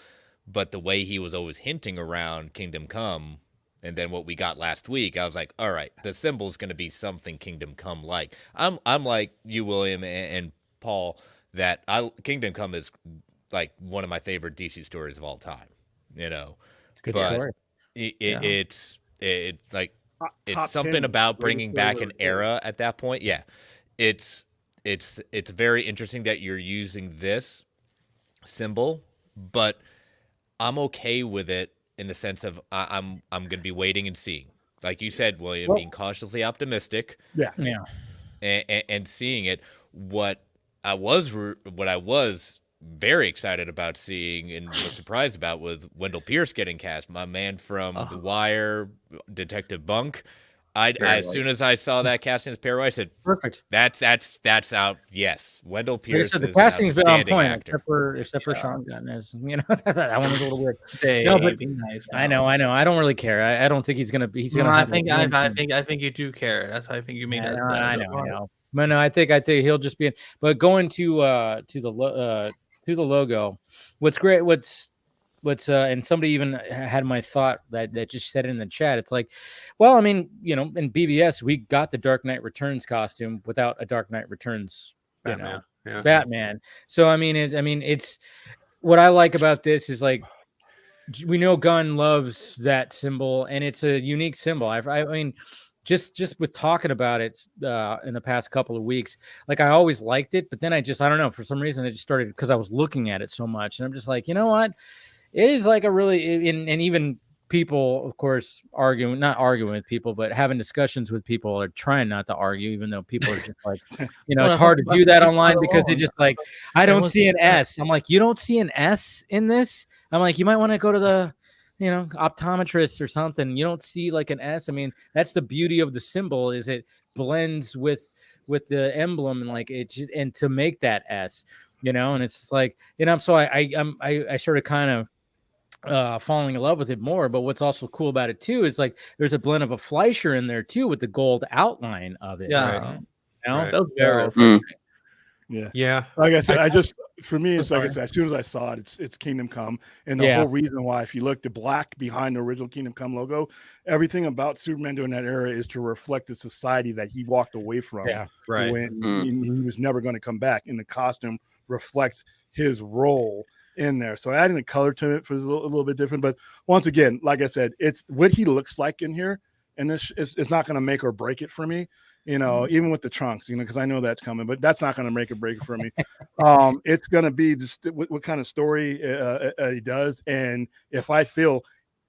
but the way he was always hinting around Kingdom Come, and then what we got last week, I was like, all right, the symbol's going to be something Kingdom Come like. I'm like you, William and Paul, that Kingdom Come is like one of my favorite DC stories of all time. It's a good story. It's something about bringing back an era at that point. Yeah, it's very interesting that you're using this symbol, but I'm okay with it in the sense of I'm going to be waiting and seeing. Like you said, William, being cautiously optimistic. Yeah. And seeing it. What I was very excited about seeing and was surprised about was Wendell Pierce getting cast. My man from The Wire, Detective Bunk. As soon as I saw that casting as Perry, I said, "Perfect. That's out." Yes, Wendell Pierce. The casting's been on point, except for Sean Gunn. That one was a little weird. No, but nice. I know. I don't really care. I don't think he's gonna. I think you do care. That's why I think you made that. I know. But no, I think he'll just be in. But going to the logo, what's great. what's and somebody even had my thought that just said it in the chat. It's like, well, I mean, in BVS we got the Dark Knight Returns costume without a Dark Knight Returns, Batman. Yeah. Batman. So I mean, it's what I like about this is like we know Gunn loves that symbol, and it's a unique symbol. I mean, just with talking about it in the past couple of weeks, like I always liked it, but then I don't know, for some reason it just started because I was looking at it so much, and I'm just like, you know what, it is like a really, and even people, of course, not arguing with people, but having discussions with people, or trying not to argue, even though people are just like, it's hard to do that online because they just like, I don't see an S. I'm like, you don't see an S in this? I'm like, you might want to go to the optometrist or something. You don't see like an S. I mean, that's the beauty of the symbol, is it blends with the emblem, and like it just, and to make that S, and it's just like, so I sort of kind of falling in love with it more. But what's also cool about it too is like there's a blend of a Fleischer in there too with the gold outline of it. Yeah, right? That was very refreshing. Yeah. Like I said, for me, it's like I said, as soon as I saw it, it's Kingdom Come, and the whole reason why, if you look, the black behind the original Kingdom Come logo, everything about Superman during that era is to reflect the society that he walked away from. Yeah, right. When he was never going to come back, and the costume reflects his role in there. So adding the color to it was a little bit different. But once again, like I said, it's what he looks like in here, and it's not going to make or break it for me. Even with the trunks, because I know that's coming, but that's not going to make or break it for me. It's going to be just what kind of story he does. And if I feel,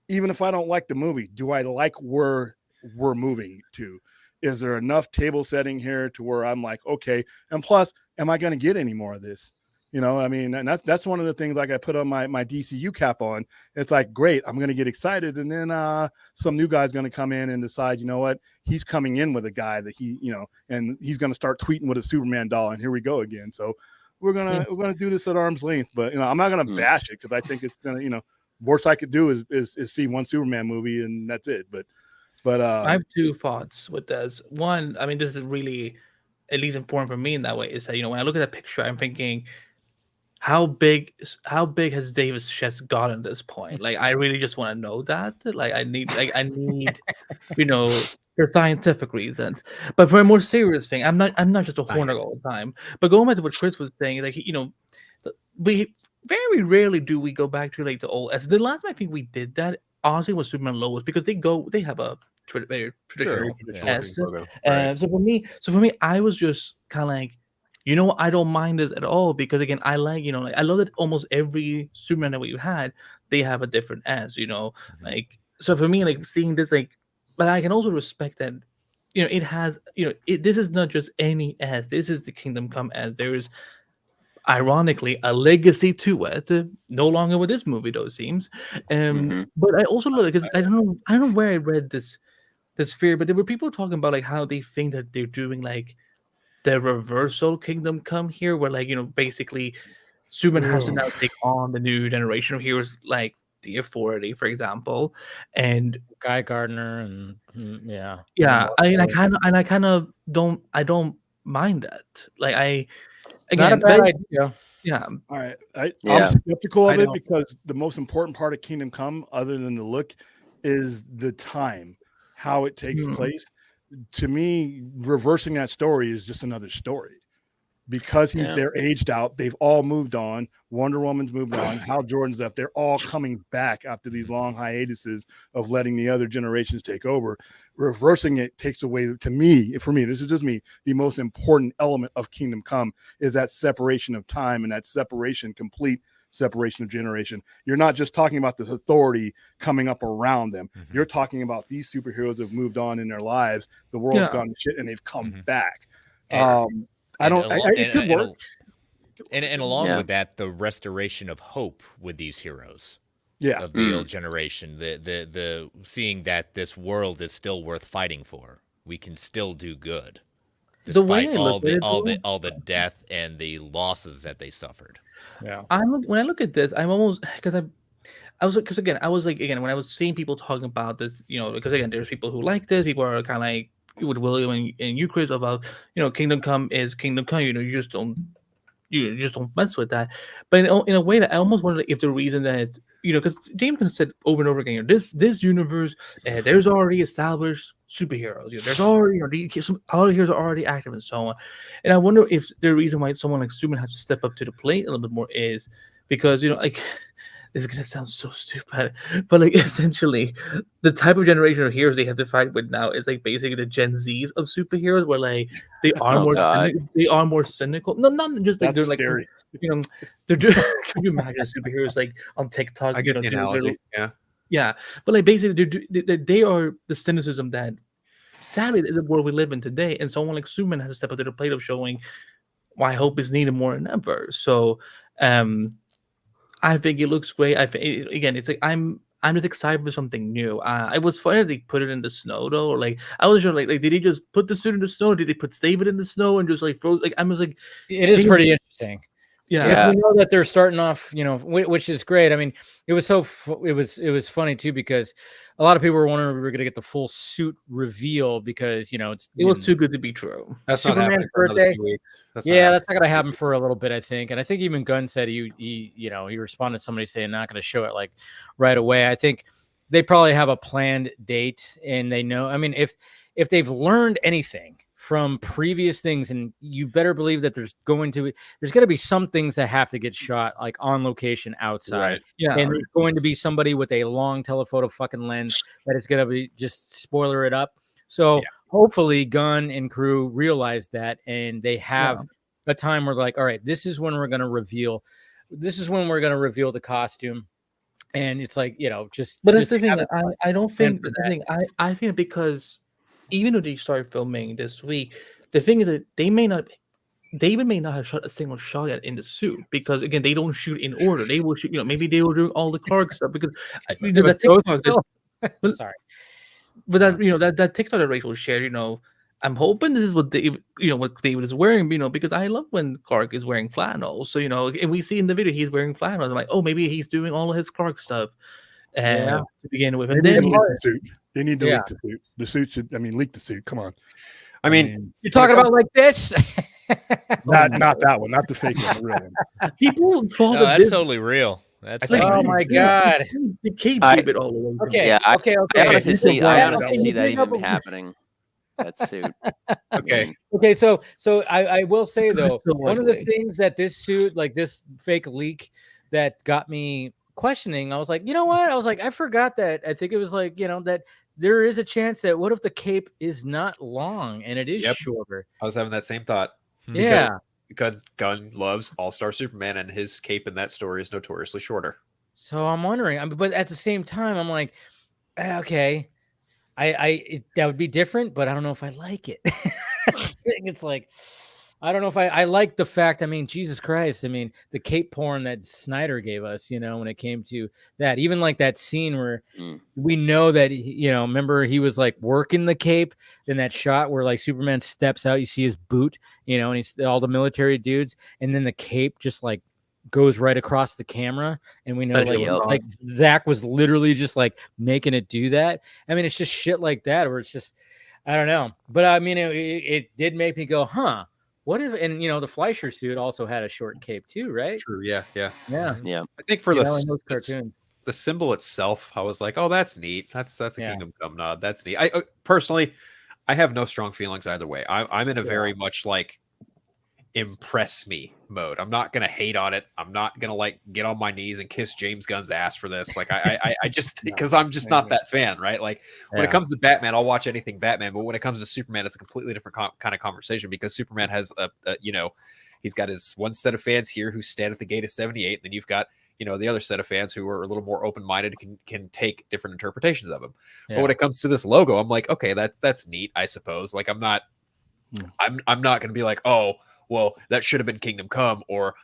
even if I don't like the movie, do I like where we're moving to? Is there enough table setting here to where I'm like, okay, and plus, am I going to get any more of this? I mean, and that's one of the things, like I put on my DCU cap on. It's like, great, I'm going to get excited. And then some new guy's going to come in and decide, you know what, he's coming in with a guy that and he's going to start tweeting with a Superman doll. And here we go again. So we're going to do this at arm's length, but I'm not going to bash it, because I think it's going to, worst I could do is see one Superman movie, and that's it. But I have two thoughts with this. One, I mean, this is really at least important for me in that way, is that, when I look at that picture, I'm thinking, how big has Davis' chest gotten at this point? Like, I really just want to know that. Like, I need, for scientific reasons. But for a more serious thing, I'm not just a hornet all the time. But going back to what Chris was saying, like, we very rarely do we go back to like the old S. The last time I think we did that, honestly, was Superman Lois, because they have a very traditional S. Right. So for me, I was just kind of like, I don't mind this at all, because again, I like, I love that almost every Superman that we've had, they have a different S, like, so for me, like, seeing this, like, but I can also respect that, it has, this is not just any S, this is the Kingdom Come S. There is, ironically, a legacy to it, no longer with this movie, though, it seems. But I also look, because I don't know where I read this fear, but there were people talking about like how they think that they're doing like the reversal Kingdom Come here, where like, basically Superman has to now take on the new generation of heroes, like the Authority, for example, and Guy Gardner, and I kind of don't mind that. Like, not a bad idea. Yeah. All right. I'm skeptical of it, because the most important part of Kingdom Come, other than the look, is the time, how it takes place. To me, reversing that story is just another story, because they're aged out. They've all moved on. Wonder Woman's moved on. Hal Jordan's left. They're all coming back after these long hiatuses of letting the other generations take over. Reversing it takes away, for me, this is just me, the most important element of Kingdom Come is that separation of time, and that complete separation of generation. You're not just talking about the Authority coming up around them. You're talking about these superheroes have moved on in their lives. The world's gone to shit, and they've come back. It could work. And along with that, the restoration of hope with these heroes. Of the old generation, the seeing that this world is still worth fighting for. We can still do good, despite all the death and the losses that they suffered. Yeah. When I look at this, I'm almost, because I was when I was seeing people talking about this, because again, there's people who like this, people are kind of like with William and you, Chris, about Kingdom Come is Kingdom Come. You just don't you just don't mess with that. But in a way that I almost wonder if the reason that because James kind of said over and over again, this universe, there's already established superheroes. There's already all the heroes are already active and so on. And I wonder if the reason why someone like Superman has to step up to the plate a little bit more is because like. This is gonna sound so stupid, but like essentially, the type of generation of heroes they have to fight with now is like basically the Gen Zs of superheroes, where like they are more cynical. No, not just like That's they're like scary. they're doing. Can you imagine superheroes like on TikTok? I get the analogy. Yeah, but like basically they are the cynicism that sadly the world we live in today, and someone like Superman has to step up to the plate of showing why hope is needed more than ever. So, I think it looks great. Again, it's like I'm just excited for something new. I was funny that they put it in the snow though, or like I was sure like did he just put the suit in the snow? Or did they put David in the snow and just like froze? Like I was like, it is pretty interesting. Yeah, because we know that they're starting off, which is great. I mean, it was it was funny too because a lot of people were wondering if we were going to get the full suit reveal because it was too good to be true. That's Superman's birthday. That's not going to happen for a little bit, I think. And I think even Gunn said he responded to somebody saying not going to show it like right away. I think they probably have a planned date, and they know. I mean, if they've learned anything from previous things, and you better believe that there's going to be some things that have to get shot like on location outside. Right. Yeah, and there's going to be somebody with a long telephoto fucking lens that is going to be just spoiler it up. So hopefully Gunn and crew realize that, and they have a time where like, all right, this is when we're going to reveal the costume. And it's like, but that's the thing. I don't think the thing. I think because even though they started filming this week, the thing is that David may not have shot a single shot yet in the suit because again they don't shoot in order. They will shoot. Maybe they were doing all the Clark stuff because the TikTok. Sorry, but that TikTok that Rachel shared. I'm hoping this is what David, what David is wearing. Because I love when Clark is wearing flannel. So and we see in the video he's wearing flannel. I'm like, oh, maybe he's doing all of his Clark stuff. To begin with, and then the suit. They need to leak the suit. The suit should. Leak the suit. Come on. I mean, you're talking about like this. Not that one. Not the fake one. The real one. People call that's totally real. That's oh my god. The cape gave it all away. Okay. Yeah, okay. I honestly see that even happening. That suit. Okay. Okay. So I will say though, one of the things that this suit, like this fake leak, that got me questioning, I was like, you know what? I was like, I forgot that. I think it was like, that there is a chance that what if the cape is not long and it is shorter? I was having that same thought. Yeah. Because Gunn loves All-Star Superman, and his cape in that story is notoriously shorter. So I'm wondering, but at the same time, I'm like, okay, that would be different, but I don't know if I like it. It's like, I don't know if I like the fact. Jesus Christ. The cape porn that Snyder gave us, when it came to that, even like that scene where we know that, remember he was like working the cape in that shot where like Superman steps out, you see his boot, and he's all the military dudes. And then the cape just like goes right across the camera. And we know like Zach was literally just like making it do that. It's just shit like that, where it's just, I don't know. But it did make me go, huh? What if, and the Fleischer suit also had a short cape too, right? True. Yeah. Yeah. I think for those cartoons, the symbol itself, I was like, oh, that's neat. That's a Kingdom Come nod. That's neat. I personally, I have no strong feelings either way. I'm in a very much like impress me mode. I'm not gonna hate on it. I'm not gonna like get on my knees and kiss James Gunn's ass for this. Like I just because I'm just not that fan, right? Like when it comes to Batman, I'll watch anything Batman, but when it comes to Superman, it's a completely different kind of conversation because Superman has a he's got his one set of fans here who stand at the gate of 78, and then you've got the other set of fans who are a little more open-minded, can take different interpretations of him. But when it comes to this logo, I'm like, okay, that's neat, I suppose. Like I'm not gonna be like, oh, well, that should have been Kingdom Come, or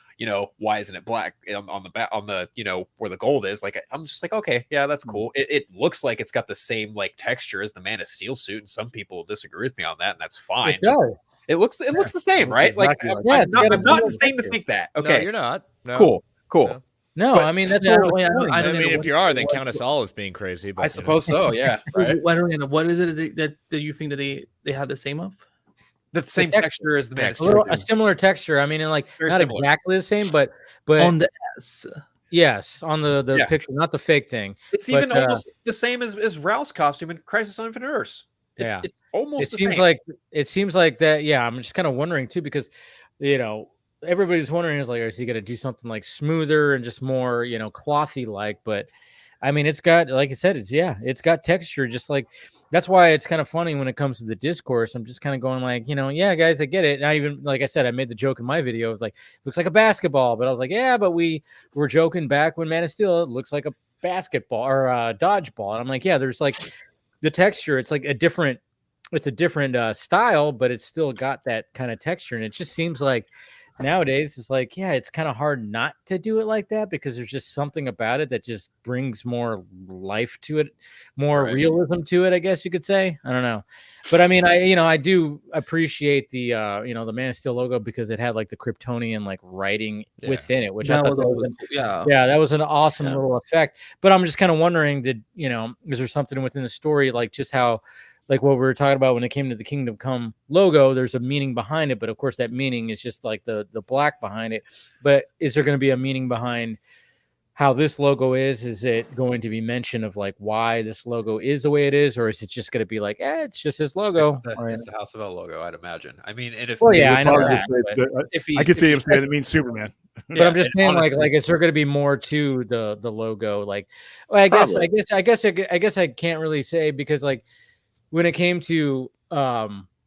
why isn't it black on the back, on the where the gold is? Like I'm just like, okay, yeah, that's cool. It looks like it's got the same like texture as the Man of Steel suit, and some people disagree with me on that, and that's fine. It does. It looks the same, right? Exactly Like I'm not insane to think that. Okay, No, you're not. No. Cool. No, But- that's I don't if you are, then count us all as being crazy. But, I suppose so. Yeah. Right. What is it that you think that they have the same of? The same texture. texture as the Man of A Steel. a similar texture. I mean, and like Very not similar. exactly the same, but On the S. yes, on the Yeah. picture, not the fake thing. It's But, even almost the same as Ralph's costume in Crisis on Infinite Earths. Yeah. It's almost it the seems same. like that. Yeah, I'm just kind of wondering too, because everybody's wondering is he gonna do something like smoother and just more clothy like, but I mean, it's got, like I said, it's got texture, just like that's why it's kind of funny when it comes to the discourse. I'm just kind of going like, yeah, guys, I get it. And I even, like I said, I made the joke in my video. It was like, looks like a basketball, but I was like, yeah, but we were joking back when Man of Steel, it looks like a basketball or a dodgeball. And I'm like, yeah, there's like the texture. It's like a different style, but it's still got that kind of texture. And it just seems like nowadays it's like, yeah, it's kind of hard not to do it like that, because there's just something about it that just brings more life to it, more realism to it, I guess you could say. I don't know, but I mean, I do appreciate the the Man of Steel logo, because it had like the Kryptonian like writing within it, which I thought that was that was an awesome little effect. But I'm just kind of wondering, is there something within the story, like just how, like what we were talking about when it came to the Kingdom Come logo, there's a meaning behind it, but of course that meaning is just like the black behind it. But is there going to be a meaning behind how this logo is? Is it going to be mention of like why this logo is the way it is, or is it just going to be like, it's just his logo? It's the House of L logo, I'd imagine. I mean, and if I know that. I could see him saying it means Superman. But I'm just saying, honestly, like, is there going to be more to the logo? Like, well, I guess I can't really say, because like, when it came to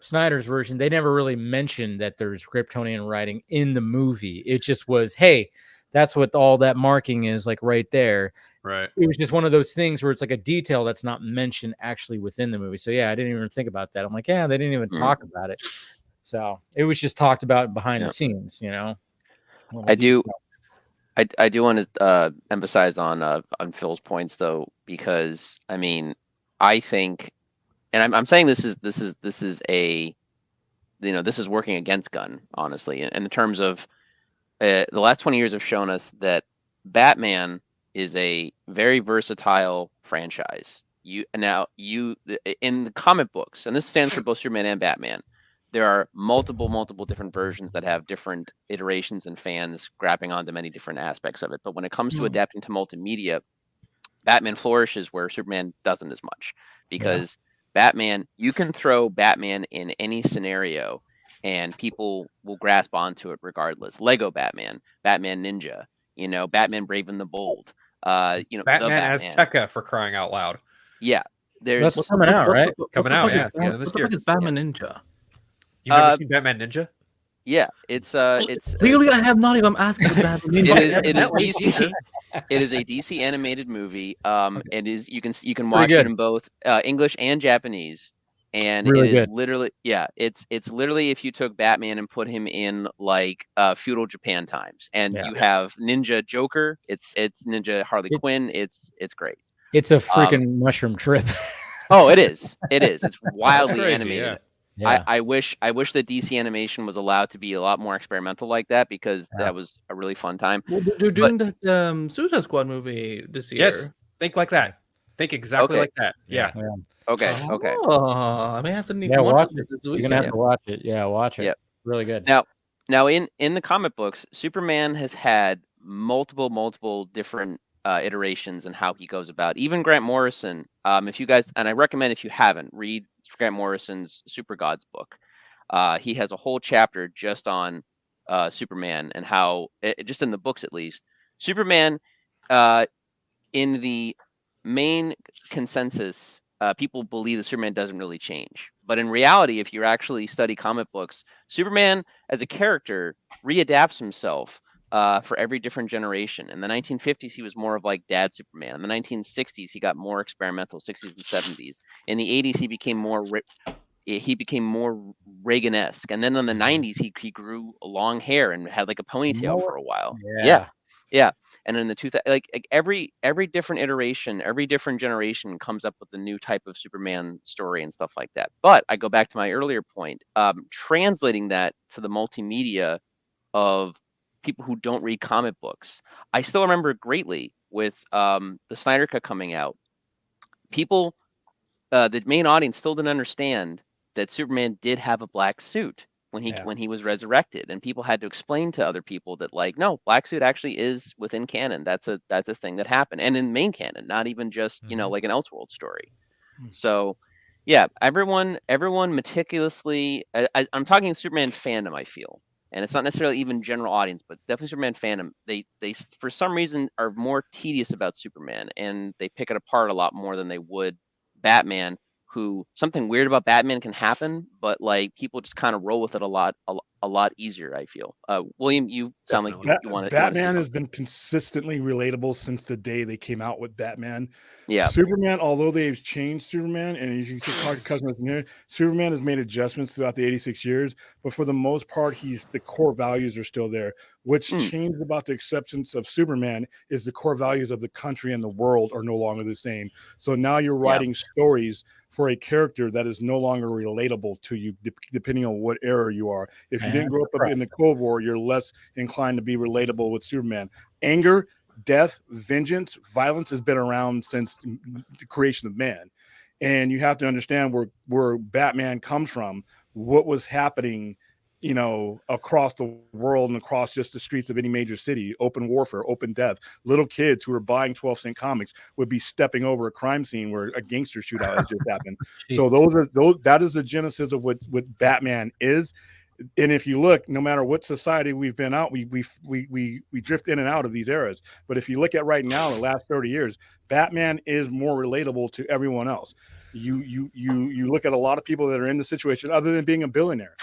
Snyder's version, they never really mentioned that there's Kryptonian writing in the movie. It just was, hey, that's what all that marking is, like right there. Right. It was just one of those things where it's like a detail that's not mentioned actually within the movie. So yeah, I didn't even think about that. I'm like, yeah, they didn't even talk about it. So it was just talked about behind the scenes, I do want to emphasize on Phil's points though, because I mean, I think, and I'm saying this is a, this is working against Gunn, honestly, in terms of the last 20 years have shown us that Batman is a very versatile franchise. In the comic books, and this stands for both Superman and Batman, there are multiple different versions that have different iterations and fans grabbing onto many different aspects of it. But when it comes to adapting to multimedia, Batman flourishes where Superman doesn't as much, because Batman, you can throw Batman in any scenario and people will grasp onto it regardless. Lego Batman, Batman Ninja, Batman Brave and the Bold, Batman the Batman Azteca, for crying out loud. Yeah, there's that's coming out, right? Coming out, yeah, this year. What the fuck is Batman Ninja? You've never seen Batman Ninja? Yeah, it's really, I have not even asked for Batman Ninja. It is DC. It is a DC animated movie. You can watch it in both English and Japanese, and really it is good. literally it's literally if you took Batman and put him in like feudal Japan times, and you have Ninja Joker, it's Ninja Harley Quinn, it's great. It's a freaking mushroom trip. Oh, it is. It's wildly crazy, animated. Yeah. I wish that DC animation was allowed to be a lot more experimental like that, because that was a really fun time. Well, they're doing the Suicide Squad movie this year. Yes, think like that. Think exactly like that. Yeah. Okay. Oh, I may have to watch it this You're weekend. gonna have to watch it. Yeah, watch it. Yep. Really good. Now in the comic books, Superman has had multiple different iterations and how he goes about. Even Grant Morrison, if you guys, and I recommend if you haven't, read Grant Morrison's Super Gods book. He has a whole chapter just on Superman and how, just in the books at least, Superman, in the main consensus, people believe that Superman doesn't really change. But in reality, if you actually study comic books, Superman as a character readapts himself for every different generation. In the 1950s, he was more of like Dad Superman. In the 1960s, he got more experimental, 60s and 70s. In the 80s, he became more Reagan-esque. And then in the 90s, he grew long hair and had like a ponytail for a while. Yeah. And in the 2000s, like every different iteration, every different generation comes up with a new type of Superman story and stuff like that. But I go back to my earlier point, translating that to the multimedia of people who don't read comic books. I still remember greatly with the Snyder Cut coming out. People, the main audience still didn't understand that Superman did have a black suit when Yeah. he was resurrected, and people had to explain to other people that, like, no, black suit actually is within canon. That's a thing that happened, and in main canon, not even just like an Elseworld story. So yeah, everyone meticulously. I'm talking Superman fandom, I feel, and it's not necessarily even general audience, but definitely Superman fandom. They for some reason are more tedious about Superman, and they pick it apart a lot more than they would Batman. Who, something weird about Batman can happen, but like people just kind of roll with it a lot easier, I feel. William, you sound like you want to. Batman has been consistently relatable since the day they came out with Batman. Yeah. Superman, although they've changed Superman, and as you can see, customers here, Superman has made adjustments throughout the 86 years, but for the most part, the core values are still there. What's changed about the acceptance of Superman is the core values of the country and the world are no longer the same. So now you're writing stories for a character that is no longer relatable to you, depending on what era you are. If you didn't grow up in the Cold War, you're less inclined to be relatable with Superman. Anger, death, vengeance, violence has been around since the creation of man. And you have to understand where Batman comes from, what was happening, across the world and across just the streets of any major city. Open warfare, open death. Little kids who are buying 12-cent comics would be stepping over a crime scene where a gangster shootout has just happened. So that is the genesis of what Batman is. And if you look, no matter what society we've been out, we drift in and out of these eras. But if you look at right now, the last 30 years, Batman is more relatable to everyone else. You look at a lot of people that are in the situation, other than being a billionaire.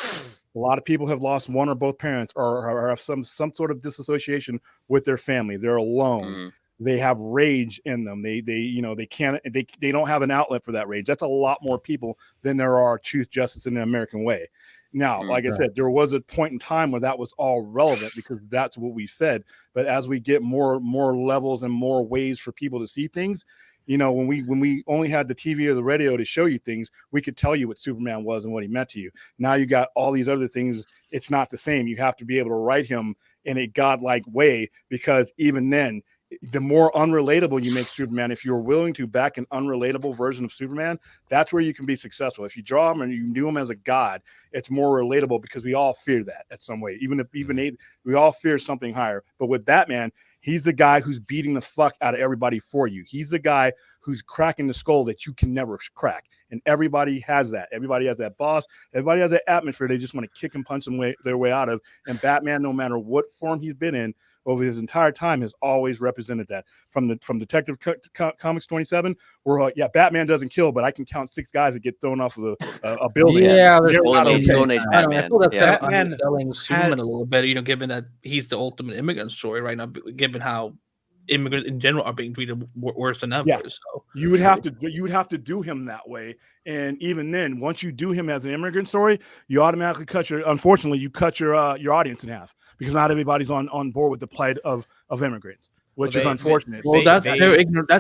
A lot of people have lost one or both parents, or have some sort of disassociation with their family. They're alone. They have rage in them. They don't have an outlet for that rage. That's a lot more people than there are truth, justice, in the American way. Now, like I said, there was a point in time where that was all relevant because that's what we fed. But as we get more levels and more ways for people to see things, when we only had the TV or the radio to show you things, we could tell you what Superman was and what he meant to you. Now you got all these other things. It's not the same. You have to be able to write him in a godlike way, because even then, the more unrelatable you make Superman, if you're willing to back an unrelatable version of Superman, that's where you can be successful. If you draw him and you do him as a god, it's more relatable, because we all fear that at some way. Even we all fear something higher. But with Batman, he's the guy who's beating the fuck out of everybody for you. He's the guy who's cracking the skull that you can never crack. And everybody has that. Everybody has that boss. Everybody has that atmosphere they just want to kick and punch their way out of. And Batman, no matter what form he's been in over his entire time, has always represented that. From Detective Comics 27, where Batman doesn't kill, but I can count 6 guys that get thrown off of a building. Yeah, there's Golden Age I Batman. feel that's Yeah. kind of underselling Superman a little bit, given that he's the ultimate immigrant story right now, given how immigrants in general are being treated worse than ever. Yeah. So you would have to do him that way. And even then, once you do him as an immigrant story, you automatically cut your audience in half, because not everybody's on board with the plight of immigrants, which is unfortunate. That's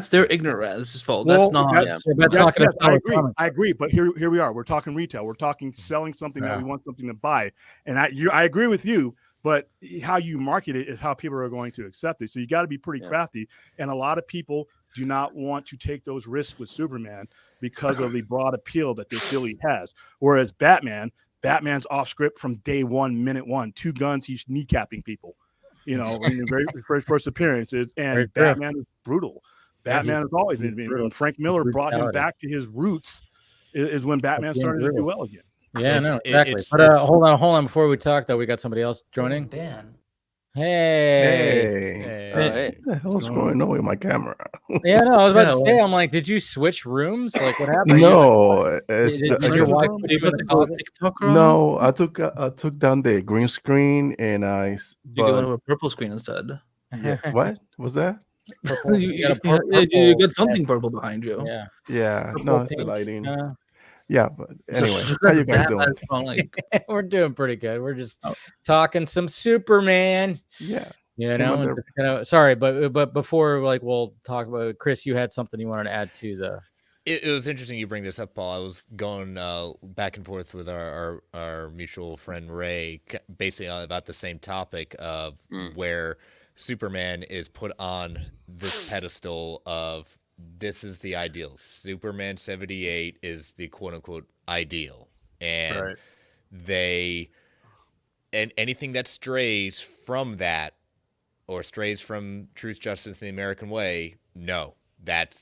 their ignorance fault. That's not going to. I agree. But here we are. We're talking retail. We're talking selling something that we want something to buy. And I agree with you. But how you market it is how people are going to accept it. So you got to be pretty crafty. And a lot of people do not want to take those risks with Superman because of the broad appeal that they feel he has. Whereas Batman's off script from day one, minute one. 2 guns, he's kneecapping people, in the very first appearances. And Batman is brutal. Batman has always been brutal. When Frank Miller brought him back to his roots is when Batman started to do well again. Yeah, no, exactly. But hold on. Before we talk, though, we got somebody else joining. Ben. Hey. What the hell's going on with my camera? Yeah, no, I was about to say, I'm like, did you switch rooms? Like, what happened? No, No, I took down the green screen and you go to a purple screen instead. What was that? You got something purple behind you. Yeah. No, it's the lighting. Yeah, but anyway, how you guys doing? We're doing pretty good. We're just talking some Superman. Yeah. Sorry, but before we'll talk about Chris, you had something you wanted to add to the. It was interesting you bring this up, Paul. I was going back and forth with our mutual friend Ray, basically about the same topic of where Superman is put on this pedestal of. This is the ideal. Superman 78 is the quote unquote ideal. and and anything that strays from that or strays from truth, justice, and the American way, no, that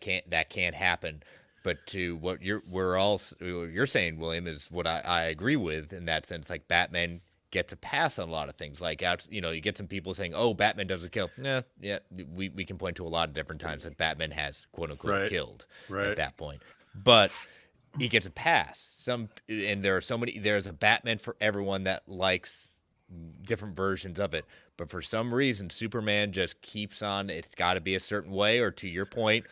can't happen. But to what you're saying, William, is what I agree with in that sense. Like Batman gets a pass on a lot of things. Like you get some people saying, "Oh, Batman doesn't kill." Yeah, we can point to a lot of different times that Batman has quote unquote killed at that point, but he gets a pass. And there's a Batman for everyone that likes different versions of it. But for some reason, Superman just keeps on. It's got to be a certain way, or to your point,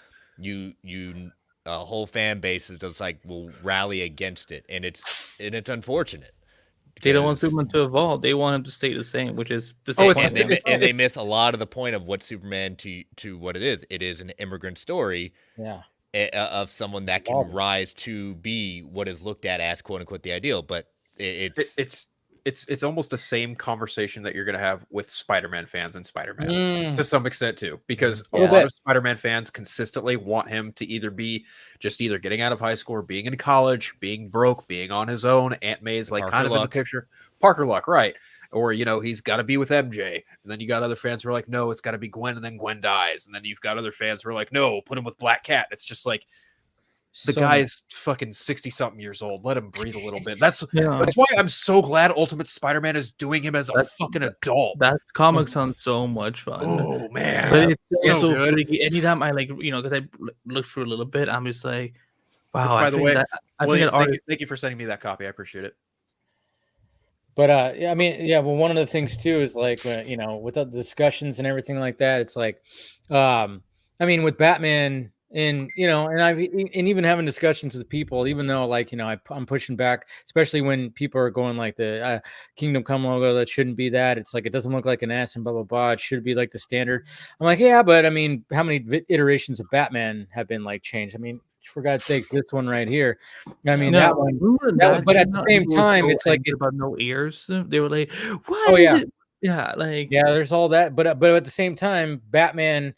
a whole fan base is just like will rally against it, and it's unfortunate. They don't want Superman to evolve. They want him to stay the same, which is the same. And they miss a lot of the point of what Superman to what it is. It is an immigrant story. Yeah. Of someone that can rise to be what is looked at as quote unquote the ideal, but it's almost the same conversation that you're going to have with Spider-Man fans and Spider-Man to some extent too, because a lot of Spider-Man fans consistently want him to either be just either getting out of high school or being in college, being broke, being on his own. Aunt May's like kind of in the picture. Parker Luck, right? Or, he's got to be with MJ. And then you got other fans who are like, no, it's got to be Gwen, and then Gwen dies. And then you've got other fans who are like, no, put him with Black Cat. It's just like, the guy is fucking 60-something years old. Let him breathe a little bit. That's why I'm so glad Ultimate Spider-Man is doing him as a fucking adult. That comic sounds so much fun. Oh, man. But it's so good. Freaky. Anytime I because I look through a little bit, I'm just like, wow. Which, by the way, thank you for sending me that copy. I appreciate it. But well, one of the things too is like, with the discussions and everything like that, it's like, with Batman and even having discussions with people, even though I'm pushing back, especially when people are going like the Kingdom Come logo, that shouldn't be that. It's like, it doesn't look like an S and blah, blah, blah. It should be like the standard. I'm like, yeah, but how many iterations of Batman have been like changed? For God's sakes, this one right here. That one. But at the same time, it's like about no ears. They were like, "What?" Oh yeah, There's all that. But at the same time, Batman,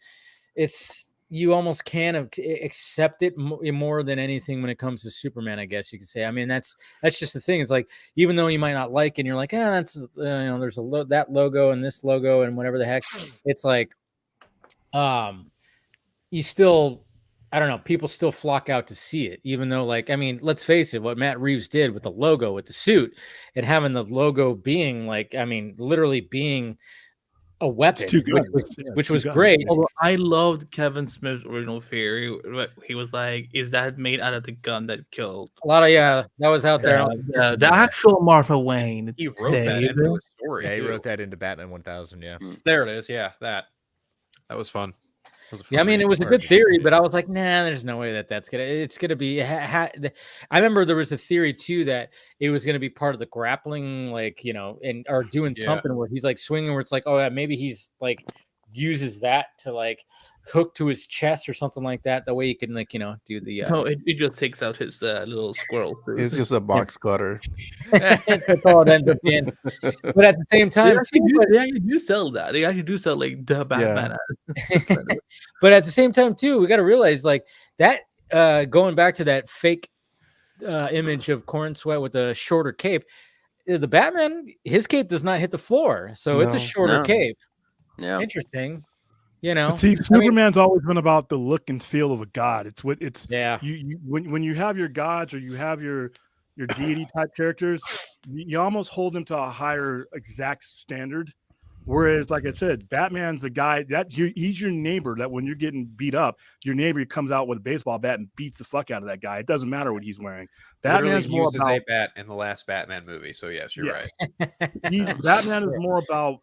you almost can't accept it more than anything when it comes to Superman. I guess you could say. That's just the thing. It's like, even though you might not like it, and you're like, that's there's that logo and this logo and whatever the heck. It's like, you still. I don't know. People still flock out to see it, even though, let's face it, what Matt Reeves did with the logo, with the suit, and having the logo being literally being a weapon, which was great. Although I loved Kevin Smith's original theory. He was like, "Is that made out of the gun that killed?" A lot of that was out there. The actual Martha Wayne. He wrote that into a story. Yeah, he wrote that into Batman 1000. Yeah, there it is. Yeah, that was fun. It was a good theory, but I was like, nah, there's no way it's gonna be. I remember there was a theory too that it was gonna be part of the grappling, or doing something where he's like swinging, where it's like, oh yeah, maybe he's like uses that to like hook to his chest or something like that. The way you can do the. No, it just takes out his little squirrel. It's just a box cutter. That's all it ends up being. But at the same time, they actually do sell that. They actually do sell like the Batman. Yeah. But at the same time, too, we got to realize that going back to that fake image of Corn Sweat with a shorter cape, the Batman, his cape does not hit the floor, so it's a shorter cape. Yeah, interesting. But see, Superman's always been about the look and feel of a god. It's when you have your gods or you have your deity type characters, you almost hold them to a higher exact standard. Whereas, like I said, Batman's the guy he's your neighbor. That when you're getting beat up, your neighbor comes out with a baseball bat and beats the fuck out of that guy. It doesn't matter what he's wearing. Batman's more uses about a bat in the last Batman movie. So yes, you're right. Batman is more about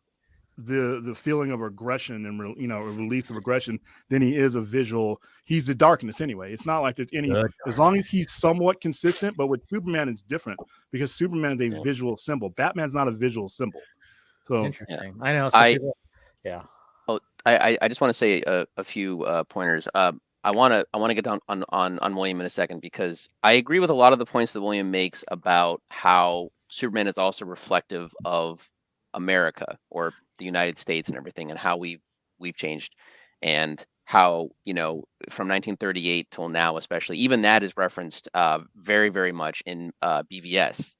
the feeling of aggression and a release of aggression than he is a visual. He's the darkness anyway. It's not like there's any as long as he's somewhat consistent. But with Superman, it's different because Superman's a visual symbol. Batman's not a visual symbol. So interesting. I know. Oh, I just want to say a few pointers. I want to get down on William in a second, because I agree with a lot of the points that William makes about how Superman is also reflective of America or the United States and everything, and how we've changed, and how, from 1938 till now, especially, even that is referenced very, very much in BVS.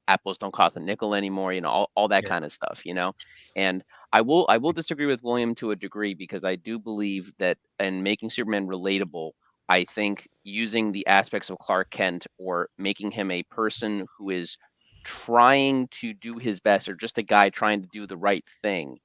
Apples don't cost a nickel anymore. All that kind of stuff. And I will disagree with William to a degree, because I do believe that in making Superman relatable, I think using the aspects of Clark Kent, or making him a person who is trying to do his best, or just a guy trying to do the right thing,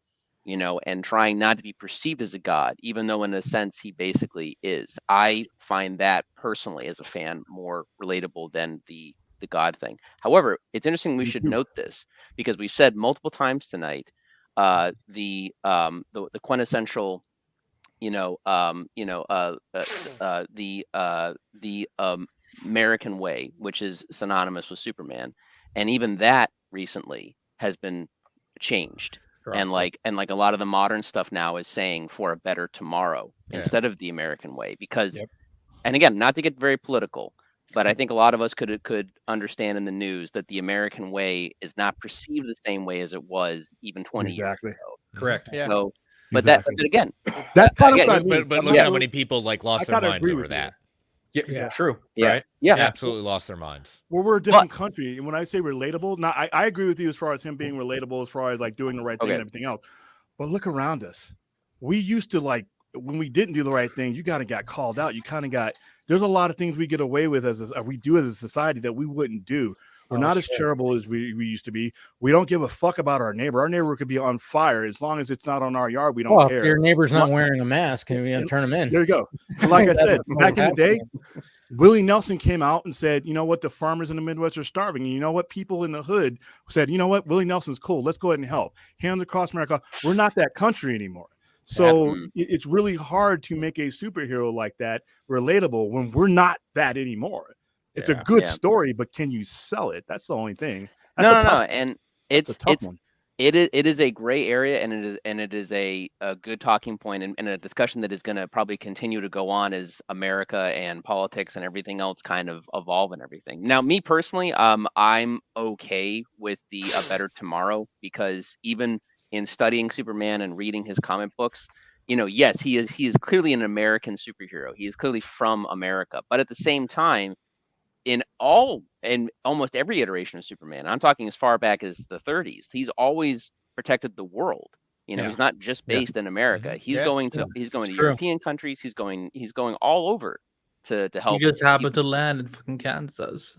and trying not to be perceived as a god, even though in a sense he basically is. I find that personally, as a fan, more relatable than the god thing. However, it's interesting, we should note this, because we've said multiple times tonight, the quintessential, the American way, which is synonymous with Superman, and even that recently has been changed. And like a lot of the modern stuff now is saying for a better tomorrow instead of the American way, because, and again, not to get very political, but I think a lot of us could understand in the news that the American way is not perceived the same way as it was even 20 years ago. Correct. Yeah. So, but that, but again, that's but look at how many people lost their minds over that. Yeah, true. Yeah. Right? Yeah, absolutely lost their minds. Well, we're a different country, and when I say relatable, now I agree with you as far as him being relatable, as far as like doing the right thing and everything else. But look around us. We used to, like, when we didn't do the right thing, you kind of got called out. You kind of got. There's a lot of things we get away with as we do as a society that we wouldn't do. We're not as terrible as we used to be. We don't give a fuck about our neighbor. Our neighbor could be on fire. As long as it's not on our yard, we don't care. If your neighbor's not wearing a mask, can we turn them in? There you go. Like I said, back in the day, Willie Nelson came out and said, you know what, the farmers in the Midwest are starving. And you know what, people in the hood said, you know what, Willie Nelson's cool. Let's go ahead and help. Hands across America. We're not that country anymore. So it's really hard to make a superhero like that relatable when we're not that anymore. It's a good story, but can you sell it? That's the only thing. That's no. And it's a tough one. It is a gray area, and it is a good talking point, and a discussion that is going to probably continue to go on as America and politics and everything else kind of evolve and everything. Now, me personally, I'm okay with the A Better Tomorrow, because even in studying Superman and reading his comic books, yes, he is clearly an American superhero. He is clearly from America, but at the same time, in almost every iteration of Superman, I'm talking as far back as the 30s, he's always protected the world. He's not just based in America. He's going to European countries. He's going all over to help. He just happened to land in fucking Kansas.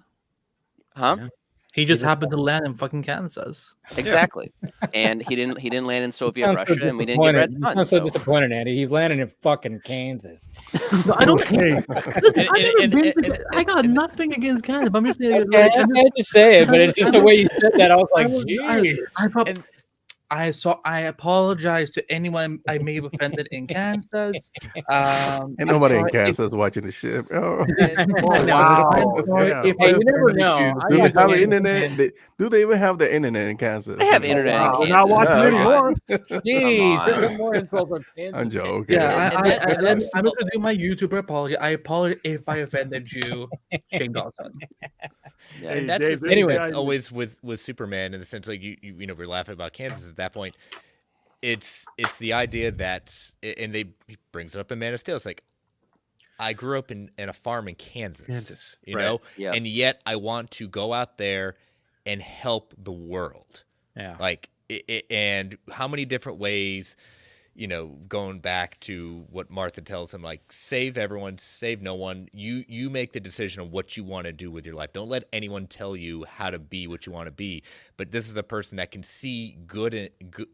Huh? Yeah. He just happened to land in fucking Kansas. Exactly. And he didn't land in Soviet Russia, and we didn't get Red Sun. I'm so disappointed, Andy. He landed in fucking Kansas. No, I don't. Listen, I got nothing against Kansas. But I'm just saying. I had to say it, but it's just the way you said that. I was like, geez. I apologize to anyone I may have offended in Kansas. And nobody in Kansas watching the shit. Oh, wow. You never know. Do they have internet? Do they even have the internet in Kansas? They have internet in Kansas. We're not watching anymore. Jeez, more insult on Kansas. I'm joking. Yeah, I'm going to do my YouTuber apology. I apologize if I offended you, Shane Dawson. Yeah, and that's Dave, anyway. It's always with Superman in the sense, like you know, we're laughing about Kansas at that point. It's the idea that, and he brings it up in Man of Steel. It's like, I grew up in a farm in Kansas, you know, and yet I want to go out there and help the world. Yeah, like and how many different ways. You know, going back to what Martha tells him, like, save everyone, save no one. You make the decision of what you want to do with your life. Don't let anyone tell you how to be what you want to be. But this is a person that can see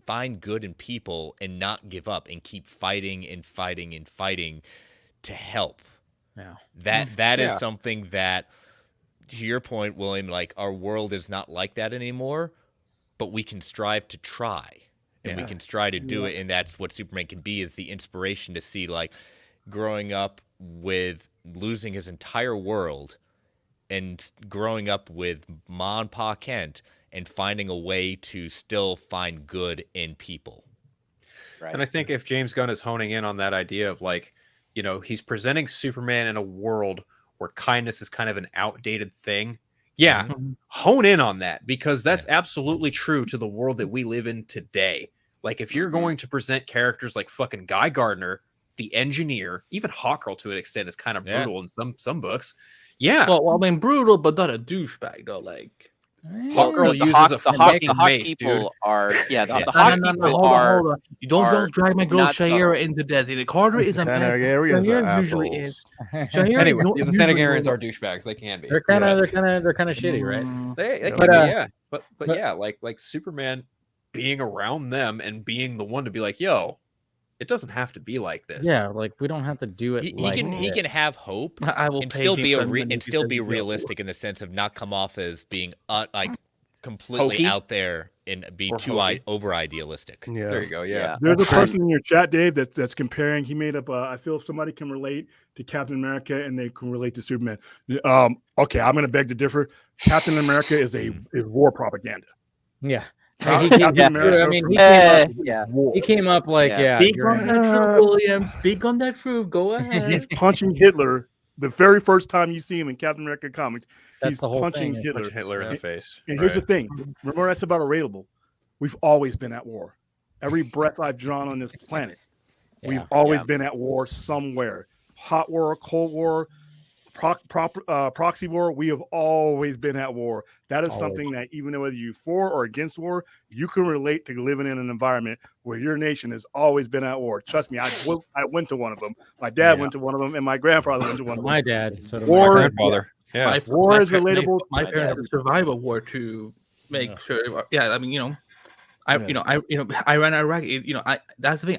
find good in people and not give up and keep fighting and fighting and fighting to help. Yeah, that is something that, to your point, William, like, our world is not like that anymore, but we can strive to try. And we can try to do it, and that's what Superman can be, is the inspiration to see, like, growing up with losing his entire world and growing up with Ma and Pa Kent and finding a way to still find good in people. Right. And I think if James Gunn is honing in on that idea of, like, you know, he's presenting Superman in a world where kindness is kind of an outdated thing. Yeah, hone in on that, because that's absolutely true to the world that we live in today. Like, if you're going to present characters like fucking Guy Gardner, the engineer, even Hawkgirl to an extent is kind of brutal in some books. Yeah. Well, I mean, brutal, but not a douchebag though. Like Hawkgirl uses a fucking mace, people dude. are the Hawk people hold are. on. You don't drag my girl not Shayera subtle. into Desi. Carter is a man. Targaryens are Shayera usually is. assholes. Shayera Anyway, no- the usually Thanagarians will are douchebags. They can be. They're kind of shitty, right? They Yeah. can But, be, yeah. But yeah, like Superman being around them and being the one to be like, yo, it doesn't have to be like this. Yeah, like we don't have to do it. He can have hope I will and pay still be him when he says no. realistic in the sense of not come off as being like completely Hokey? out there and be Or too hokey. over idealistic. Yeah. There you go. Yeah. There's a person in your chat, Dave, that's comparing. He made up. I feel if somebody can relate to Captain America and they can relate to Superman. Okay, I'm going to beg to differ. Captain America is war propaganda. Yeah. Captain America I mean, he came up like, Speak on that truth, William. Speak on that truth. Go ahead. he's punching Hitler the very first time you see him in Captain America comics. That's He's the whole punching thing. Hitler. Punch Hitler in the face. And here's the thing. Remember, that's about a relatable. We've always been at war. Every breath I've drawn on this planet, we've always been at war somewhere. Hot war, cold war, proxy war. We have always been at war. That is something that even whether you're for or against war, you can relate to living in an environment where your nation has always been at war. Trust me, I went to one of them. My dad went to one of them, and my grandfather went to one of them. My dad. So My grandfather. Yeah. War is relatable. My parents had to survive a war to make sure. Yeah, I mean, I ran Iraq. That's the thing.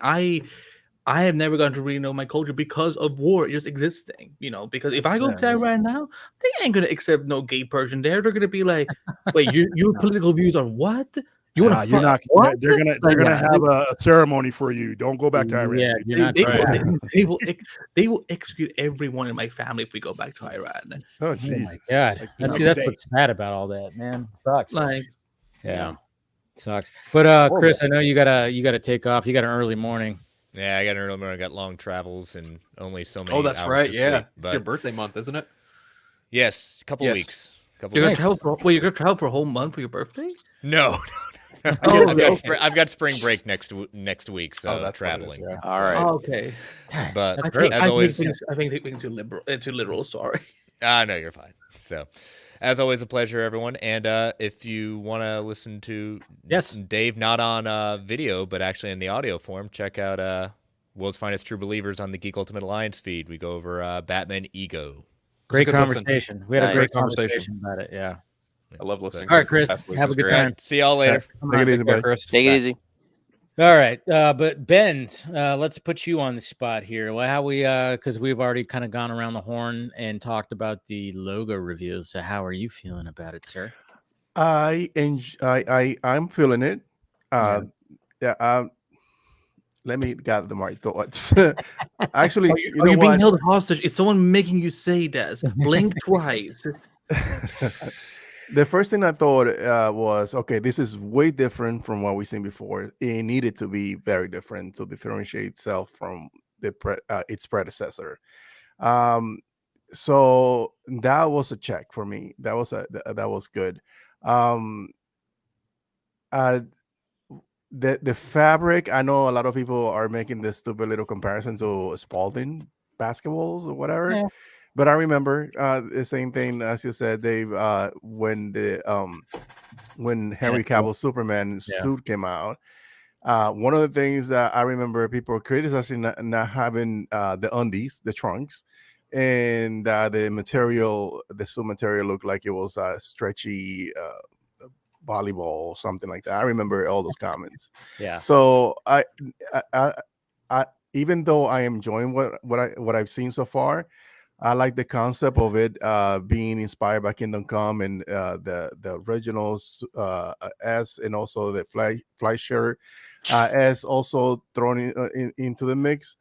I have never gotten to really know my culture because of war just existing. Because if I go to Iran now, they ain't gonna accept no gay person there. They're gonna be like, "Wait, your political views are what? You want to? You're not. What? They're gonna have a ceremony for you. Don't go back to Iran. Yeah, you're not. They will execute everyone in my family if we go back to Iran. Oh, Oh jeez. my god. That's what's sad about all that, man. Sucks. Like, sucks. But Chris, I know you gotta take off. You got an early morning. Yeah, I got an early morning. I got long travels and only so many. Oh, that's hours right. to Yeah. sleep, but Your birthday month, isn't it? yes, a couple weeks. You're gonna travel for you're gonna travel for a whole month for your birthday? No. I've got spring break next week, so that's traveling. All right. Oh, okay. But I always, think they're being too literal. Sorry. No, you're fine. So, as always, a pleasure, everyone. And if you want to listen to Dave, not on video, but actually in the audio form, check out World's Finest True Believers on the Geek Ultimate Alliance feed. We go over Batman Ego. Great conversation. We had a great conversation about it. Yeah. I love listening. All right, Chris. Have a good time. See y'all later. Take it easy, buddy. Take it easy. All right, but Ben, let's put you on the spot here. Well, how we because we've already kind of gone around the horn and talked about the logo reviews. So how are you feeling about it, sir? I'm feeling it. Let me gather my thoughts. Actually, are you being held hostage? Is someone making you say this? Blink twice. The first thing I thought was, okay, this is way different from what we've seen before. It needed to be very different to differentiate itself from its predecessor. So that was a check for me. That was good. The fabric, I know a lot of people are making this stupid little comparison to Spalding basketballs or whatever. Yeah. But I remember the same thing as you said, Dave. When Henry Cavill Superman suit came out, one of the things that I remember people criticizing not having the undies, the trunks, and the suit material looked like it was a stretchy volleyball or something like that. I remember all those comments. Yeah. So I even though I am enjoying what I've seen so far. I like the concept of it being inspired by Kingdom Come and the originals S and also the Fleischer S also thrown into the mix.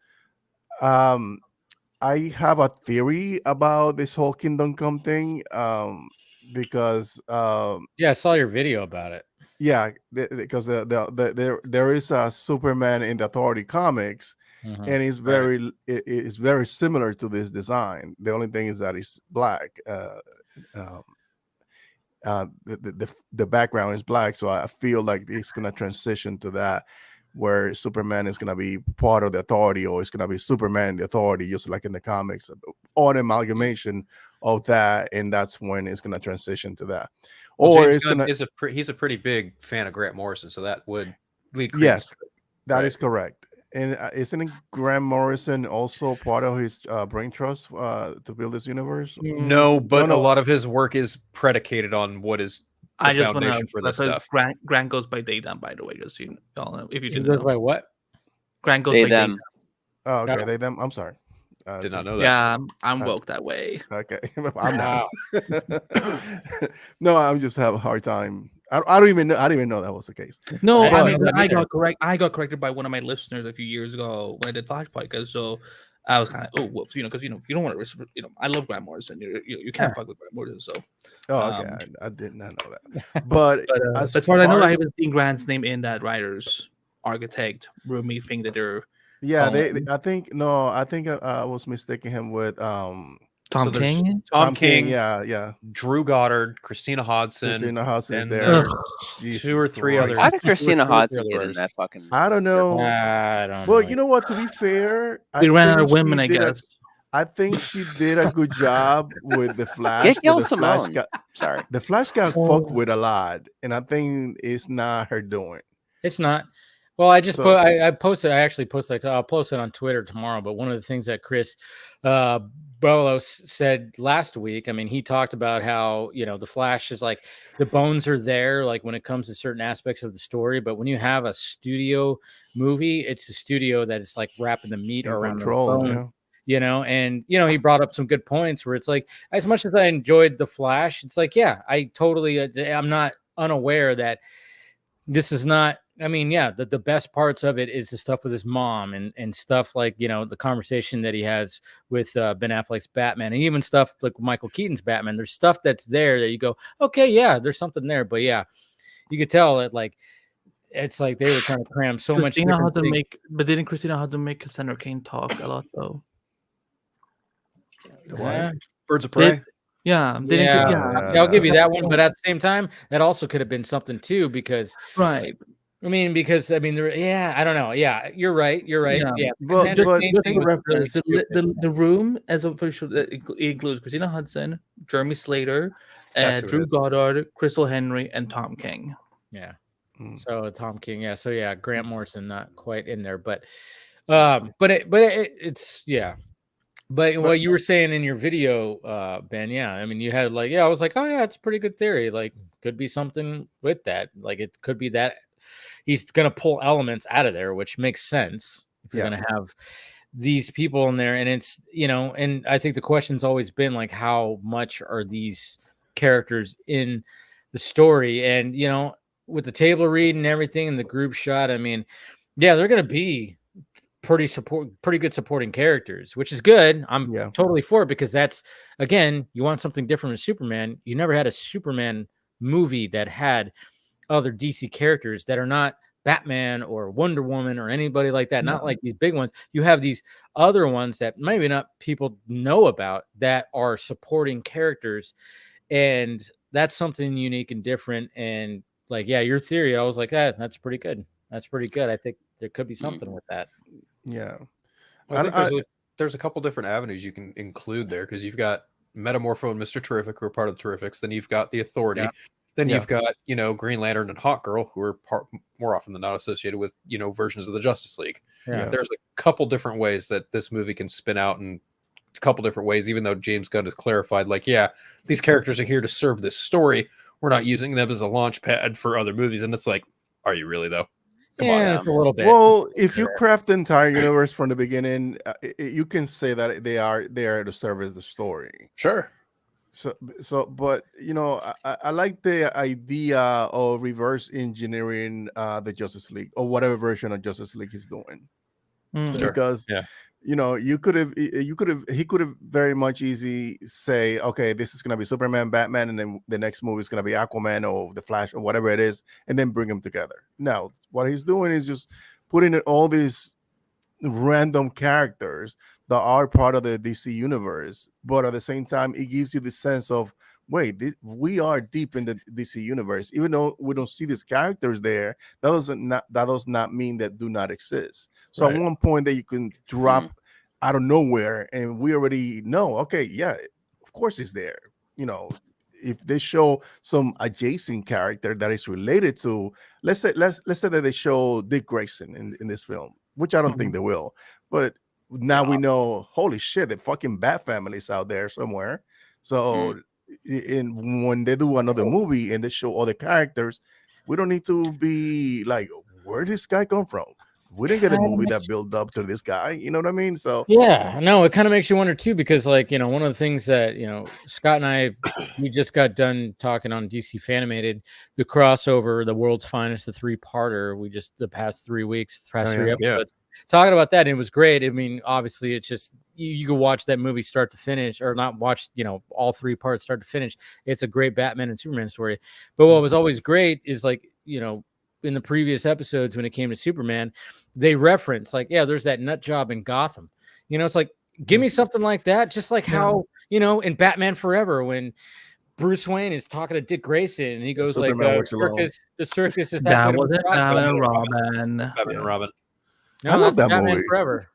I have a theory about this whole Kingdom Come thing because I saw your video about it. Yeah, because there is a Superman in the Authority comics. Mm-hmm. And it's very similar to this design. The only thing is that it's black. The background is black, so I feel like it's gonna transition to that. where Superman is gonna be part of the authority, or it's gonna be Superman the authority, just like in the comics, or an amalgamation of that, and that's when it's gonna transition to that. Well, Or James it's Gunn gonna is he's a pretty big fan of Grant Morrison, so that would lead credence. yes, to it. that is Right. correct. And isn't Grant Morrison also part of his brain trust to build this universe? No, but no. a lot of his work is predicated on what is the I just want foundation to for this clarify, stuff. Grant goes by they them, by the way, just so you all know, if you He didn't goes know. by what? Grant goes They by they them. Oh, okay, No. they them. I'm sorry. Did not know that. Yeah, I'm woke that way. Okay, I'm Wow. not. No, I'm just have a hard time. I don't even know. I didn't even know that was the case. No, I But- mean But- I got corrected by one of my listeners a few years ago when I did Flash podcast. So I was kind of whoops, because you don't want to I love Grant Morrison. You can't fuck with Grant Morrison. So Oh, okay. I did not know that. But as far as I know, I haven't seen Grant's name in that writer's architect roomie thing that they're yeah, calling I think no, I think I was mistaking him with Tom So there's King. Tom King, yeah. Drew Goddard, Christina Hodson, Christina Hodson is and there. there's Jesus two or three Christ. others. How did Christina Two or three Hodson other get in writers. that fucking? I don't know. I don't Well, know. you know what? To be fair, We ran out think of women, she I did guess. I think she did a good job with the Flash. Get Gail but the Flash Simone. got Sorry. the Flash got fucked with a lot, and I think it's not her doing. It's not. Well, I just So- I posted. I actually posted. I'll post it on Twitter tomorrow. But one of the things that Chris Bolos said last week, I mean, he talked about how the Flash is like the bones are there, like when it comes to certain aspects of the story. But when you have a studio movie, it's a studio that is like wrapping the meat In around control, the bones. And he brought up some good points where it's like, as much as I enjoyed the Flash, it's like, yeah, I totally, I'm not unaware that this is not, I mean, yeah, the best parts of it is the stuff with his mom and stuff like, the conversation that he has with Ben Affleck's Batman, and even stuff like Michael Keaton's Batman. There's stuff that's there that you go, okay, yeah, there's something there. But yeah, you could tell that like, it's like they were trying to cram so much. Christina different Hodson things. but didn't Christina Hodson make Cassandra Cain talk a lot though? Huh? Birds of Prey. Yeah, I'll give you that one. But at the same time, that also could have been something too, because right. I mean, I don't know. Yeah, you're right. Yeah. But- Cassandra but- Cain Just thing for was really reference, stupid. the room as official it includes Christina Hodson, Jeremy Slater, That's who it Drew is. Goddard, Crystal Henry, and Tom King. Yeah. Mm. So Tom King, yeah. So yeah, Grant Morrison not quite in there, but it's yeah. But what you were saying in your video, Ben, yeah. I mean, you had like, I was like, oh yeah, it's a pretty good theory. Like, could be something with that. Like, it could be that he's gonna pull elements out of there, which makes sense if you're gonna have these people in there. And it's and I think the question's always been like, how much are these characters in the story? And with the table read and everything and the group shot, I mean, yeah, they're gonna be pretty good supporting characters, which is good. I'm totally for it, because that's, again, you want something different with Superman. You never had a Superman movie that had other DC characters that are not Batman or Wonder Woman or anybody like that. Not like these big ones. You have these other ones that maybe not people know about that are supporting characters, and that's something unique and different. And like, yeah, your theory, I was like, that's pretty good. That's pretty good. I think there could be something with that. Yeah. Well, I think there's a couple different avenues you can include there, because you've got Metamorpho and Mr. Terrific, who are part of the Terrifics. Then you've got the Authority. Yeah. Then you've got Green Lantern and Hawkgirl, who are more often than not associated with versions of the Justice League. Yeah. There's a couple different ways that this movie can spin out, and a couple different ways. Even though James Gunn has clarified, like, yeah, these characters are here to serve this story. We're not using them as a launch pad for other movies. And it's like, are you really though? Come on. It's a little bit. Well, if you craft the entire universe from the beginning, you can say that they are there to serve as the story. Sure. So, but I like the idea of reverse engineering the Justice League, or whatever version of Justice League he's doing, because he could have very much easy say, okay, this is gonna be Superman, Batman, and then the next movie is gonna be Aquaman or the Flash or whatever it is, and then bring them together. Now, what he's doing is just putting in all these random characters that are part of the DC universe, but at the same time, it gives you the sense of wait, we are deep in the DC universe, even though we don't see these characters there. That does not mean that do not exist. So Right. at one point that you can drop out of nowhere, and we already know, okay, yeah, of course it's there. You know, if they show some adjacent character that is related to, let's say that they show Dick Grayson in this film, which I don't think they will, but now we know, holy shit, the fucking Bat family's out there somewhere. So when they do another movie and they show other characters, we don't need to be like, where did this guy come from? We didn't get a movie that built up to this guy. You know what I mean? So yeah, no, it kind of makes you wonder too, because like, one of the things that, Scott and I, we just got done talking on DC Fanimated, the crossover, the world's finest, the 3-parter. We just, the past 3 weeks, the past 3 episodes, talking about that. And it was great. I mean, obviously it's just, you could watch that movie start to finish, or not watch, all 3 parts start to finish. It's a great Batman and Superman story. But what was always great is like, in the previous episodes, when it came to Superman, they reference like, yeah, there's that nut job in Gotham. It's like, give me something like that. Just like how, in Batman Forever, when Bruce Wayne is talking to Dick Grayson and he goes like, the circus is That halfway to wasn't Metropolis." Batman and Robin. Batman and Robin. No, I love that's that Batman movie. Forever.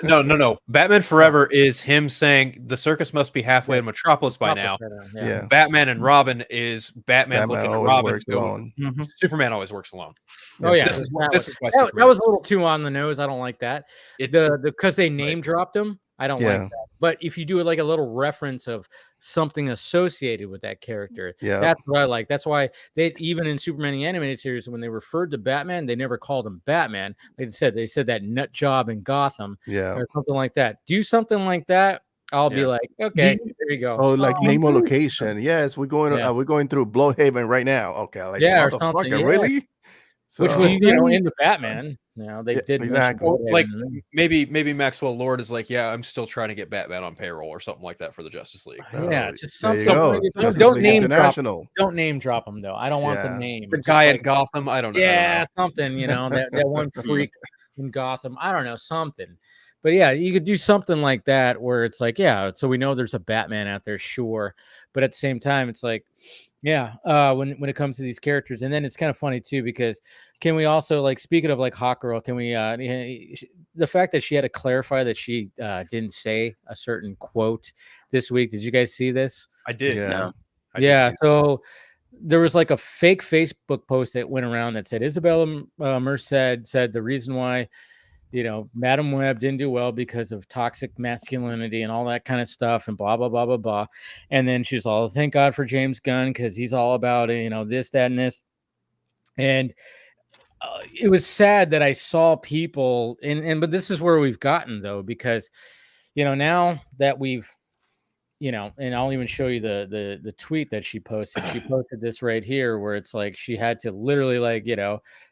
No. Batman Forever is him saying the circus must be halfway to Metropolis by now. yeah, Batman and Robin is Batman looking at always Robin works going, alone. Superman always works alone. Oh yeah, This is why that Superman. was a little too on the nose. I don't like that. It's Because they name dropped him. I don't like that. But if you do it like a little reference of something associated with that character, that's what I like. That's why they, even in Superman the animated series, when they referred to Batman, they never called him Batman. They said that nut job in Gotham, or something like that. Do something like that. I'll be like, okay, there you go. Oh, like name a location. Yes, we're going through Blowhaven right now. Okay, like or motherfucker, something. really? So, which was, in the Batman, they did exactly. Like maybe Maxwell Lord is like, yeah, I'm still trying to get Batman on payroll or something like that for the Justice League. Yeah, just there something. Don't name drop. Don't name drop him though. I don't want the name. The guy at Gotham. I don't know. Yeah, something. That one freak in Gotham. I don't know, something. But yeah, you could do something like that where it's like, yeah, so we know there's a Batman out there, sure, but at the same time, it's like, yeah, when it comes to these characters, and then it's kind of funny too, because can we also, like, speaking of like Hawkgirl, can we the fact that she had to clarify that she didn't say a certain quote this week? Did you guys see this? I did. Yeah. So there was like a fake Facebook post that went around that said Isabella Merced said the reason why Madam Web didn't do well because of toxic masculinity and all that kind of stuff and blah, blah, blah, blah, blah. And then she's all, thank God for James Gunn, because he's all about, this, that, and this. And it was sad that I saw people, but this is where we've gotten, though, because, now that we've, and I'll even show you the tweet that she posted. She posted this right here where it's like she had to literally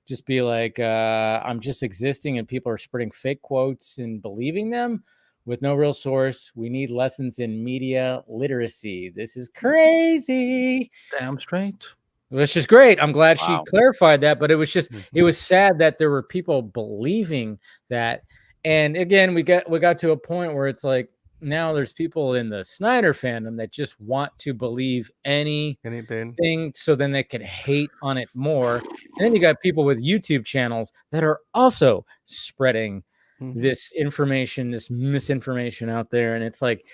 just be like, I'm just existing and people are spreading fake quotes and believing them with no real source. We need lessons in media literacy. This is crazy. Damn straight. Which is great. I'm glad she clarified that, but it was just, it was sad that there were people believing that. And again, we got to a point where it's like, now there's people in the Snyder fandom that just want to believe anything, so then they could hate on it more. And then you got people with YouTube channels that are also spreading this information, this misinformation out there. And it's like,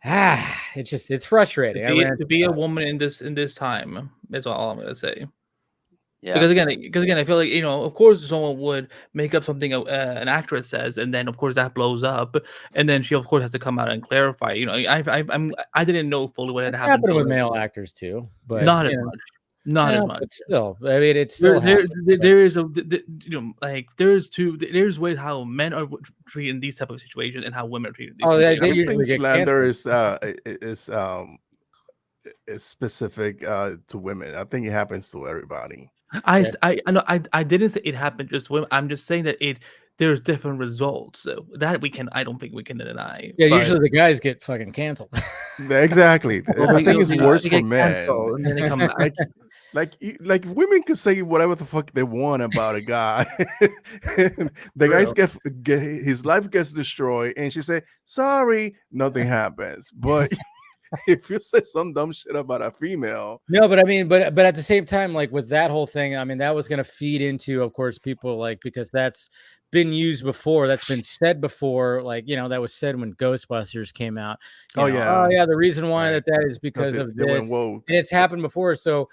it's frustrating. To be a woman in this time is all I'm gonna say. Yeah. Because again, I feel like, of course, someone would make up something an actress says, and then of course that blows up, and then she of course has to come out and clarify. I didn't know fully what had happened with male actors too, but not as much. Not as much. But still, I mean, it's still there's ways how men are treated in these type of situations and how women are treated. They usually get slander is specific to women. I think it happens to everybody. I know I didn't say it happened just to women. I'm just saying that there's different results. So that I don't think we can deny. Yeah, usually the guys get fucking canceled. Exactly. I think it's worse for men. And then they come back. Like women can say whatever the fuck they want about a guy. The guys get his life gets destroyed, and she say sorry, nothing happens. But if you say some dumb shit about a female, No, but I mean, but at the same time, like with that whole thing, I mean, that was going to feed into, of course, people like, because that's been used before, that's been said before, like, you know, that was said when Ghostbusters came out. You know, yeah. oh yeah, the reason why Right. that is because of they went this, woke. and it's happened before. So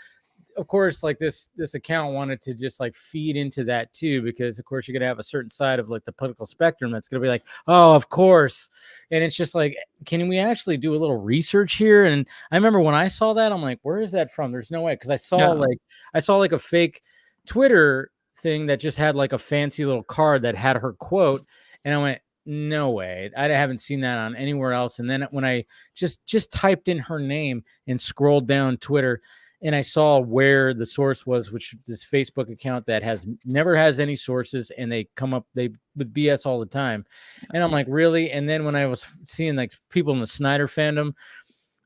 of course, like this account wanted to just like feed into that too, because of course you're gonna have a certain side of like the political spectrum that's gonna be like, oh, of course. And it's just like, can we actually do a little research here? And I remember when I saw that, I'm like, where is that from? There's no way, because I saw like a fake Twitter thing that just had like a fancy little card that had her quote, and I went, no way, I haven't seen that on anywhere else. And then when I just typed in her name and scrolled down Twitter, and I saw where the source was, which this Facebook account that never has any sources, and they come up with BS all the time. And I'm like, really? And then when I was seeing like people in the Snyder fandom,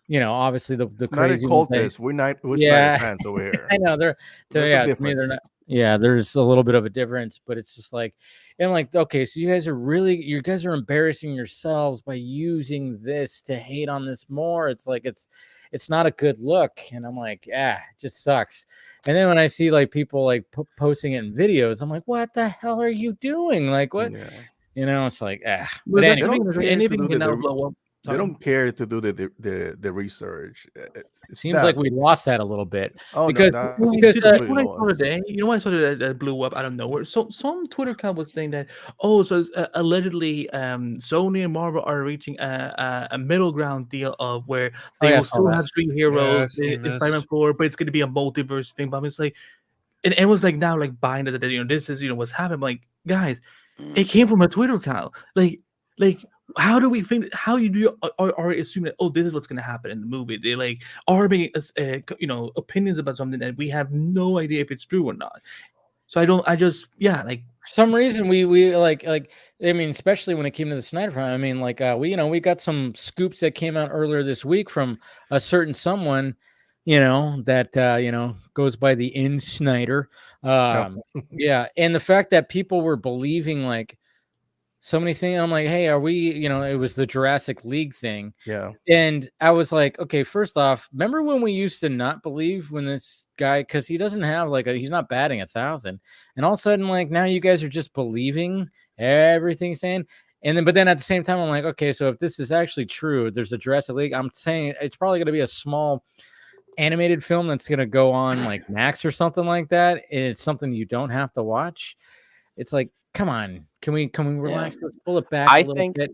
you know, obviously the crazy cultists. We're Snyder fans over here. I know they're to me they're not. Yeah, there's a little bit of a difference, but it's just like, and I'm like, okay, so you guys are embarrassing yourselves by using this to hate on this more. It's like it's not a good look, and I'm like, it just sucks. And then when I see like people like posting it in videos, I'm like, what the hell are you doing? Like, what? Yeah. You know, it's like, But anything can now blow up. They don't care to do the research. It seems like we lost that a little bit. Oh, because no, what I saw today, you know what I saw that blew up out of nowhere? So some Twitter account was saying that, allegedly Sony and Marvel are reaching a middle ground deal of where they will still have Street Heroes, it's Spider-Man 4, but it's going to be a multiverse thing. But I'm just like, and it was like now like buying that, you know, this is, you know, what's happening. I'm like, guys, it came from a Twitter account. Like. How do we think? How you do are assuming that, oh, this is what's going to happen in the movie? They like are making you know, opinions about something that we have no idea if it's true or not. So like for some reason we like I mean, especially when it came to the Snyder Front. I mean, like we got some scoops that came out earlier this week from a certain someone, you know, that you know, goes by the in Snyder. Yeah, and the fact that people were believing like so many things. I'm like, hey, are we, you know, it was the Jurassic League thing. Yeah. And I was like, okay, first off, remember when we used to not believe when this guy, because he doesn't have like he's not batting 1,000. And all of a sudden, like now you guys are just believing everything he's saying. And then, but then at the same time, I'm like, okay, so if this is actually true, there's a Jurassic League. I'm saying it's probably going to be a small animated film that's going to go on like Max or something like that. It's something you don't have to watch. It's like, come on, can we relax? Let's pull it back a little bit.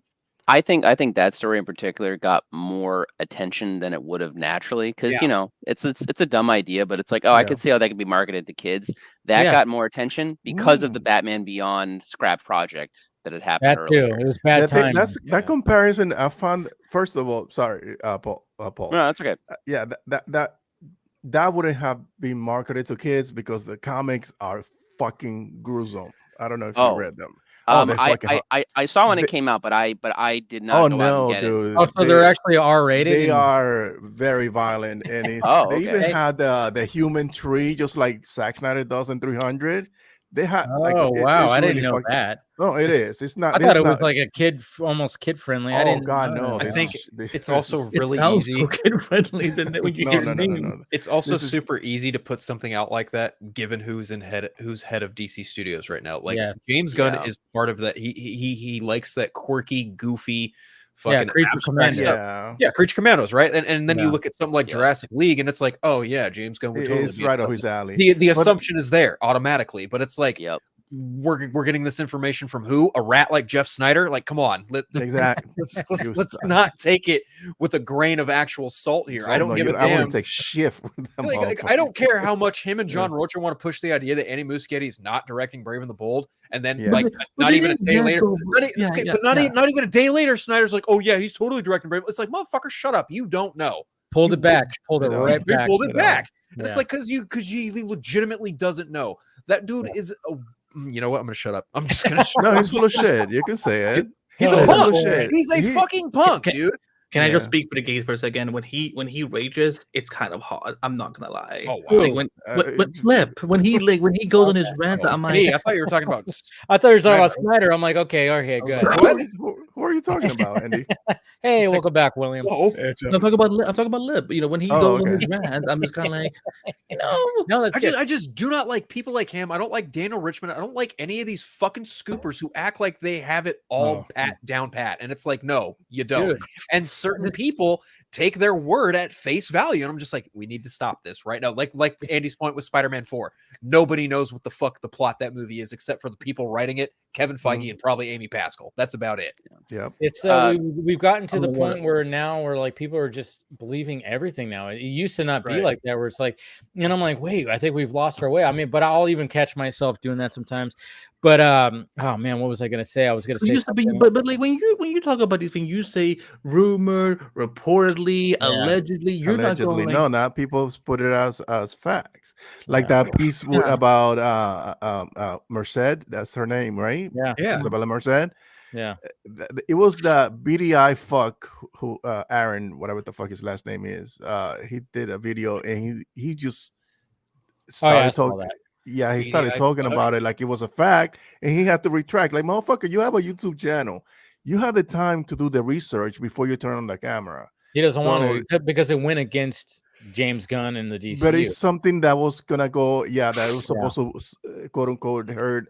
I think that story in particular got more attention than it would have naturally, because you know, it's a dumb idea, but it's like, I could see how that could be marketed to kids. That got more attention because of the Batman Beyond scrap project that had happened earlier. Too. It was bad time. That comparison I found. First of all, sorry, Paul. No, that's okay. That wouldn't have been marketed to kids because the comics are fucking gruesome. I don't know if you read them. I saw when it came out, but I did not go out and get dude. it. Oh, so they're actually R-rated? They are very violent, and it's they even had the human tree, just like Zack Snyder does in 300. They had wow, I didn't know that. No, it is. It's not. I thought it was like a almost kid friendly. Oh, I didn't. God, no. I think it's also really easy. So kid friendly than when you hear no. It's also super easy to put something out like that, given who's head of DC Studios right now. Like James Gunn is part of that. He likes that quirky, goofy, fucking Creature Commandos. Creature Commandos, right? And then you look at something like Jurassic League, and it's like, oh yeah, James Gunn would totally be right up his alley. The assumption is there automatically, but it's like, we're getting this information from who? A rat like Jeff Snyder? Like, come on, exactly. let's not take it with a grain of actual salt here. I don't give a damn. I wouldn't take shit. I don't care how much him and John Rocha want to push the idea that Andy Muschietti is not directing Brave and the Bold, and then not even a day later, not even a day later, Snyder's like, oh yeah, he's totally directing Brave. It's like, motherfucker, shut up. You don't know. Pulled it back. Pulled it right back. Pulled it back. And it's like because he legitimately doesn't know. That dude is you know what? I'm gonna shut up. I'm just gonna. No, he's full of shit. You can say it. He's a punk. He's a fucking punk, dude. Can I just speak for the gays for a second? When he rages, it's kind of hot. I'm not gonna lie. Oh wow. Like when he goes on his rant, I'm like, I thought you were talking about. I thought you were talking about Snyder. I'm like, okay, good. Who are you talking about, Andy? Hey, It's like- welcome back, William. Whoa. Yeah, Jeff. I'm talking about Lip. You know, when he Oh, goes on okay. his rants, I'm just kind of like, you know, No, that's good. I just do not like people like him. I don't like Daniel Richmond. I don't like any of these fucking scoopers who act like they have it all down pat. And it's like, no, you don't. Dude. And certain people take their word at face value. And I'm just like, we need to stop this right now. Like Andy's point with Spider-Man 4. Nobody knows what the fuck the plot that movie is except for the people writing it, Kevin Feige and probably Amy Pascal. That's about it. Yep. It's we've gotten to the point where now we're like people are just believing everything now. It used to not be like that, where it's like, and I'm like, wait, I think we've lost our way. I mean, but I'll even catch myself doing that sometimes. But oh man, what was I gonna say? I was gonna say something. but like when you talk about these things, you say rumored, reportedly, allegedly. You're Allegedly, not going no, like, not people put it as facts. Like that piece about Merced, that's her name, right? Yeah. Isabella Merced. Yeah. It was the BDI fuck who Aaron, whatever the fuck his last name is. He did a video and he just started talking. Yeah, he started talking about it like it was a fact, and he had to retract. Like, motherfucker, you have a YouTube channel. You have the time to do the research before you turn on the camera. He doesn't want to because it went against James Gunn and the DCU. But it's something that was gonna go. Yeah, that was supposed to quote unquote hurt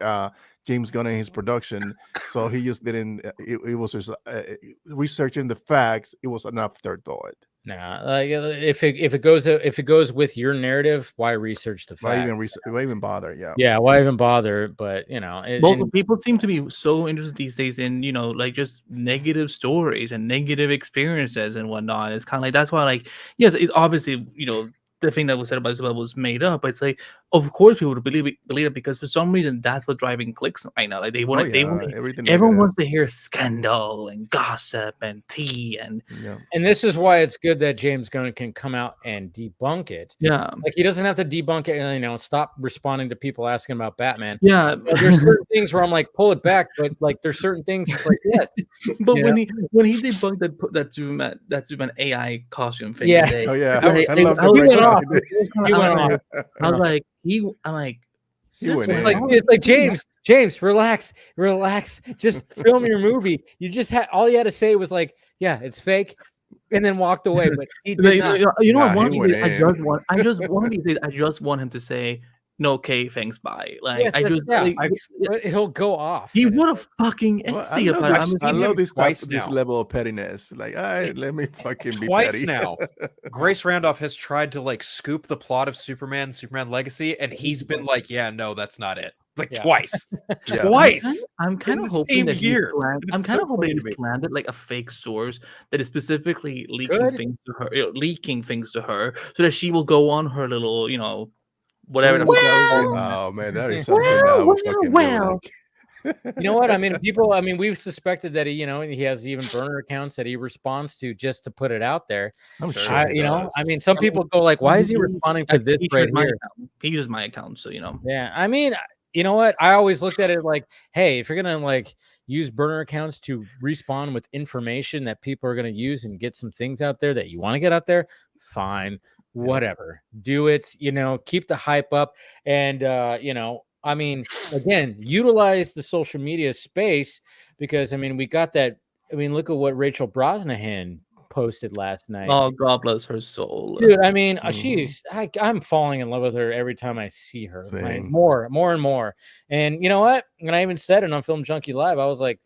James Gunn in his production. So he just didn't. It was just researching the facts. It was an afterthought. Nah, like if it goes with your narrative, why research the facts? Why even bother? Yeah, why even bother? But you know, both people seem to be so interested these days in, you know, like just negative stories and negative experiences and whatnot. It's kind of like that's why, like, yes, it obviously, you know, the thing that was said about Isabel was made up. But it's like, of course, people would believe it because for some reason that's what's driving clicks right now. Like they want everyone wants to hear scandal and gossip and tea and this is why it's good that James Gunn can come out and debunk it. Yeah, like he doesn't have to debunk it. You know, stop responding to people asking about Batman. Yeah, you know, there's certain things where I'm like, pull it back, but like there's certain things it's like yes. But when he debunked that Superman AI costume thing, today, I was like, it's like James, relax, just film your movie. You just had all you had to say was like, yeah, it's fake, and then walked away. But he did not. You know what? One of these days, I just want him to say, no, okay, thanks, bye. Like he'll go off. He would have fucking I love this level of pettiness. Like, all right, let me fucking be petty. Now. Grace Randolph has tried to like scoop the plot of Superman Legacy, and he's been like, yeah, no, that's not it. Like twice. I'm kind of hoping that he planted like a fake source that is specifically leaking things to her, so that she will go on her little, you know, whatever. Oh man, that is something. You know what? I mean, we've suspected that he has even burner accounts that he responds to just to put it out there. I'm sure. Some people go like, why is he responding to this right here? He uses my account, so you know. Yeah, I mean, you know what? I always looked at it like, hey, if you're gonna like use burner accounts to respawn with information that people are gonna use and get some things out there that you want to get out there, fine. Whatever, do it, you know, keep the hype up. And you know, I mean, again, utilize the social media space, because I mean, we got that. I mean, look at what Rachel Brosnahan posted last night. Oh, God bless her soul, dude. I mean, I'm falling in love with her every time I see her. Right? More and more. And you know what? And I even said it on Film Junkie Live. I was like,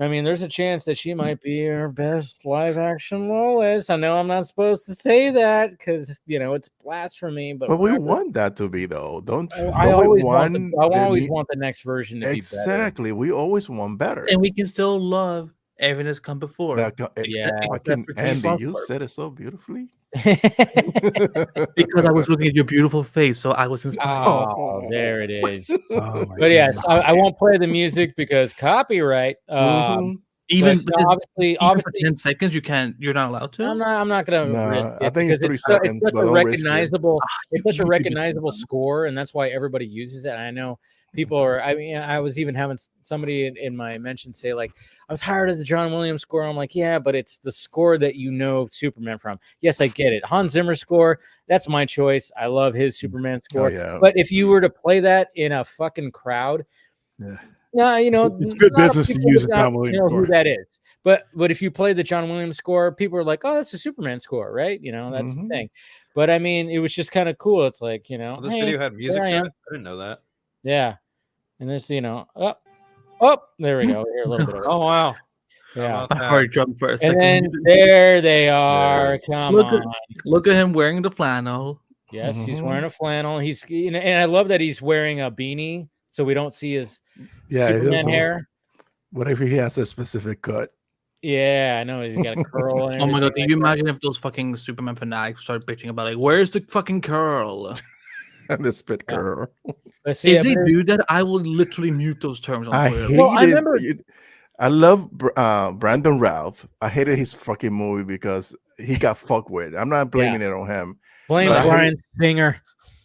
I mean, there's a chance that she might be our best live action Lois. I know I'm not supposed to say that because, you know, it's blasphemy. But we want that to be, though. I always want the next version to be better. Exactly. We always want better. And we can still love everything that's come before. Andy, you said it so beautifully. Because I was looking at your beautiful face, so I was inspired. Oh, there it is. But yes, I won't play the music because copyright. Even obviously for 10 seconds, you're not allowed to. I'm not gonna risk it. I think it's 3 seconds. It's such a recognizable. It's such a recognizable score, and that's why everybody uses it. I know people are. I mean, I was even having somebody in my mention say like, I was tired of the John Williams score. I'm like, yeah, but it's the score that you know Superman from. Yes, I get it. Hans Zimmer score. That's my choice. I love his Superman score. But if you were to play that in a fucking crowd. No, you know, It's good a lot of business to people use would a not John Williams know score. who that is. But if you play the John Williams score, people are like, "Oh, that's a Superman score, right?" You know, that's the thing. But I mean, it was just kind of cool. It's like, you know, Well, this hey, video had music here I to am. it. I didn't know that. Yeah, and there's, you know, oh, there we go. Here a little bit of it. Oh wow. How Yeah. about My that? heart jumped for a And second. then there they are. is. Come Look on. Look at him wearing the flannel. Yes, he's wearing a flannel. He's, you know, and I love that he's wearing a beanie, so we don't see his Superman hair. What if he has a specific cut? Yeah, I know he's got a curl. And Oh my god, everything can you like that. imagine if those fucking Superman fanatics started bitching about like, where's the fucking curl? And the spit Yeah. curl. But see, If they do that, I will literally mute those terms on I Twitter. hated. Well, I remember- I love Brandon Routh. I hated his fucking movie because he got fucked with. I'm not blaming it on him. blame But I Brian Singer.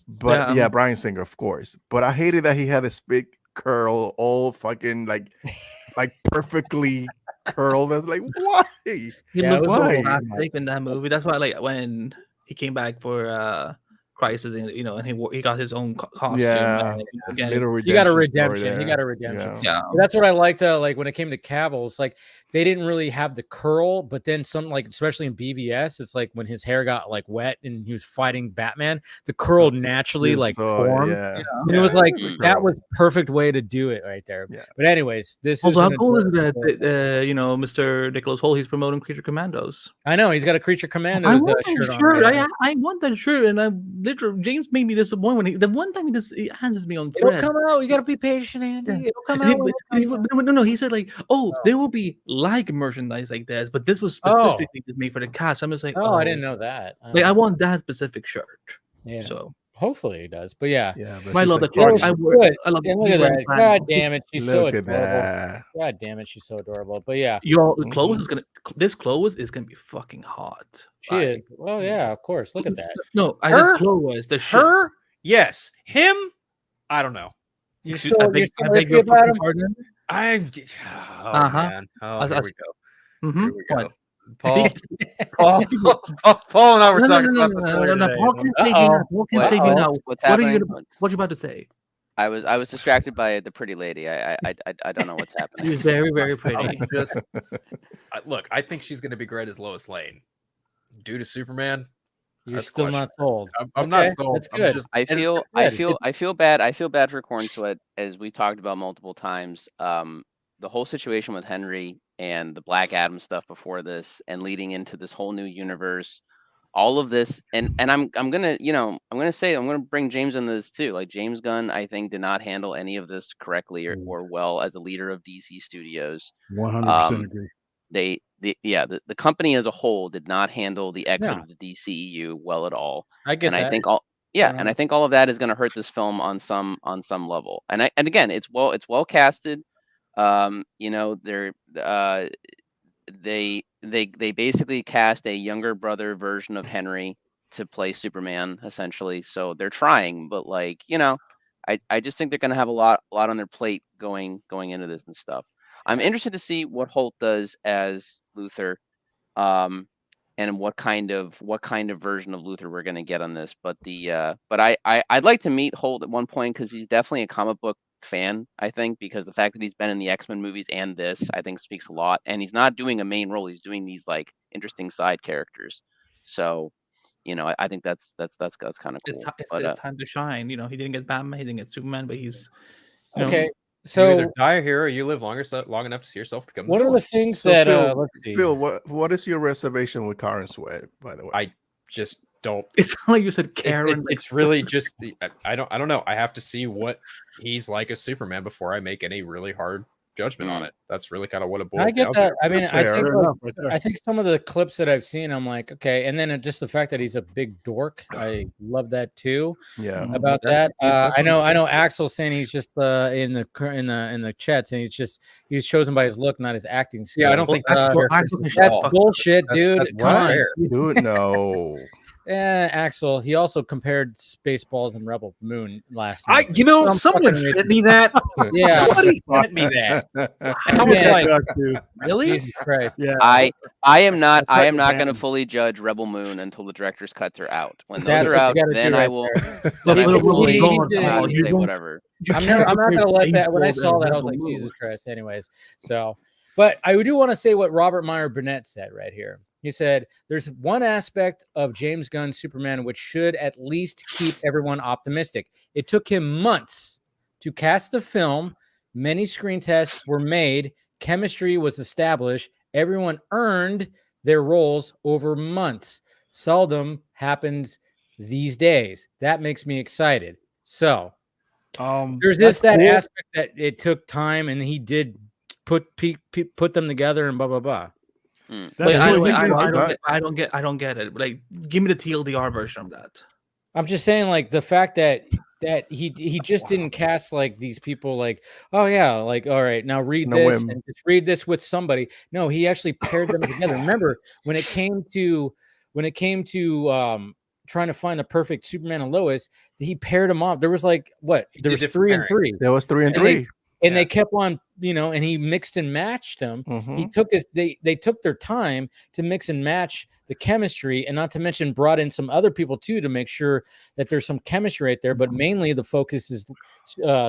But Yeah, yeah, Bryan Singer, of course. But I hated that he had a spit curl all fucking like perfectly curled. I was like, why? He Yeah, it looked was so why? plastic in that movie. That's why, like, when he came back for Crisis, and you know, and he got his own costume. Yeah, and again, little He got a redemption story redemption. He there. got a redemption. Yeah. yeah. That's what I liked. Like when it came to Cavill, it's like they didn't really have the curl, but then some, like especially in BVS, it's like when his hair got like wet and he was fighting Batman, the curl naturally You like saw it, formed. yeah. And it was like Mm. that was perfect way to do it right there. Yeah. But anyways, this Also, is how an cool is adorable- that? You know, Mr. Nicholas Hoult, he's promoting Creature Commandos. I know he's got a Creature I Commandos want that shirt shirt. on. Yeah. I want that shirt, and I literally James made me disappointed when the one time he answers me on It'll thread. come out. You gotta be patient, Andy. Yeah. It'll come And out. no, he said like, oh, there will be like merchandise like this, but this was specifically made for the cast. I'm just like, Oh, I didn't know that. Like, I want that specific shirt. Yeah. So hopefully he does. But yeah. Yeah, I love the That Clark. was I good. love And look he at went that. plaid. God damn it. She's so Look at adorable. that. God damn it. She's so adorable. But yeah, Your clothes is gonna. This clothes is gonna be fucking hot. she is. Well, yeah, of course. Look at that. No, I Her? said clothes. The shirt. Her? Yes. Him? I don't know. You're Excuse- so, I you're beg, so I beg iffy your about fucking him. pardon. I'm. Oh Uh-huh. man. Oh, As- here as- we go. Mhm. Here we go. What? Paul. Paul and I were No, talking about this earlier today. Paul can save you now. Paul can What- save you now. what's What are happening? you gonna? What you about to say? I was distracted by the pretty lady. I don't know what's happening. She's very, very pretty. I'm just look. I think she's going to be great as Lois Lane. Due to Superman, You're That's still not sold. I'm Okay, not sold. that's I'm good. just- I and it's feel good. I feel bad. I feel bad for Corn Sweat, as we talked about multiple times. The whole situation with Henry and the Black Adam stuff before this, and leading into this whole new universe, all of this, and I'm gonna I'm gonna bring James into this too. Like, James Gunn, I think, did not handle any of this correctly or well as a leader of DC Studios. 100% agree. The company as a whole did not handle the exit Yeah. of the DCEU well at all. I get And that. I think Yeah. and I think all of that is going to hurt this film on some level. And again, it's well casted. You know, they basically cast a younger brother version of Henry to play Superman, essentially. So they're trying, but like, you know, I just think they're going to have a lot on their plate going into this and stuff. I'm interested to see what Holt does as Luthor, and what kind of version of Luthor we're going to get on this. But I'd like to meet Holt at one point, because he's definitely a comic book fan, I think, because the fact that he's been in the X-Men movies and this, I think, speaks a lot. And he's not doing a main role; he's doing these like interesting side characters. So, you know, I think that's kind of cool. It's But, his time to shine. You know, he didn't get Batman, he didn't get Superman, but he's you know, Okay. You So either die a hero, or you live long enough to see yourself become. one of the villain. things So, that Phil, let's see. Phil, what is your reservation with Karen Sweat, by the way? I just don't. It's not like you said, it- Karen. it's really just I don't know. I have to see what he's like as Superman before I make any really hard judgment on it. That's really kind of what it boils I get down that. to. I mean, That's I fair. think Fair like, enough, right there. I think some of the clips that I've seen, I'm like, okay. And then just the fact that he's a big dork, I love that too. Yeah. About that, I know Axel saying he's just in the chats, and he's chosen by his look, not his acting skills. Yeah, I don't think that's Well, fair I criticism think at That's all. bullshit, That's- dude. that's Come on. fair. Dude, no. Axel, he also compared Spaceballs and Rebel Moon last night. Someone sent me that. Yeah. Somebody sent me that. And I was Yeah. like, Dude. really? Jesus Christ. Yeah. I am not That's what going to happened. fully judge Rebel Moon until the director's cuts are out. When those That's are what you out, gotta then do I right will. there. Then I He will did- fully he God, did- happily you say don't- whatever. I'm not gonna let that. When I saw that, I was Rebel like, Moon. Jesus Christ. Anyways, so, but I do want to say what Robert Meyer Burnett said right here. He said, "There's one aspect of James Gunn's Superman which should at least keep everyone optimistic. It took him months to cast the film. Many screen tests were made. Chemistry was established. Everyone earned their roles over months. Seldom happens these days. That makes me excited." So there's that's that cool. aspect that it took time, and he did put them together and blah blah blah. That's Like, cool. I don't get it. Like, give me the TLDR version of that. I'm just saying, like, the fact that he just didn't cast like these people, like, oh yeah, like, all right, now read No this whim. and just read this with somebody. No, he actually paired them together. Remember when it came to trying to find the perfect Superman and Lois, he paired them off. There was like what? There was did 3 different and 3. There was 3 and And they- 3. And Yeah. they kept on, and he mixed and matched them. He Mhm. took they took their time to mix and match the chemistry, and not to mention brought in some other people too to make sure that there's some chemistry right there. But mainly the focus is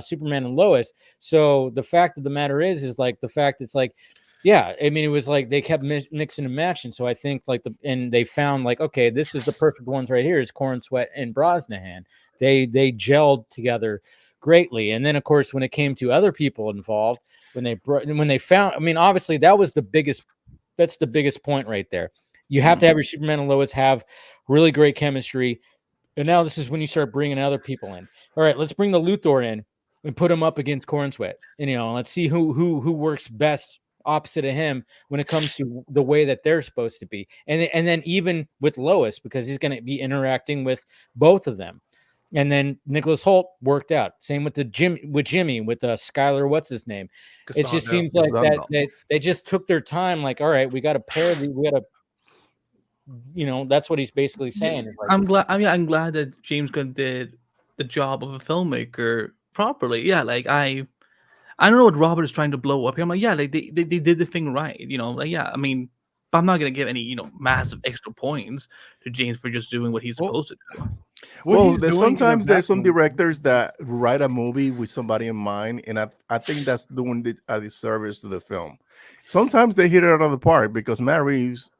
Superman and Lois. So the fact of the matter is like the fact it's like, yeah, I mean, it was like they kept mixing and matching. So I think like and they found like, okay, this is the perfect ones right here is Corn Sweat and Brosnahan. They gelled together greatly. And then of course when it came to other people involved, when they found, I mean, obviously that's the biggest point right there. You have to have your Superman and Lois have really great chemistry. And now this is when you start bringing other people in. All right, let's bring the Luthor in and put him up against Corn Sweat. And, let's see who works best opposite of him when it comes to the way that they're supposed to be. And then even with Lois, because he's going to be interacting with both of them. And then Nicholas Hoult worked out. Same with Jimmy, with Skylar, what's his name? It just seems like that they just took their time. Like, all right, we got to pair the, we got to, that's what he's basically saying. Is like, I'm glad that James Gunn did the job of a filmmaker properly. Yeah, like I don't know what Robert is trying to blow up here. I'm like, yeah, like they did the thing right. Like, yeah, I mean, but I'm not gonna give any massive extra points to James for just doing what he's supposed to do. Sometimes there's some directors that write a movie with somebody in mind, and I think that's doing a disservice to the film. Sometimes they hit it out of the park because Matt Reeves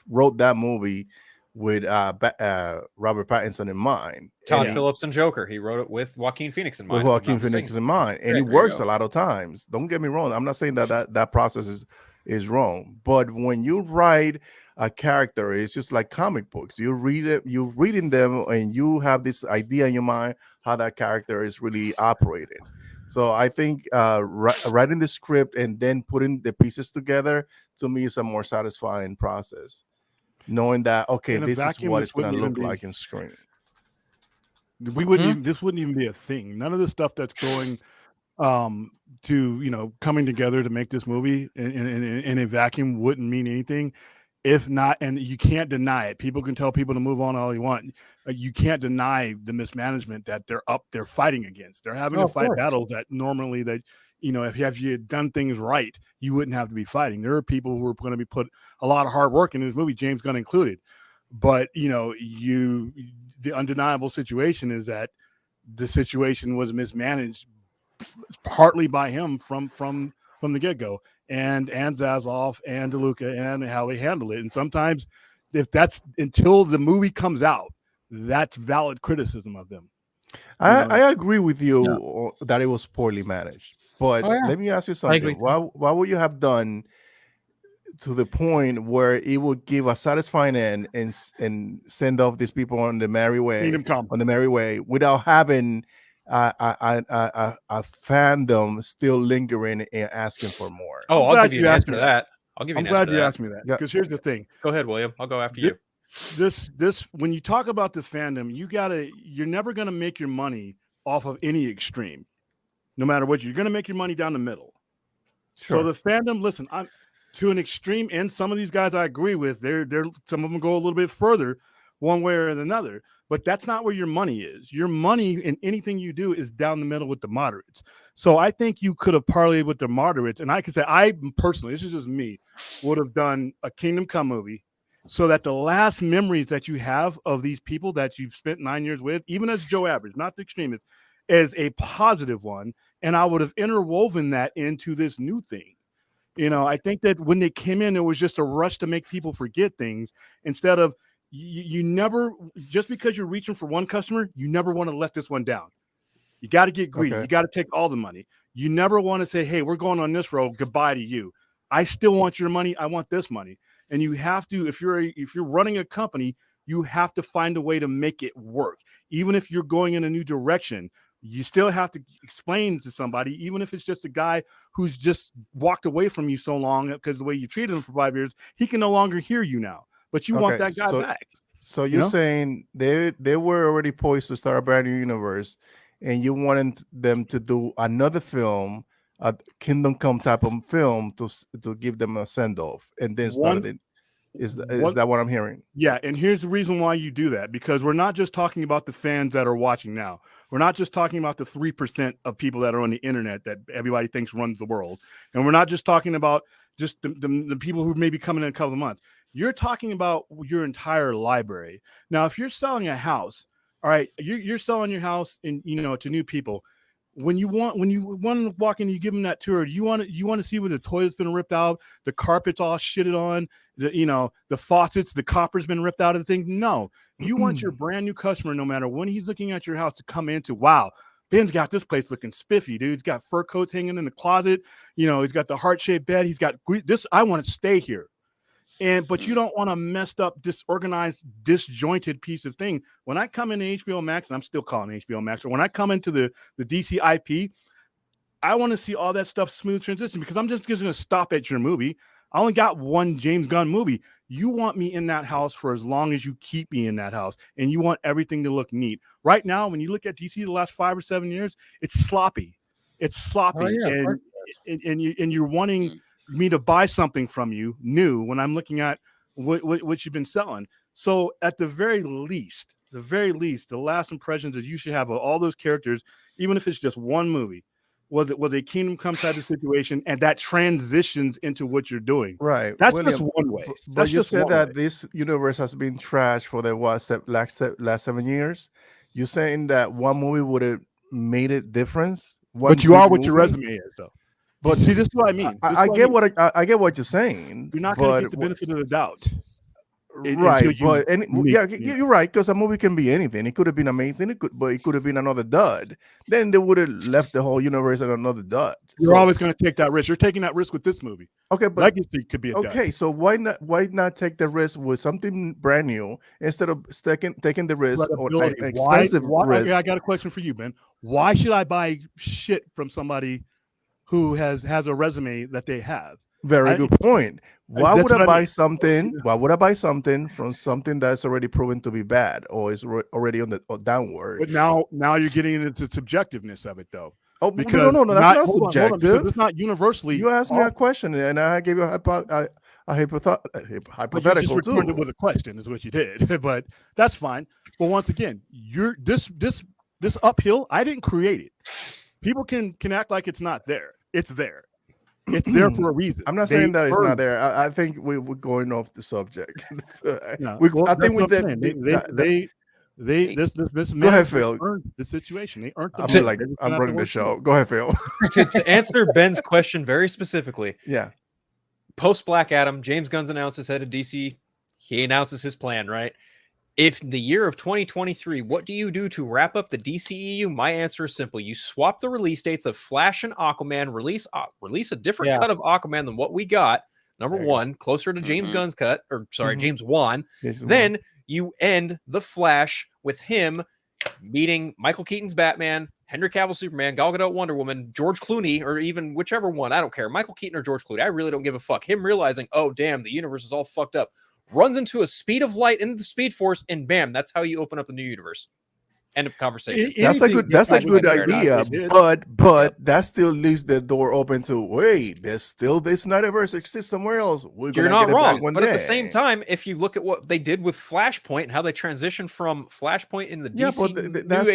wrote that movie with Robert Pattinson in mind. Todd Phillips and Joker. He wrote it with Joaquin Phoenix in mind. With Joaquin Phoenix in mind, and it works a lot of times. Don't get me wrong. I'm not saying that process is wrong, but when you write a character, it's just like comic books. You read it, you're reading them, and you have this idea in your mind how that character is really operating. So I think writing the script and then putting the pieces together, to me, is a more satisfying process. Knowing that, okay, this is what it's going to look like in screen. We wouldn't. This wouldn't even be a thing. None of the stuff that's going to coming together to make this movie in a vacuum wouldn't mean anything. If not, and you can't deny it. People can tell people to move on all you want. You can't deny the mismanagement that they're fighting against. They're having to fight battles that normally if you had done things right, you wouldn't have to be fighting. There are people who are going to be put a lot of hard work in this movie, James Gunn included. But the undeniable situation is that the situation was mismanaged partly by him from the get-go, and Zazoff and DeLuca and how they handle it. And sometimes if that's until the movie comes out, that's valid criticism of them. I agree with you that it was poorly managed. But let me ask you something. Why would you have done to the point where it would give a satisfying end and send off these people on the merry way, without having a fandom still lingering and asking for more? Oh, I'll give you an answer to that. I'm glad you asked me that, because here's the thing. Go ahead, William. I'll go after you. This when you talk about the fandom, you're never gonna make your money off of any extreme. No matter what, you're going to make your money down the middle. Sure. So the fandom, listen, I'm to an extreme, and some of these guys I agree with. They're some of them go a little bit further, one way or another. But that's not where your money is. Your money in anything you do is down the middle with the moderates. So I think you could have parlayed with the moderates. And I could say, I personally, this is just me, would have done a Kingdom Come movie so that the last memories that you have of these people that you've spent 9 years with, even as Joe Average, not the extremist, is a positive one. And I would have interwoven that into this new thing. I think that when they came in, it was just a rush to make people forget things instead of you never, just because you're reaching for one customer, you never want to let this one down. You got to get greedy. Okay. You got to take all the money. You never want to say, hey, we're going on this road. Goodbye to you. I still want your money. I want this money. And you have to, if you're running a company, you have to find a way to make it work. Even if you're going in a new direction, you still have to explain to somebody, even if it's just a guy who's just walked away from you so long because the way you treated him for 5 years, he can no longer hear you now. But you want that guy back. So you're saying they were already poised to start a brand new universe, and you wanted them to do another film, a Kingdom Come type of film, to give them a send off, and then started it. Is that what I'm hearing? Yeah, and here's the reason why you do that, because we're not just talking about the fans that are watching now. We're not just talking about the 3% of people that are on the internet that everybody thinks runs the world. And we're not just talking about just the people who may be coming in a couple of months. You're talking about your entire library. Now, if you're selling a house, all right, you're selling your house to new people. When you want to walk in, you give them that tour. You want to see where the toilet's been ripped out, the carpet's all shitted on, the faucets, the copper's been ripped out of the thing. No, you want your brand new customer, no matter when he's looking at your house, to come into, wow, Ben's got this place looking spiffy, dude. He's got fur coats hanging in the closet. He's got the heart-shaped bed. He's got this. I want to stay here. But you don't want a messed up, disorganized, disjointed piece of thing. When I come into HBO Max, and I'm still calling it HBO Max, or when I come into the DC IP, I want to see all that stuff smooth transition, because I'm just going to stop at your movie. I only got one James Gunn movie. You want me in that house for as long as you keep me in that house, and you want everything to look neat. Right now, when you look at DC the last 5 or 7 years, it's sloppy. It's sloppy, and you're wanting me to buy something from you new when I'm looking at what you've been selling. So at the very least, the last impressions that you should have of all those characters, even if it's just one movie, was a Kingdom Come type of situation, and that transitions into what you're doing. Right. That's William, just one way. But you said that this universe has been trashed for the last 7 years. You're saying that one movie would have made a difference? But you are what your resume is, though. But see, this is what I mean. I get what you're saying. You're not going to get the benefit of the doubt. Right, but you're right, because a movie can be anything. It could have been amazing, but it could have been another dud. Then they would have left the whole universe at another dud. You're always going to take that risk. You're taking that risk with this movie. Okay, but Legacy could be a dud. Okay, so why not take the risk with something brand new instead of taking the risk or expensive risk? Okay, I got a question for you, Ben. Why should I buy shit from somebody who has a resume that they have? Very good point. Why would I buy something? Why would I buy something from something that's already proven to be bad or is already on the downward? But now you're getting into the subjectiveness of it, though. Oh, because no, that's not subjective. It's not universally. You asked me a question, and I gave you a hypothetical you just returned it with a question, is what you did. But that's fine. But once again, this uphill, I didn't create it. People can act like it's not there. It's there. It's there for a reason. I'm not saying that it's not there. I think we're going off the subject. I think with that, this go ahead, Phil. Earned the situation. They earned the I'm running the show. Go ahead, Phil. to answer Ben's question very specifically, yeah. Post Black Adam, James Gunn's announced as head of DC. He announces his plan, right? If the year of 2023, what do you do to wrap up the DCEU? My answer is simple. You swap the release dates of Flash and Aquaman, release a different cut of Aquaman than what we got. Number one, closer to James Gunn's cut, James Wan. Then you end the Flash with him meeting Michael Keaton's Batman, Henry Cavill Superman, Gal Gadot Wonder Woman, George Clooney, or even whichever one. I don't care. Michael Keaton or George Clooney. I really don't give a fuck. Him realizing, oh, damn, the universe is all fucked up. Runs into a speed of light into the Speed Force, and bam, that's how you open up the new universe. End of conversation. That's a Anything good. That's a Flashpoint good paradox. idea, they did. but that still leaves the door open to wait. There's still this Snyderverse exists somewhere else. We're You're gonna not get it back wrong, one but day. at the same time, if you look at what they did with Flashpoint and how they transitioned from Flashpoint in the yeah, DC but that's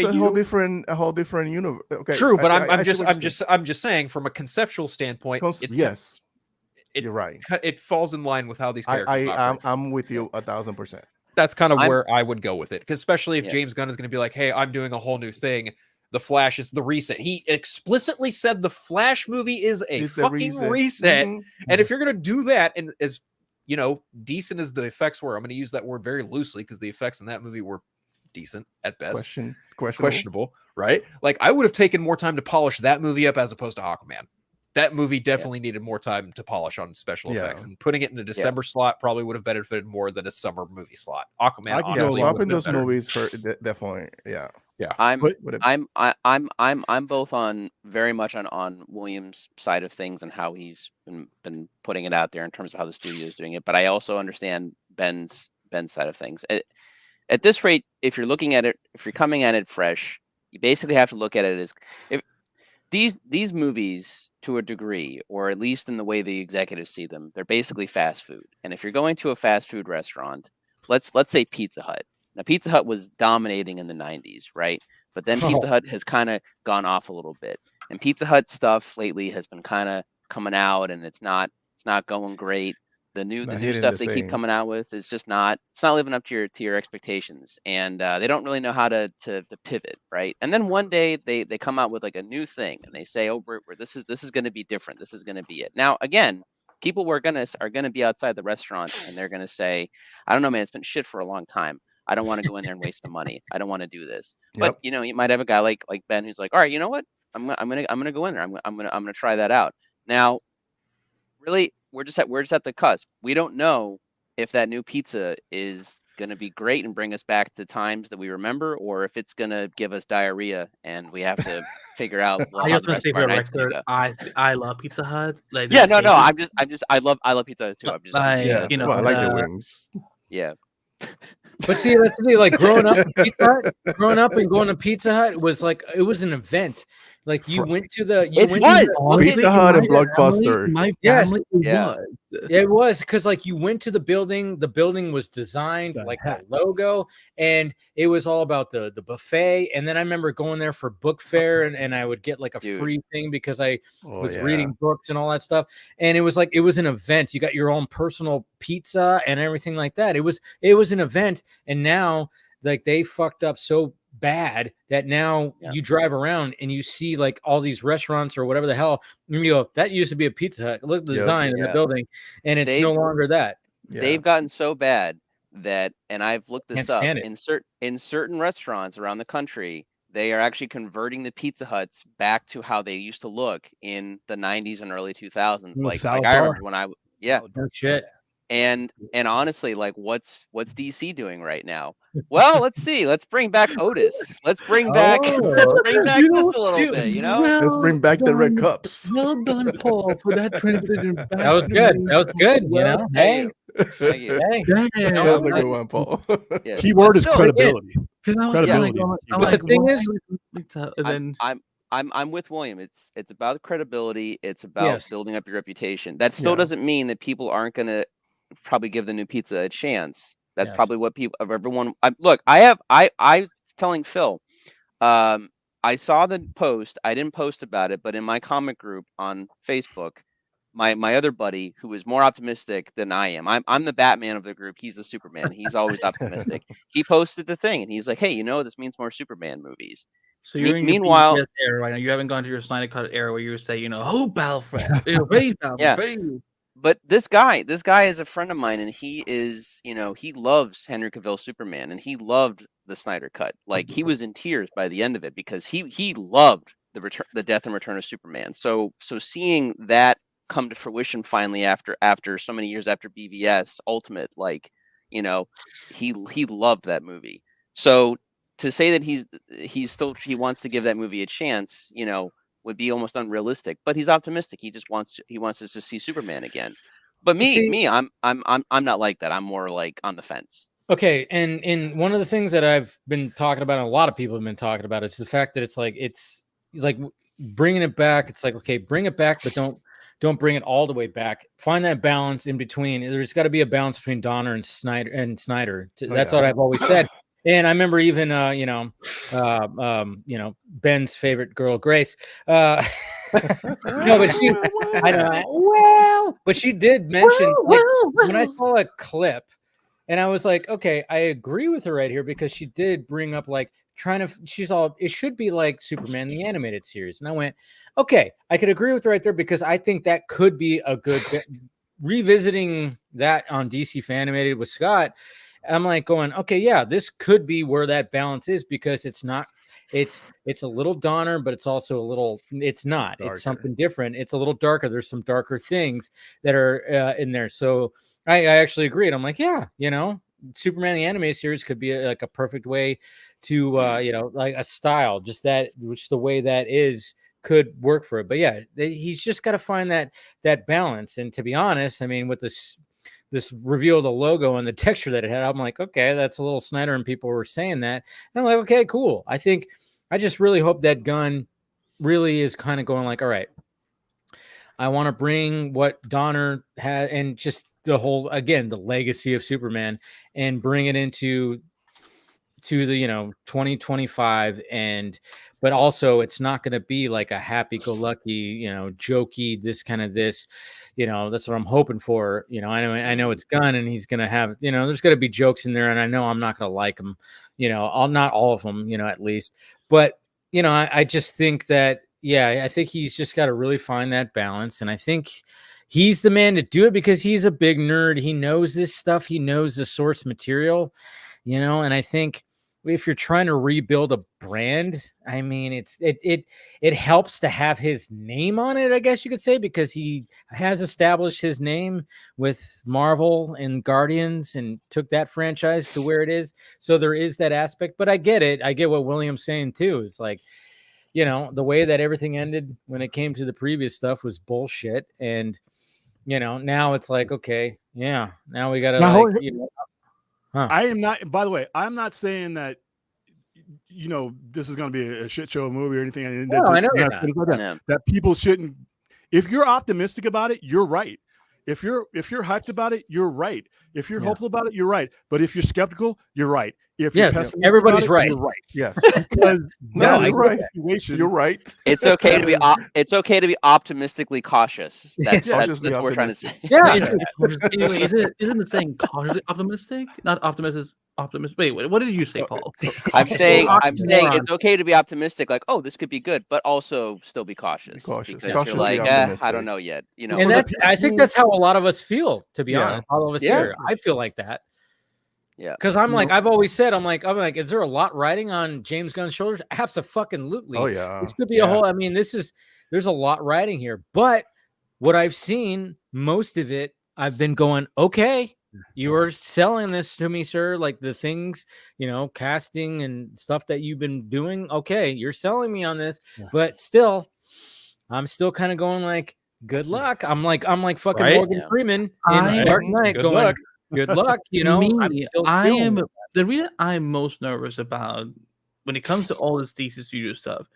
a whole different universe. Okay, True, but I see what you're saying. I'm just saying from a conceptual standpoint, Yes, it, you're right. it falls in line with how these characters I'm operate. I'm with you 1,000%. That's kind of I'm- where I would go with it, because especially if Yeah. James Gunn is going to be like, "Hey, I'm doing a whole new thing." The Flash is the reset. He explicitly said the Flash movie is a It's the fucking reset. Mhm. And if you're going to do that, and as decent as the effects were, I'm going to use that word very loosely because the effects in that movie were decent at best. Questionable, right? Like, I would have taken more time to polish that movie up as opposed to Aquaman. That movie definitely needed more time to polish on special effects, and putting it in a December slot probably would have benefited more than a summer movie slot. Aquaman, I can Yeah, honestly, go along swapping would those have been better. movies for definitely. Yeah, I'm But- I'm both on very much on Williams' side of things and how he's been putting it out there in terms of how the studio is doing it. But I also understand Ben's side of things. At this rate, if you're looking at it, if you're coming at it fresh, you basically have to look at it as if these movies, to a degree, or at least in the way the executives see them, they're basically fast food. And if you're going to a fast food restaurant, let's say Pizza Hut. Now, Pizza Hut was dominating in the 90s, right? But then Pizza Hut has kind of gone off a little bit. And Pizza Hut stuff lately has been kind of coming out, and it's not going great. The new stuff they keep coming out with is just it's not living up to your expectations, and they don't really know how to pivot, right? And then one day they come out with like a new thing, and they say, "Oh, this is going to be different. This is going to be it." Now, again, people are gonna be outside the restaurant, and they're gonna say, "I don't know, man. It's been shit for a long time. I don't want to go in there and waste the money. I don't want to do this." But you might have a guy like Ben who's like, "All right, you know what? I'm gonna go in there. I'm gonna try that out." Now, really, we're just at the cusp. We don't know if that new pizza is going to be great and bring us back to times that we remember, or if it's going to give us diarrhea and we have to figure out I how just the want rest to say of for our the night's going to record, go. I love Pizza Hut. Like, Yeah, no, they- I love Pizza Hut too. I'm just like, yeah. you know, Well, I like the wings. yeah. But see, that's the thing. Like growing up, in Pizza Hut, growing up and going to Pizza Hut was like it was an event. Like you went to the It went was. to honestly, Pizza Hut and my family- Blockbuster. My Yes. family Yeah. was. It was because like you went to the building was designed The like heck? the logo, and it was all about the buffet. And then I remember going there for book fair, and I would get like a Dude. free thing because I Oh, was yeah. reading books and all that stuff. And it was like it was an event. You got your own personal pizza and everything like that. It was an event, and now like they fucked up so bad that now Yeah. you drive around and you see like all these restaurants or whatever the hell, and you go, that used to be a Pizza Hut. Look at the Yep. design in the Yeah. building, and it's no longer that. Yeah. They've gotten so bad that, and I've looked this Can't up, stand it. in certain restaurants around the country, they are actually converting the Pizza Huts back to how they used to look in the 90s and early 2000s. Ooh, Like salad I bar? remember when yeah. No shit. And honestly, like what's DC doing right now? Well, let's see. Let's bring back Otis. Let's bring back let's bring back this a little bit, you know? Let's bring back the red cups. Well done, Paul, for that transition. Back That was to good. me. That was good. You know. Hey, Hey, thank you. hey. Damn. That was a good one, Paul. Yeah. Keyword But is still, credibility. Because I was Credibility. like, Yeah. I'm But like, the thing why is- would Pizza- and then I'm with William. It's about credibility. It's about Yes. building up your reputation. That still Yeah. doesn't mean that people aren't gonna probably give the new pizza a chance. That's Yes. probably what people of everyone. Look, I was telling Phil, I saw the post. I didn't post about it, but in my comic group on Facebook, my other buddy who is more optimistic than I am. I'm the Batman of the group. He's the Superman. He's always optimistic. He posted the thing, and he's like, "Hey, this means more Superman movies." So you're in Meanwhile- your BTS era right now. You haven't gone to your Snyder Cut era where you say, hope Alfred, raise Alfred, Yeah. raise. But this guy is a friend of mine, and he is, he loves Henry Cavill's Superman, and he loved the Snyder Cut. Like he was in tears by the end of it because he loved the death and return of Superman. So seeing that come to fruition finally after so many years after BVS Ultimate, like he loved that movie. So to say that he wants to give that movie a chance, would be almost unrealistic. But he's optimistic. He wants us to see Superman again. But me, I'm not like that. I'm more like on the fence. Okay, and one of the things that I've been talking about, and a lot of people have been talking about, is the fact that it's like bringing it back. It's like, okay, bring it back, but don't bring it all the way back. Find that balance in between. There's got to be a balance between Donner and Snyder. That's what I've always said. And I remember even Ben's favorite girl, Grace. No, but but she did mention when I saw a clip. And I was like, okay, I agree with her right here because she did bring up like it should be like Superman, the animated series. And I went, okay, I could agree with her right there because I think that could be a good revisiting that on DC Fanimated with Scott. I'm like going, okay, yeah, this could be where that balance is because it's a little Donner, but it's also it's not. Darker. It's something different. It's a little darker. There's some darker things that are in there. So I actually agreed. I'm like, yeah, Superman the anime series could be like a perfect way to like a style, just the way that is could work for it. But yeah, he's just got to find that balance. And to be honest, I mean, with this reveal of the logo and the texture that it had, I'm like, okay, that's a little Snyder, and people were saying that. And I'm like, okay, cool. I just really hope that Gunn really is kind of going like, all right, I want to bring what Donner had and just the whole, again, the legacy of Superman and bring it into the 2025, but also it's not going to be like a happy-go-lucky jokey that's what I'm hoping for. I know it's Gunn and he's going to have there's going to be jokes in there, and I know I'm not going to like them, not all of them, at least, but I just think that I think he's just got to really find that balance, and I think he's the man to do it because he's a big nerd. He knows this stuff. He knows the source material, and I think if you're trying to rebuild a brand, I mean, it helps to have his name on it, I guess you could say, because he has established his name with Marvel and Guardians and took that franchise to where it is. So there is that aspect, but I get it. I get what William's saying too. It's like, the way that everything ended when it came to the previous stuff was bullshit. And, now it's like, okay, yeah, now we got to I am not, by the way, I'm not saying that, this is going to be a shit show movie or anything. No, I know you're not. That people shouldn't, if you're optimistic about it, you're right. If you're hyped about it, you're right. If you're hopeful about it, you're right. But if you're skeptical, you're right. If you're pessimistic, everybody's right. You're right. Yes. Because you're right. You're right. It's okay to be optimistically cautious. That's what we're trying to say. Yeah. Isn't the saying cautiously optimistic? Not optimistic. Wait, what did you say, Paul? I'm saying it's okay to be optimistic, like, oh, this could be good, but also still be cautious. Because you're like, I don't know yet. And I think that's how a lot of us feel, to be honest. All of us here, I feel like that. Yeah. Because I'm like, I've always said, I'm like, is there a lot riding on James Gunn's shoulders? Absolutely. Oh yeah. This could be a whole. I mean, there's a lot riding here, but what I've seen, most of it, I've been going, okay, you are selling this to me, sir. Like the things, casting and stuff that you've been doing. Okay, you're selling me on this, but still, I'm still kind of going like, good luck. I'm like fucking Morgan Freeman in Dark Knight good going, luck. Good luck. The reason I'm most nervous about when it comes to all this DC Studio stuff,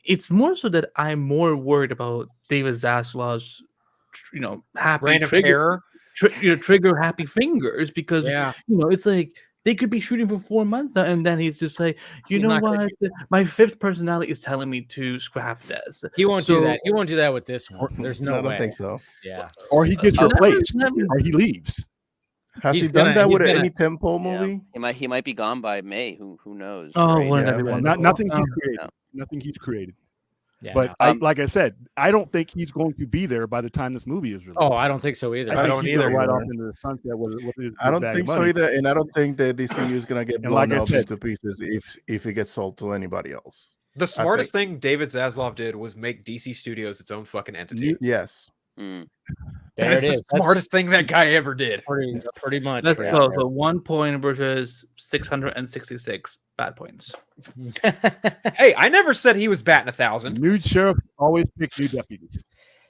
it's more so that I'm more worried about David Zaslav's, happy Reign of Terror. Trigger happy fingers, because it's like they could be shooting for 4 months now, and then he's just like, you know what, my fifth personality is telling me to scrap this. He won't do that. He won't do that with this one. There's no way. I don't think so. Yeah. Or he gets replaced, or he leaves. Has he done that with any tempo movie? He might be gone by May. Who knows? Oh, right? Nothing he's created. Nothing he's created. Yeah, but like I said, I don't think he's going to be there by the time this movie is released. Oh, I don't think so either. I don't either. Right off into the sunset. I don't think so either, and I don't think that DCU is going to get blown up into pieces if it gets sold to anybody else. The smartest thing David Zaslav did was make DC Studios its own fucking entity. Yes. That is the smartest thing that guy ever did. Pretty much. Let's go for 1 point versus 666 bad points. Hey, I never said he was batting 1,000. New sheriff always pick new deputies.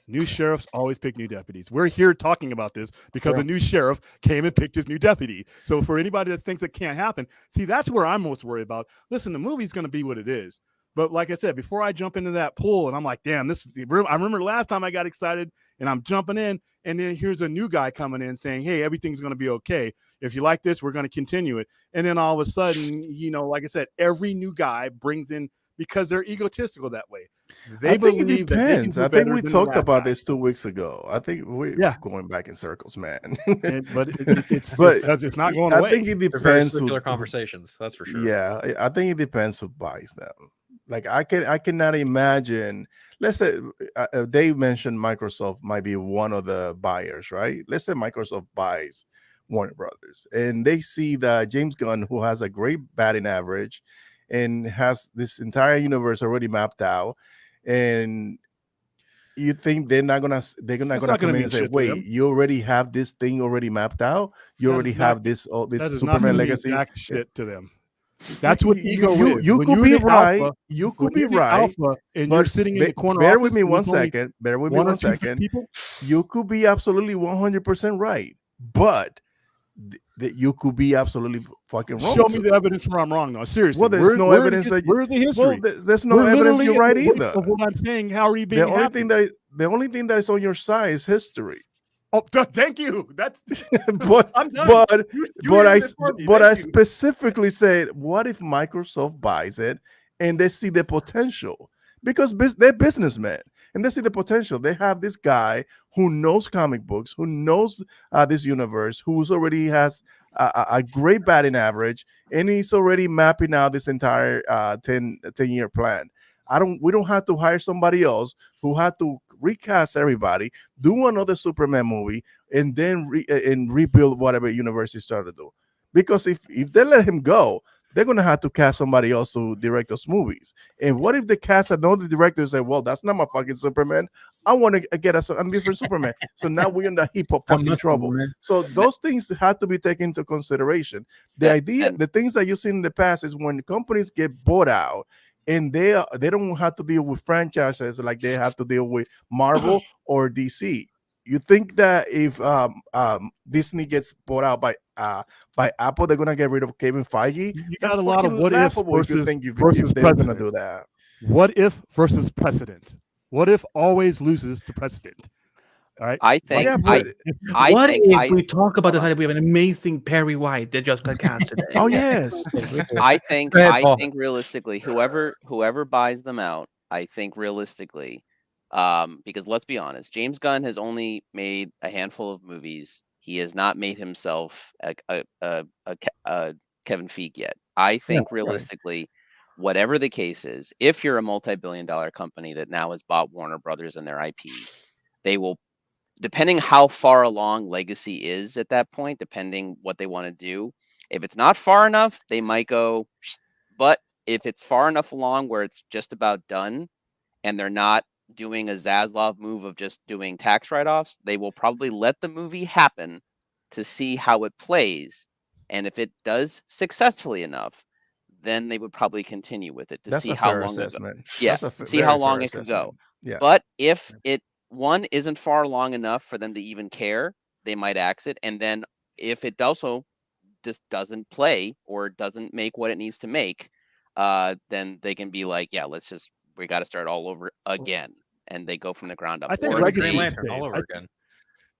New sheriffs always pick new deputies. We're here talking about this because Sure. a new sheriff came and picked his new deputy. So for anybody that thinks it can't happen, see, that's where I'm most worried about. Listen, the movie's going to be what it is. But like I said, before I jump into that pool and I'm like, damn, this I remember last time I got excited and I'm jumping in and then here's a new guy coming in saying, hey, everything's going to be okay. If you like this, we're going to continue it. And then all of a sudden, like I said, every new guy brings in because they're egotistical that way. They I think it believe that they can depends. do I think better we than the talked last about guy. this 2 weeks ago. I think we're going back in circles, man. But it's not going away. I think it They're very depends. circular conversations, that's for sure. Yeah, I think it depends who buys them. Like I cannot imagine. Let's say they mentioned Microsoft might be one of the buyers, right? Let's say Microsoft buys Warner Brothers, and they see that James Gunn, who has a great batting average, and has this entire universe already mapped out, and you think they're not gonna come in and say, wait, you already have this thing already mapped out, you already have this Superman legacy jack shit to them. That's what ego is. You When could you're be the right. alpha, You when could be you're the right. alpha and you're sitting in the corner Bear office with me and one there's only second. Bear with me one or one two second. people. You could be absolutely 100% right, but you could be absolutely fucking wrong. Show me the evidence where I'm wrong, though. Seriously. Well, there's no evidence that where's the history? Well, there's no evidence you're right either. Of what I'm saying, how are you being The only happy? thing that is on your side is history. Oh, thank you. That's but I'm done. I specifically said, what if Microsoft buys it and they see the potential? Because they're businessmen and they see the potential. They have this guy who knows comic books, who knows this universe, who's already has a great batting average, and he's already mapping out this entire 10-year plan. We don't have to hire somebody else who had to recast everybody, do another Superman movie, and then rebuild whatever universe he started to do. Because if they let him go, they're gonna have to cast somebody else to direct those movies. And what if they cast another director and say, "Well, that's not my fucking Superman. I want to get a different Superman." So now we're in the heap of fucking trouble. So those things have to be taken into consideration. The things that you've seen in the past is when companies get bought out. And they don't have to deal with franchises like they have to deal with Marvel or DC. You think that if Disney gets bought out by Apple, they're gonna get rid of Kevin Feige? You got a lot of what ifs versus they're gonna do that. What if versus precedent? What if always loses to precedent? All right. I think. What if we talk about the fact that we have an amazing Perry White that just got cast today? Oh yes. I think realistically, whoever buys them out, I think realistically, because let's be honest, James Gunn has only made a handful of movies. He has not made himself a Kevin Feige yet. I think realistically, whatever the case is, if you're a multi-billion-dollar company that now has bought Warner Brothers and their IP, they will. Depending how far along Legacy is at that point, depending what they want to do, if it's not far enough, they might go. But if it's far enough along where it's just about done, and they're not doing a Zaslav move of just doing tax write-offs, they will probably let the movie happen to see how it plays, and if it does successfully enough, then they would probably continue with it to see how long assessment. See how long it could go. Yeah. But if it one isn't far long enough for them to even care, they might axe it. And then if it also just doesn't play or doesn't make what it needs to make, then they can be like, yeah, we got to start all over again. And they go from the ground up. I think Legacy is all over again.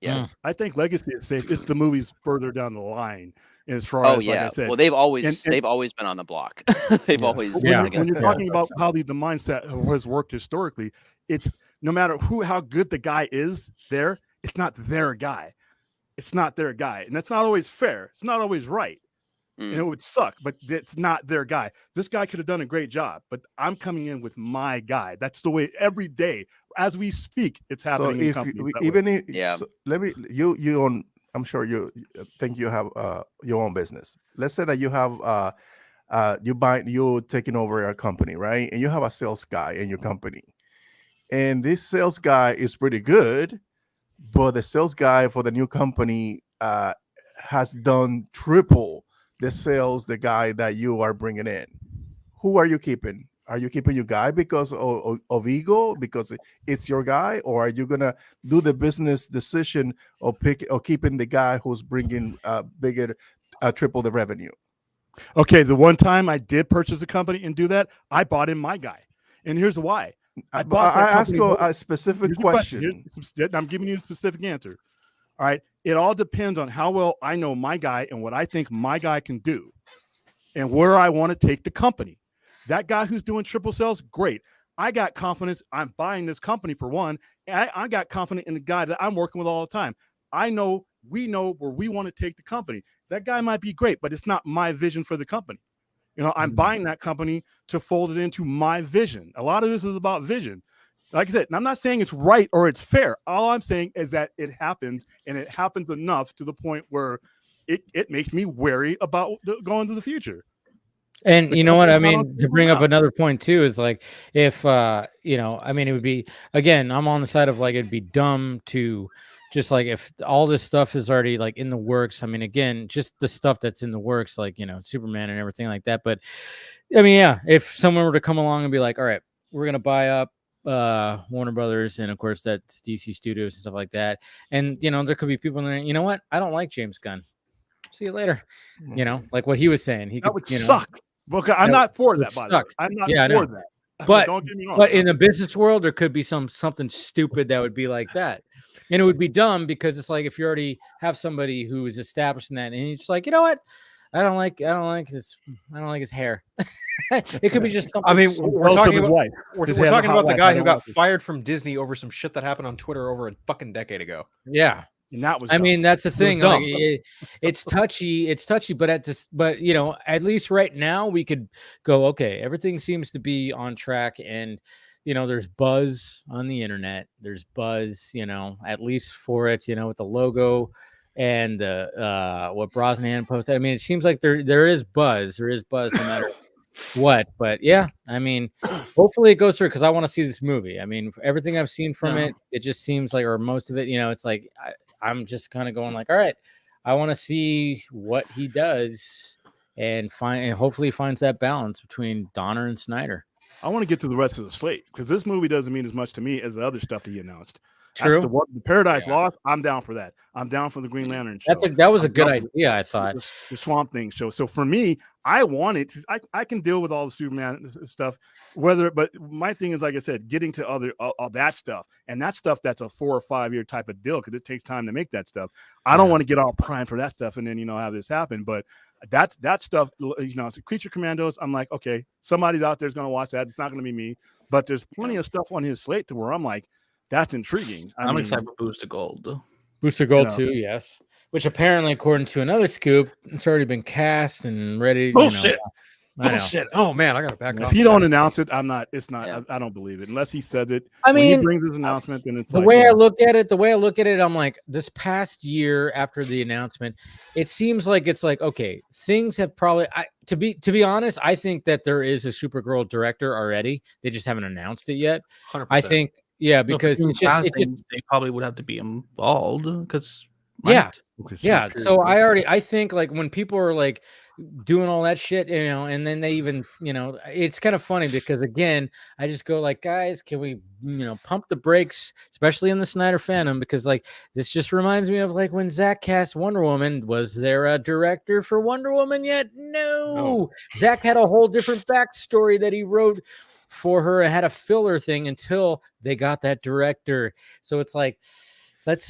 Yeah. I think Legacy is safe. It's the movies further down the line as far as, like I said. Well, they've always been on the block. They've always. When you're talking about how the mindset has worked historically, it's no matter how good the guy is there, it's not their guy. It's not their guy. And that's not always fair. It's not always right. And it would suck, but it's not their guy. This guy could have done a great job, but I'm coming in with my guy. That's the way every day, as we speak, it's happening. So let me you own. I'm sure you think you have your own business. Let's say that you have you're taking over a company, right? And you have a sales guy in your company. And this sales guy is pretty good, but the sales guy for the new company has done triple the sales the guy that you are bringing in. Who are you keeping? Are you keeping your guy because of ego, because it's your guy, or are you gonna do the business decision of keeping the guy who's bringing bigger, triple the revenue? Okay, the one time I did purchase a company and do that, I bought in my guy, and here's why. I bought that ask company. you a specific Here's the question. I'm giving you a specific answer. All right, it all depends on how well I know my guy and what I think my guy can do, and where I want to take the company. That guy who's doing triple sales, great. I got confidence. I'm buying this company for one. And I got confidence in the guy that I'm working with all the time. We know where we want to take the company. That guy might be great, but it's not my vision for the company. I'm buying that company to fold it into my vision. A lot of this is about vision. Like I said, and I'm not saying it's right or it's fair. All I'm saying is that it happens, and it happens enough to the point where it makes me wary about going to the future. And you know what I mean, to bring up another point too, is like, if I mean, it would be, again, I'm on the side of like, it'd be dumb to just like, if all this stuff is already like in the works. I mean, again, just the stuff that's in the works, like, Superman and everything like that. But I mean, yeah, if someone were to come along and be like, all right, we're gonna buy up Warner Brothers, and of course that's DC Studios and stuff like that, and there could be people in there, you know what, I don't like James Gunn, see you later, like what he was saying, he that could would suck. Okay, I'm not for that, by the way. I'm not for that. But don't get me wrong. But in the business world, there could be something stupid that would be like that. And it would be dumb, because it's like, if you already have somebody who is established in that, and you're just like, you know what? I don't like his hair. It could be just something. I mean, we're talking his about wife. we're His talking about the guy who got like it. fired from Disney over some shit that happened on Twitter over a fucking decade ago. Yeah. And that was I mean, that's the thing. dumb. Like, it's touchy, but at least right now we could go, okay, everything seems to be on track, and there's buzz on the internet. There's buzz, at least for it, with the logo and what Brosnan posted. I mean, it seems like there is buzz. There is buzz no matter what. But yeah, I mean, hopefully it goes through, because I want to see this movie. I mean, everything I've seen from it just seems like, or most of it, it's like I'm just kind of going like, all right, I want to see what he does, and hopefully finds that balance between Donner and Snyder. I want to get to the rest of the slate, because this movie doesn't mean as much to me as the other stuff that he announced. True. The Paradise Lost, I'm down for that. I'm down for the Green Lantern show. That was a good idea, I thought. The Swamp Thing show. So for me, I wanted to. I can deal with all the Superman stuff, but my thing is, like I said, getting to all that stuff, and that stuff that's a 4 or 5 year type of deal, because it takes time to make that stuff. I don't want to get all primed for that stuff and then have this happen. But that stuff, it's Creature Commandos. I'm like, okay, somebody's out there's going to watch that. It's not going to be me, but there's plenty of stuff on his slate to where I'm like, that's intriguing. I'm excited for Booster Gold. Booster Gold too, yes. Which apparently, according to another scoop, it's already been cast and ready. Bullshit. Bullshit. Oh man, I gotta back off. If he don't announce it, I'm not. It's not. Yeah. I don't believe it unless he says it. I mean, when he brings his announcement, then it's the way I look at it. I'm like, this past year after the announcement, it seems like it's like, okay, things have probably. To be honest, I think that there is a Supergirl director already. They just haven't announced it yet. 100%. I think, yeah, because they probably would have to be involved, because. Yeah. So I think like when people are like doing all that shit, and then they even, it's kind of funny, because again, I just go like, guys, can we, pump the brakes, especially in the Snyder fandom, because like this just reminds me of like when Zach cast Wonder Woman. Was there a director for Wonder Woman yet? No. Zach had a whole different backstory that he wrote for her and had a filler thing until they got that director. So it's like, again,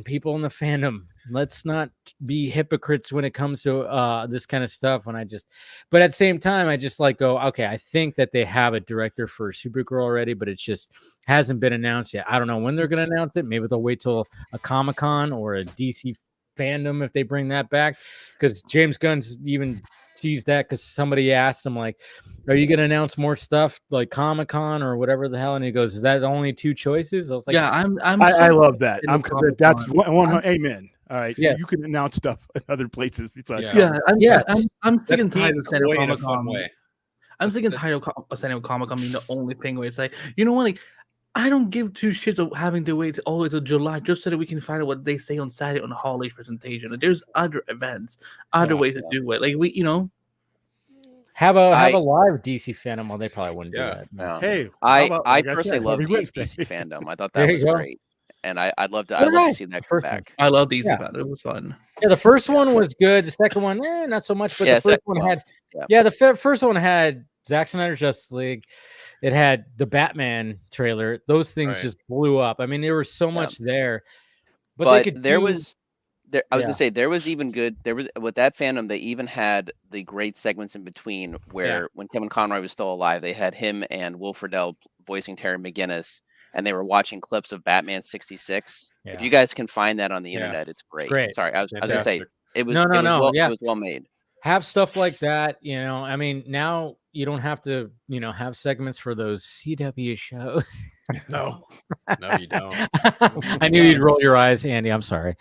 people in the fandom, let's not be hypocrites when it comes to this kind of stuff. But at the same time, I just like go, okay, I think that they have a director for Supergirl already, but it just hasn't been announced yet. I don't know when they're going to announce it. Maybe they'll wait till a Comic-Con or a DC fandom if they bring that back, because James Gunn's even teased that, because somebody asked him like, are you going to announce more stuff like Comic-Con or whatever the hell? And he goes, is that only 2 choices? I was like, yeah, I love that. That's one. Amen. All right. Yeah. You can announce stuff at other places besides. I'm sick and tired of San Diego Comic-Con. I'm sick and tired of San Diego Comic-Con being the only thing where it's like, you know what, like, I don't give 2 shits of having to wait all the way till July just so that we can find out what they say on Saturday on the holiday presentation. Like, there's other events, other ways to do it. Like, we. Have a I- live DC fandom. Well, they probably wouldn't do Yeah. that. No. Hey, how I about, I like personally said, love every Wednesday. DC fandom. I thought There that you was go. great, and I'd love to So did I. see that come First one. back. I love DC Yeah. Battle. It was fun. Yeah, the first one was good. The second one, not so much. But Yeah, the first one had, yeah. the first one had Zack Snyder's Justice League. It had the Batman trailer. Those things Right. just blew up. I mean, there was so much there. But they But could there do, was there. I was Yeah. gonna say there was even good. There was with that fandom. They even had the great segments in between where when Kevin Conroy was still alive, they had him and Will Friedle voicing Terry McGinnis, and they were watching clips of Batman '66. If Yeah. you guys can find that on the Yeah. internet, it's great. great. Sorry, I was gonna say Fantastic. it was No, it was well yeah. it was well made. Have stuff like that, I mean, now you don't have to, have segments for those CW shows. No, no, you don't. I knew you'd roll your eyes, Andy. I'm sorry.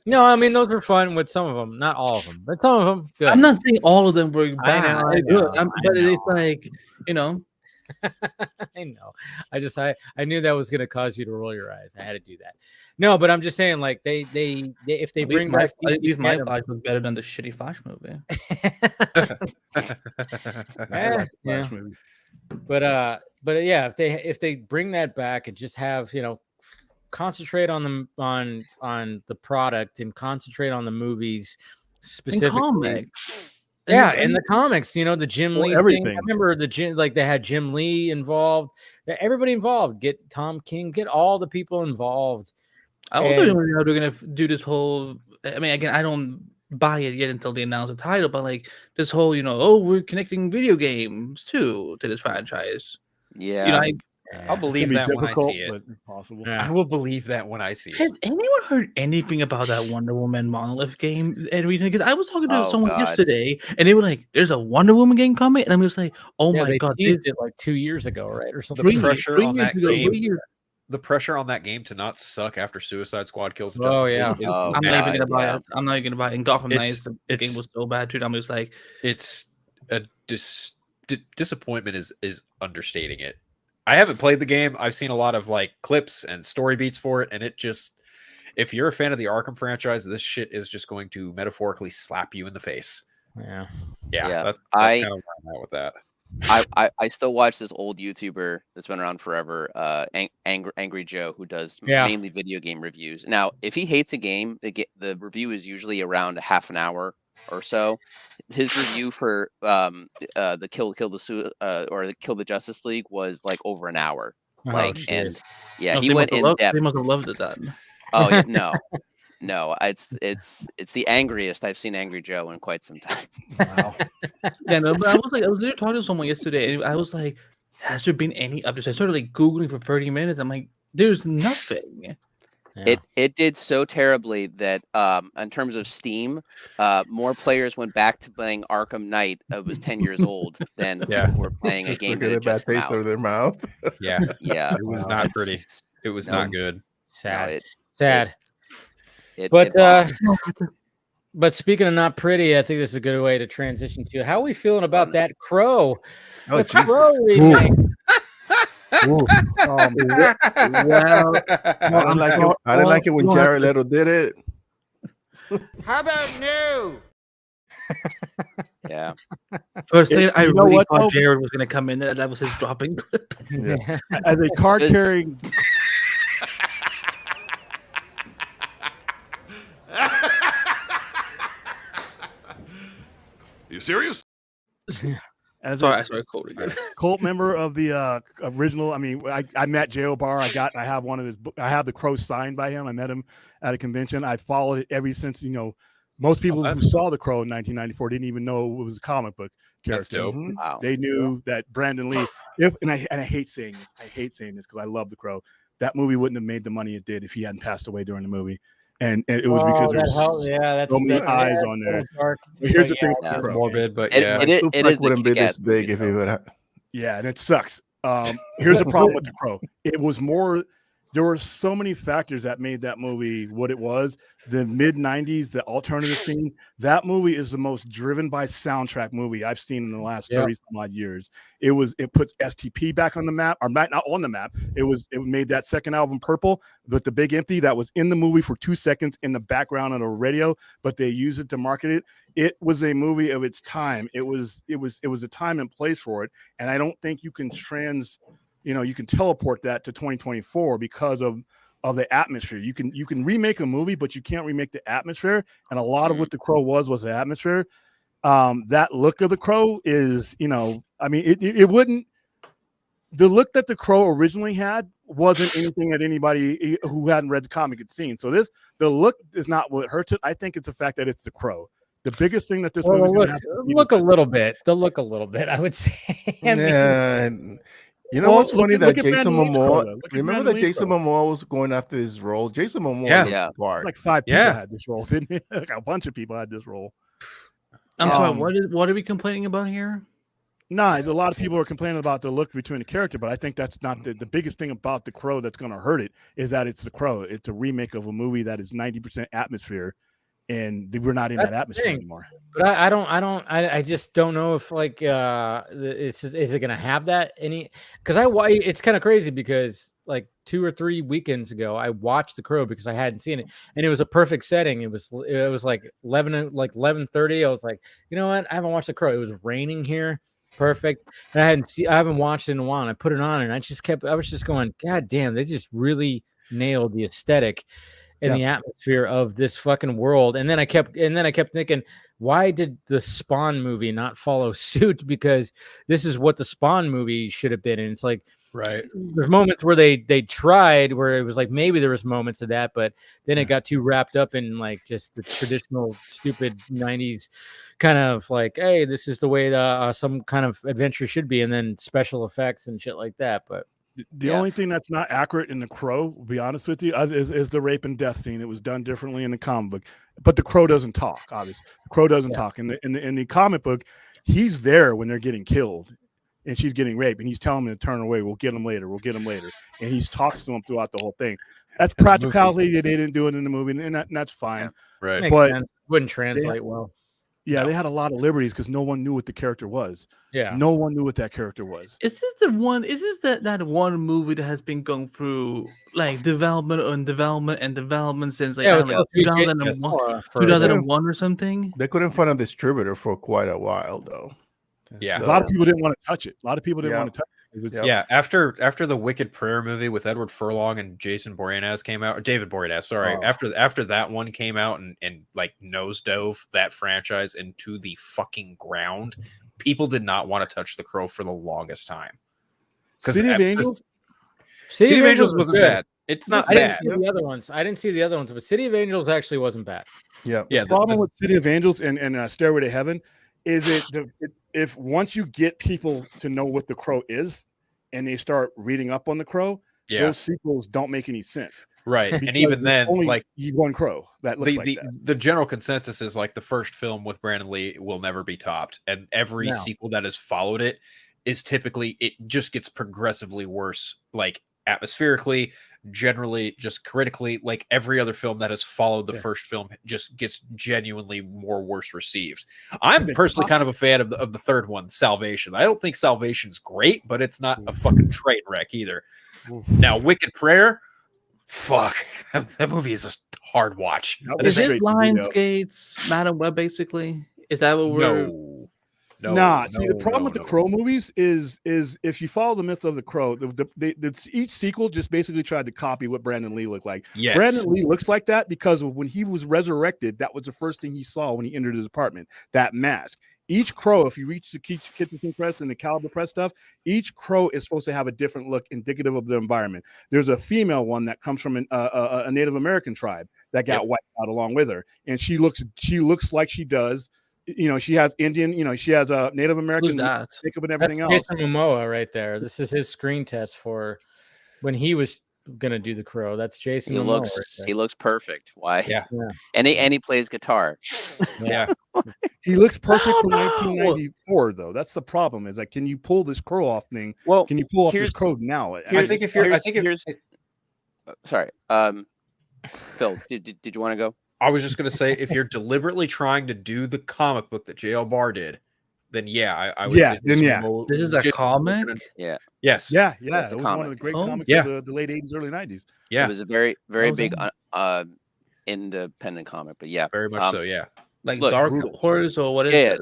No, I mean, those are fun with some of them, not all of them, but some of them. Good. I'm not saying all of them were bad. I They're good. know, But it's like, I know. I knew that was going to cause you to roll your eyes. I had to do that. No, but I'm just saying, like they if they bring back at least my fandom- Flash was better than the shitty Flash movie. Yeah. But yeah, if they bring that back and just have concentrate on them on the product and concentrate on the movies specifically. Comics. Yeah, in the comics, the Jim Lee thing. everything. I remember they had Jim Lee involved. Everybody involved. Get Tom King. Get all the people involved. I also don't know how they're gonna do this whole. I mean, again, I don't buy it yet until they announce the title, but like this whole, we're connecting video games to this franchise. Yeah, I'll believe that when I see it. But possible. I will believe that when I see it. Has anyone heard anything about that Wonder Woman Monolith game and everything? Because I was talking to someone yesterday, and they were like, "There's a Wonder Woman game coming," and I'm just like, "Oh my god!" They teased it like 2 years ago, right, or something. The pressure on that game. The pressure on that game to not suck after Suicide Squad kills Justice League is I'm not even gonna buy it. I'm not even gonna buy it. And Gotham Knights, the game was so bad too. I'm just like, it's a disappointment is understating it. I haven't played the game. I've seen a lot of like clips and story beats for it, and it just, if you're a fan of the Arkham franchise, this shit is just going to metaphorically slap you in the face. Yeah. That's kind of where I'm at with that. I still watch this old YouTuber that's been around forever, Angry Joe, who does mainly video game reviews. Now, if he hates a game, the review is usually around a half an hour or so. His review for the Kill the Justice League was like over an hour. He went in depth. They must have loved it then. Oh yeah, no, it's the angriest I've seen Angry Joe in quite some time. Wow. Yeah, no, but I was literally talking to someone yesterday, and I was like, "Has there been any updates?" I started like Googling for 30 minutes. I'm like, "There's nothing." Yeah. It did so terribly that in terms of Steam, more players went back to playing Arkham Knight. It was 10 years old than were playing a game that a bad taste out of their mouth. Yeah, it was not pretty. It was not good. Sad. It But speaking of not pretty, I think this is a good way to transition to how are we feeling about that Crow? Oh, the Crow remake. I didn't like it when Jared Leto did it. How about no? Yeah. First thing, I really what, thought though? Jared was gonna come in. That was his dropping. Yeah. As a card carrying. You serious? As Sorry, I started quoting. cult member of the original. I mean, I met J.O. Barr. I have one of his. I have the Crow signed by him. I met him at a convention. I followed it ever since. Most people who saw the Crow in 1994 didn't even know it was a comic book character. That's dope. Wow. They knew that Brandon Lee. I hate saying this. I hate saying this because I love the Crow. That movie wouldn't have made the money it did if he hadn't passed away during the movie. And it was because there's so many eyes on there. But here's the thing: Yeah. Crow. Morbid, but It Tupac is wouldn't be this kick-ass big movie, if he though. would have. Yeah, and it sucks. Here's the problem with the Crow. It was more there were so many factors that made that movie what it was. The mid-90s, the alternative scene, that movie is the most driven by soundtrack movie I've seen in the last 30 some odd years. It puts STP back on the map, or not on the map. It made that second album Purple, but the Big Empty that was in the movie for 2 seconds in the background on a radio, but they used it to market it. It was a movie of its time. It was a time and place for it. And I don't think you can you can teleport that to 2024 because of the atmosphere. You can remake a movie, but you can't remake the atmosphere. And a lot of what The Crow was the atmosphere. That look of The Crow is, it wouldn't. The look that The Crow originally had wasn't anything that anybody who hadn't read the comic had seen. So the look is not what hurts it. I think it's the fact that it's The Crow. The biggest thing that this movie look a little bit. They'll look a little bit, I would say. Yeah. You know what's funny that Jason Momoa. Remember that Jason Momoa was going after this role. Jason Momoa, like 5 people had this role, didn't it? Like a bunch of people had this role. I'm sorry. What are we complaining about here? Nah, a lot of people are complaining about the look between the character, but I think that's not the biggest thing about The Crow that's going to hurt it is that it's The Crow. It's a remake of a movie that is 90% atmosphere. And we're not in that atmosphere anymore. But I just don't know if is it going to have that any? Because it's kind of crazy because like 2 or 3 weekends ago I watched The Crow because I hadn't seen it and it was a perfect setting. It was like 11:30. I was like, you know what? I haven't watched The Crow. It was raining here. Perfect. And I haven't watched it in a while. And I put it on and I was just going, God damn, they just really nailed the aesthetic in the atmosphere of this fucking world. And then I kept thinking, why did the Spawn movie not follow suit? Because this is what the Spawn movie should have been. And it's like, right. There's moments where they tried where it was like, maybe there was moments of that, but then it got too wrapped up in like just the traditional stupid 90s kind of like, hey, this is the way some kind of adventure should be. And then special effects and shit like that. But the only thing that's not accurate in The Crow, to be honest with you, is the rape and death scene. It was done differently in the comic book, but The Crow doesn't talk. Obviously, The Crow doesn't talk. In the comic book, he's there when they're getting killed, and she's getting raped, and he's telling them to turn away. We'll get them later. We'll get them later. And he talks to them throughout the whole thing. That's practicality that they didn't do it in the movie, and that's fine. Yeah, right, makes but sense. Wouldn't translate well. Yeah, they had a lot of liberties because no one knew what the character was. Yeah, no one knew what that character was. Is this that one movie that has been going through like development since like 2001 or something? They couldn't find a distributor for quite a while though. Yeah, a lot of people didn't want to touch it. Want to touch it. After the Wicked Prayer movie with Edward Furlong and Jason Boreanaz came out, or David Boreanaz, sorry. After that one came out and like nosedove that franchise into the fucking ground, people did not want to touch The Crow for the longest time. City of Angels wasn't bad. It's not bad. I didn't see the other ones, but City of Angels actually wasn't bad. Yeah. The problem with City of Angels and Stairway to Heaven is if once you get people to know what The Crow is and they start reading up on The Crow, those sequels don't make any sense. Right. And even then, like one Crow that looks like that. The general consensus is like the first film with Brandon Lee will never be topped. And every sequel that has followed it is typically, it just gets progressively worse, like atmospherically, generally, just critically. Like every other film that has followed the first film just gets genuinely more worse received. I'm personally kind of a fan of the third one, Salvation. I don't think Salvation's great, but it's not a fucking train wreck either. Now, Wicked Prayer, fuck, that movie is a hard watch. Is this Lionsgate's Madam Web basically? Is that what we're? See, the problem with the Crow movies is if you follow the myth of the Crow, each sequel just basically tried to copy what Brandon Lee looked like. Yes. Brandon Lee looks like that because when he was resurrected, that was the first thing he saw when he entered his apartment, that mask. Each Crow, if you reach the kitchen sink press and the caliber press stuff, each Crow is supposed to have a different look indicative of the environment. There's a female one that comes from a Native American tribe that got wiped out along with her, and she looks like she does. You know, she has Indian, she has a Native American makeup and everything else. Jason Momoa right there. This is his screen test for when he was gonna do The Crow. That's Jason Momoa. He looks perfect. Why? Yeah. And he plays guitar. Yeah. He looks perfect from 1994 though. That's the problem. Is like, can you pull this Crow off thing? Well, can you pull off this Crow now? sorry. Phil, did you want to go? I was just gonna say, if you're deliberately trying to do the comic book that J.L. Barr did, then I would Yeah, say then yeah. This is a comic. Yeah. Yes. Yeah, Yes, it a was one of comic. the great Oh. comics Yeah. of the late 80s, early 90s. Yeah. It was a very, very Okay. big independent comic, but yeah. Very much so. Yeah. Like Look, Dark brutal. Horse or what is Yeah, it?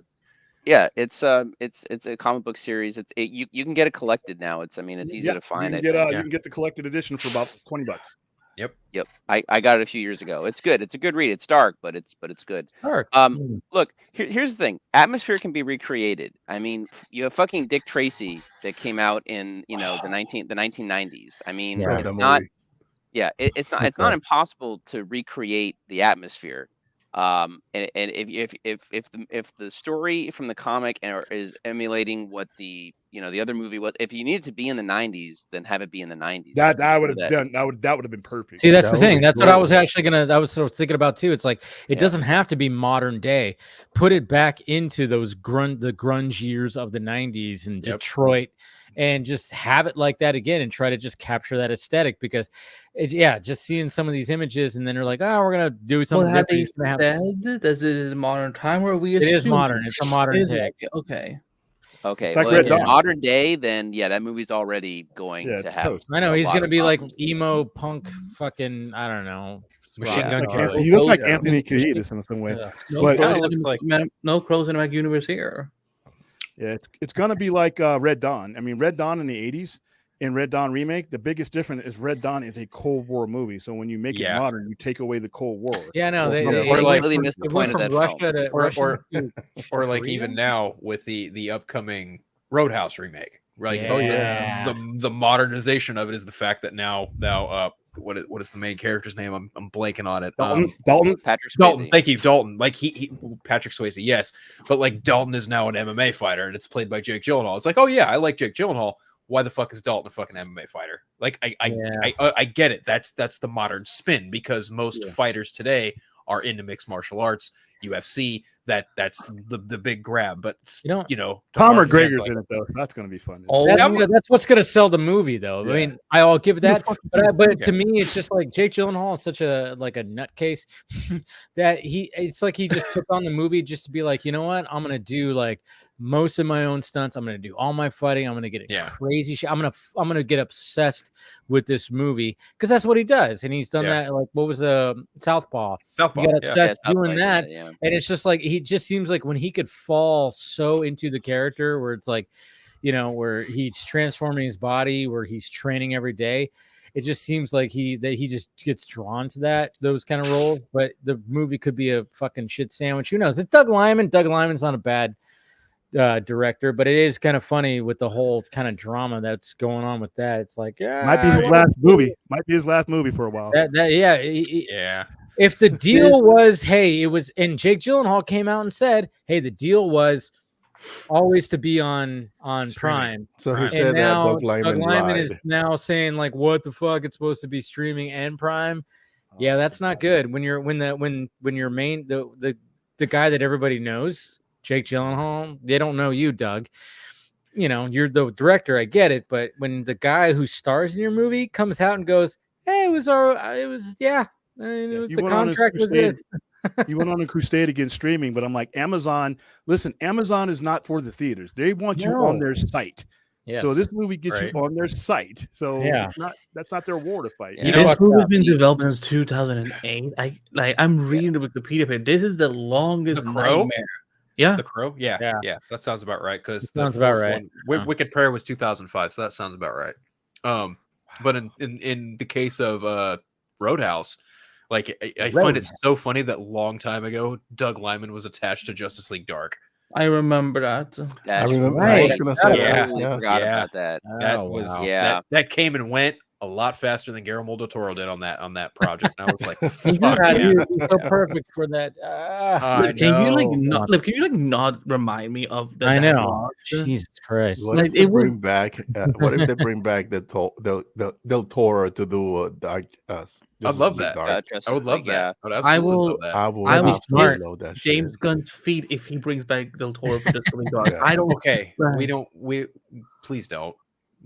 yeah, it's a comic book series. You can get it collected now. It's easy to find. You I can get think. you can get the collected edition for about $20. Yep. I got it a few years ago. It's good. It's a good read. It's dark, but it's good. Dark. Look, here's the thing. Atmosphere can be recreated. I mean, you have fucking Dick Tracy that came out in the 1990s. I mean, Yeah. it's The not. movie. Yeah, it's not impossible to recreate the atmosphere. And if the story from the comic is emulating what the other movie was, if you need it to be in the 90s, then have it be in the 90s. That Just I would do have that. done. That would have been perfect. See, that's That the would thing. be That's what I was cool. actually gonna. I was sort of thinking about too. It's like it Yeah. doesn't have to be modern day. Put it back into those the grunge years of the '90s in Yep. Detroit, and just have it like that again, and try to just capture that aesthetic. Because, just seeing some of these images, and then they're like, oh, we're gonna do something Well, have different. they It's gonna have- said this is modern time, or we It is assume modern. It's a modern it is take. Okay. Okay, It's like well, Red if it's Dawn. modern day, then that movie's already going Yeah, to it's have. toast. I know a he's lot gonna of be like problems. emo punk, fucking. I don't know. Machine rock Gun star. Kelly. He looks like Yeah. Anthony Kiedis in some way. Yeah. No But- Kinda looks like- Crow Cinematic Universe here. Yeah, it's gonna be like Red Dawn. I mean, Red Dawn in the 80s and Red Dawn remake. The biggest difference is Red Dawn is a Cold War movie. So when you make Yeah. it modern, you take away the Cold War. Yeah, no, they Or it like- went really from- missed the it point went of from that Russia to Or- Russian to Or like Korea? even now with the upcoming Roadhouse remake. Like Yeah. the modernization of it is the fact that now what is the main character's name? I'm blanking on it. Dalton. Patrick Swayze. Dalton, thank you, Dalton. Like he Patrick Swayze, yes, but like Dalton is now an MMA fighter, and it's played by Jake Gyllenhaal. It's like, oh yeah, I like Jake Gyllenhaal. Why the fuck is Dalton a fucking MMA fighter? Like I get it. That's the modern spin because most fighters today are into mixed martial arts, UFC. That's the big grab. But You Tom Mark McGregor's Van in it though. That's gonna be fun. Oh, That's what's gonna sell the movie, though. Yeah. I mean, I'll give that, but Yeah. to me, it's just like Jake Gyllenhaal is such a nutcase that it's like he just took on the movie just to be like, you know what, I'm gonna do like most of my own stunts. I'm gonna do all my fighting. I'm gonna get crazy shit. I'm gonna get obsessed with this movie because that's what he does, and he's done that. Like what was Southpaw? Southpaw. He got Yeah. obsessed Yeah, doing Southpaw, that. yeah. And it's just like he just seems like when he could fall so into the character where it's like, where he's transforming his body, where he's training every day. It just seems like he just gets drawn to those kind of roles. But the movie could be a fucking shit sandwich. Who knows? It's Doug Liman. Doug Liman's not a bad director, but it is kind of funny with the whole kind of drama that's going on with that. It's like, Might be his last movie. Might be his last movie for a while. Yeah. If the deal was, hey, it was, and Jake Gyllenhaal came out and said, hey, the deal was always to be on Prime. So he And said that now Doug Liman lied. is now saying like, what the fuck? It's supposed to be streaming and Prime. Yeah, that's not good. When your main the guy that everybody knows, Jake Gyllenhaal, they don't know you, Doug. You're the director. I get it, but when the guy who stars in your movie comes out and goes, "Hey, the contract was this." He went on a crusade against streaming, but I'm like, Amazon. Listen, Amazon is not for the theaters. They want you on their site. Yes. So this movie gets Right. you on their site. So Yeah. that's not their war to fight. Yeah. This movie's been developed since 2008. I'm reading the Wikipedia page. This is the longest The Crow? nightmare. Yeah. The Crow? Yeah. That sounds about right. Because Sounds about right. Wicked Prayer was 2005, so that sounds about right. But in the case of Roadhouse, like I find it so funny that long time ago, Doug Liman was attached to Justice League Dark. I remember that. That's remember- I was gonna say I that, totally yeah. forgot Yeah. about that. That Oh, was wow. Yeah. that came and went a lot faster than Guillermo del Toro did on that project. And I was like, God, fuck yeah. you're so perfect for that. I Can know. you not remind me of the I know. dialogue? Jesus Christ. What Like, if they it would- bring back? What if they bring back Del Toro to do Dark? I'd love that. Justice I would love League, that. I would I absolutely will- love that. I will I was absolutely smart. love that James shit. Gunn's feet if he brings back Del Toro for Justice League Dark. Yeah. I don't. Okay, Right. we please don't.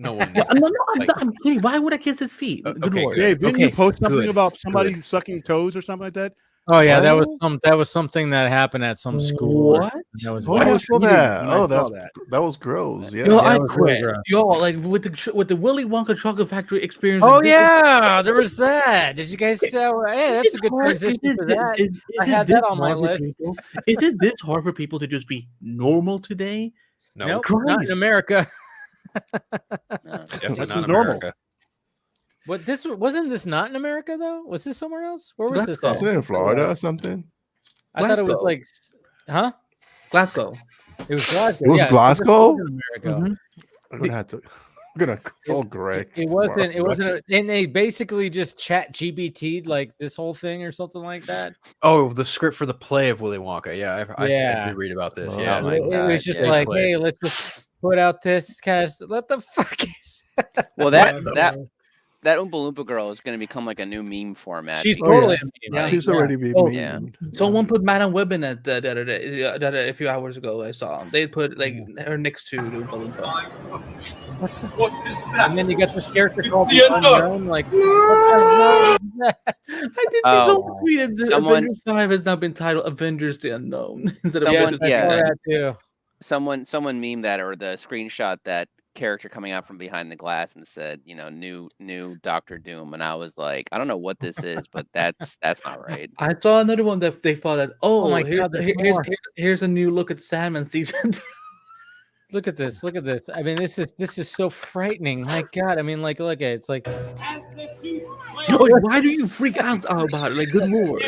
No one. No, Needs no, to, I'm, like, not, I'm kidding. Why would I kiss his feet? Good okay, lord. good. Dave, didn't you Okay, post something good, about somebody good. sucking toes or something like that? Oh yeah, that What? was something that happened at some school. What? That was Oh, yeah, I very- saw tweeted that. when I Oh, saw that was gross. Yo, Yeah. Yeah, I it was really quit. gross. Yo, like with the Willy Wonka Chocolate Factory experience. Oh like, this- yeah, there was that. Did you guys say? Hey, is that's it a good hard- is transition it for this- that. is I it had this that on my hard for list. people? Is it this hard for people to just be normal today? No, Nope, not in Christ. America. No. definitely That's not just normal. America. What this wasn't this not in America though? Was this somewhere else? Where was this? Glasgow. At? Wasn't it in Florida or something? I thought it was Glasgow. like, huh? Glasgow. It was Glasgow. It was yeah, so this Glasgow? was in America. Mhm. I'm gonna have to. I'm gonna call Greg. It wasn't. It wasn't. And they basically just chat GBT'd like this whole thing or something like that. Oh, the script for the play of Willy Wonka. Yeah, I Yeah. did read about this. Oh Yeah, my It God, was just yeah. like, Basically. hey, let's just put out this cast. What the fuck is? Well, that Oompa Loompa girl is going to become like a new meme format. She's because, totally. yes. a meme, right? She's Yeah. already been Oh, yeah. memed. Someone put Madame Web in it the other day, a few hours ago. I saw they put like her next to Oompa Loompa. And then you got this character called the Unknown. Like, what the hell is that? I did see Oh, someone tweeted that someone- Avengers 5 has now been titled Avengers the Unknown instead of Someone- Avengers the yeah. I saw Unknown. that too. Someone memed that, or the screenshot that character coming out from behind the glass and said, you know, new Doctor Doom, and I was like, I don't know what this is, but that's not right. I saw another one that they thought that my God, there's more. here's a new look at Sandman season 2. Look at this. Look at this. I mean, this is so frightening. My God. I mean, like, look at it. It's like, Yo, why do you freak out about it? Like, good lord.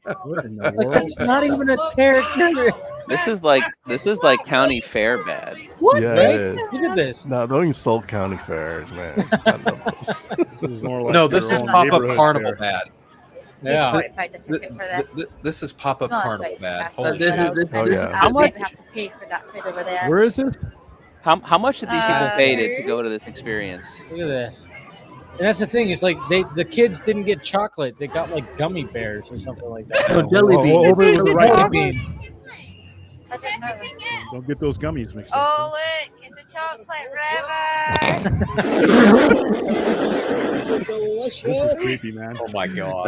like it's not even a character. This is like county fair bad. What? Yeah, Right? it is. Look at this. No, don't insult county fairs, man. I love those. This is more like No, your this is own pop-up neighborhood carnival fair. bad. Yeah. I paid the ticket for this. This is pop-up It's not carnival as bad. bad. Holy this shit. is- Oh, yeah. How much- have to pay for that food over there? Where is this? How much did these people pay to Uh, go to this experience? Look at this. And that's the thing. It's like the kids didn't get chocolate. They got like gummy bears or something like that. Oh, jelly beans. Over to the right. Jelly beans. I don't know. Don't get those gummies mixed up. Oh look, it's a chocolate river. This is creepy, man. Oh my god.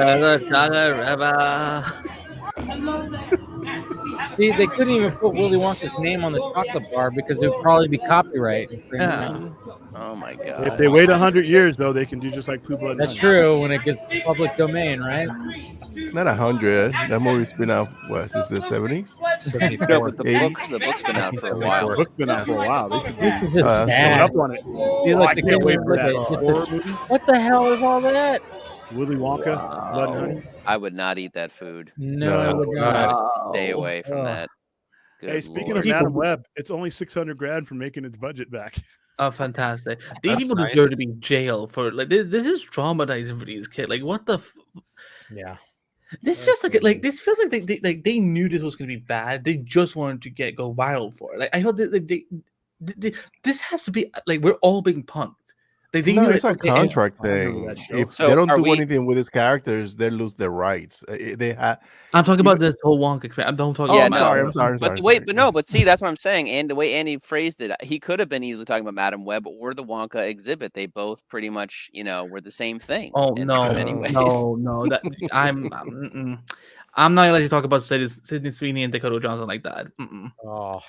See, they couldn't even put Willy Wonka's name on the chocolate bar because it would probably be copyright. Yeah. Oh my If god. they wait 100 years, though, they can do just like Pooh Blood. That's Money. true when it gets public domain, right? Not 100. That movie's been out since the 70s. No, but the 80s. book's been out for a The while. book's been out for a while. They should This is just Uh, be sad. up on it. See, Oh, like I the can't kids wait look for at that it, just horror movie. What the hell is all that? Willy Wonka, Blood and Honey. I would not eat that food. No, I No. would I not. would stay away from Oh. that. Good Hey, speaking lord. of Madam Web, it's only 600 grand for making its budget back. Oh, fantastic! These That's people nice. deserve to be jailed for like this. This is traumatizing for these kids. Like, what the? Yeah. This just like this feels like they knew this was gonna be bad. They just wanted to go viral for it. Like, I hope that this has to be like we're all being punked. They No, knew it's a it- okay, contract I remember thing. that show. If So they don't are do we- anything with his characters, they lose their rights. They have. I'm talking about this whole Wonka experience. I don't talk Oh, Yeah, I'm no. sorry. I'm sorry. I'm But sorry. wait, sorry. but no, but see, that's what I'm saying. And the way Andy phrased it, he could have been easily talking about Madam Web or the Wonka exhibit. They both pretty much, were the same thing. Oh in no, many ways. no! That I'm not allowed to talk about Sydney Sweeney and Dakota Johnson like that. Oh.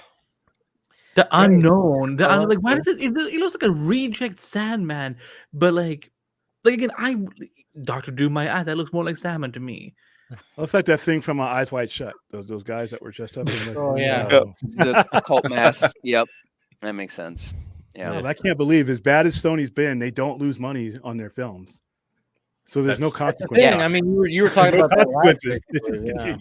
The unknown. Oh, Like, why does it looks like a reject Sandman, but like again, Doctor Doom my eye. That looks more like Sandman to me. Looks like that thing from Eyes Wide Shut. Those guys that were dressed up. In Oh, yeah. The cult mask. Yep, that makes sense. Yeah. No, I can't believe, as bad as Sony's been, they don't lose money on their films. So there's no That's- The consequences. thing, I mean, you were talking No about that last consequences. week, yeah.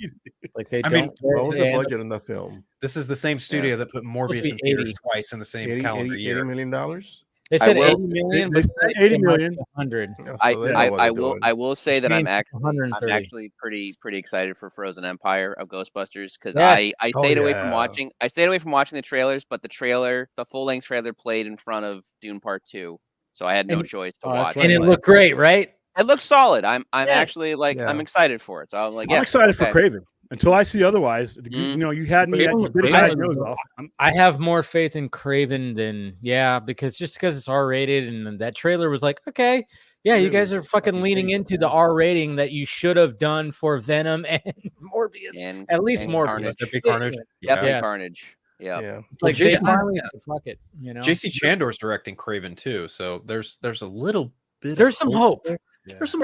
Like they I don't. mean, What was the they end up- budget in the film? This is the same studio that put Morbius be in theaters 80. twice in the same 80, calendar 80 year. million dollars? They I said will- 80 million, They but said 80 million. 100. I will say that I'm actually 130. pretty excited for Frozen Empire of Ghostbusters because Yes. I Oh, stayed away from yeah. watching the trailers, but the full length trailer played in front of Dune Part 2, so I had no And- choice to Oh, that's watch. right. And it but looked great, right? it looks solid. I'm Yes. actually Yeah. I'm excited for it. So I'm like, I'm yeah, excited for okay. Craven. Until I see otherwise, you had me at you bit a guy's nose off. I have more faith in Craven than because it's R-rated, and that trailer was like, okay, yeah, you guys are fucking leaning into the R rating that you should have done for Venom and Morbius, at least Morbius. Carnage. Definitely Carnage. Yeah. Like Jason, fuck it, JC Chandor's directing Craven too, so there's a little bit. There's some hope. There's some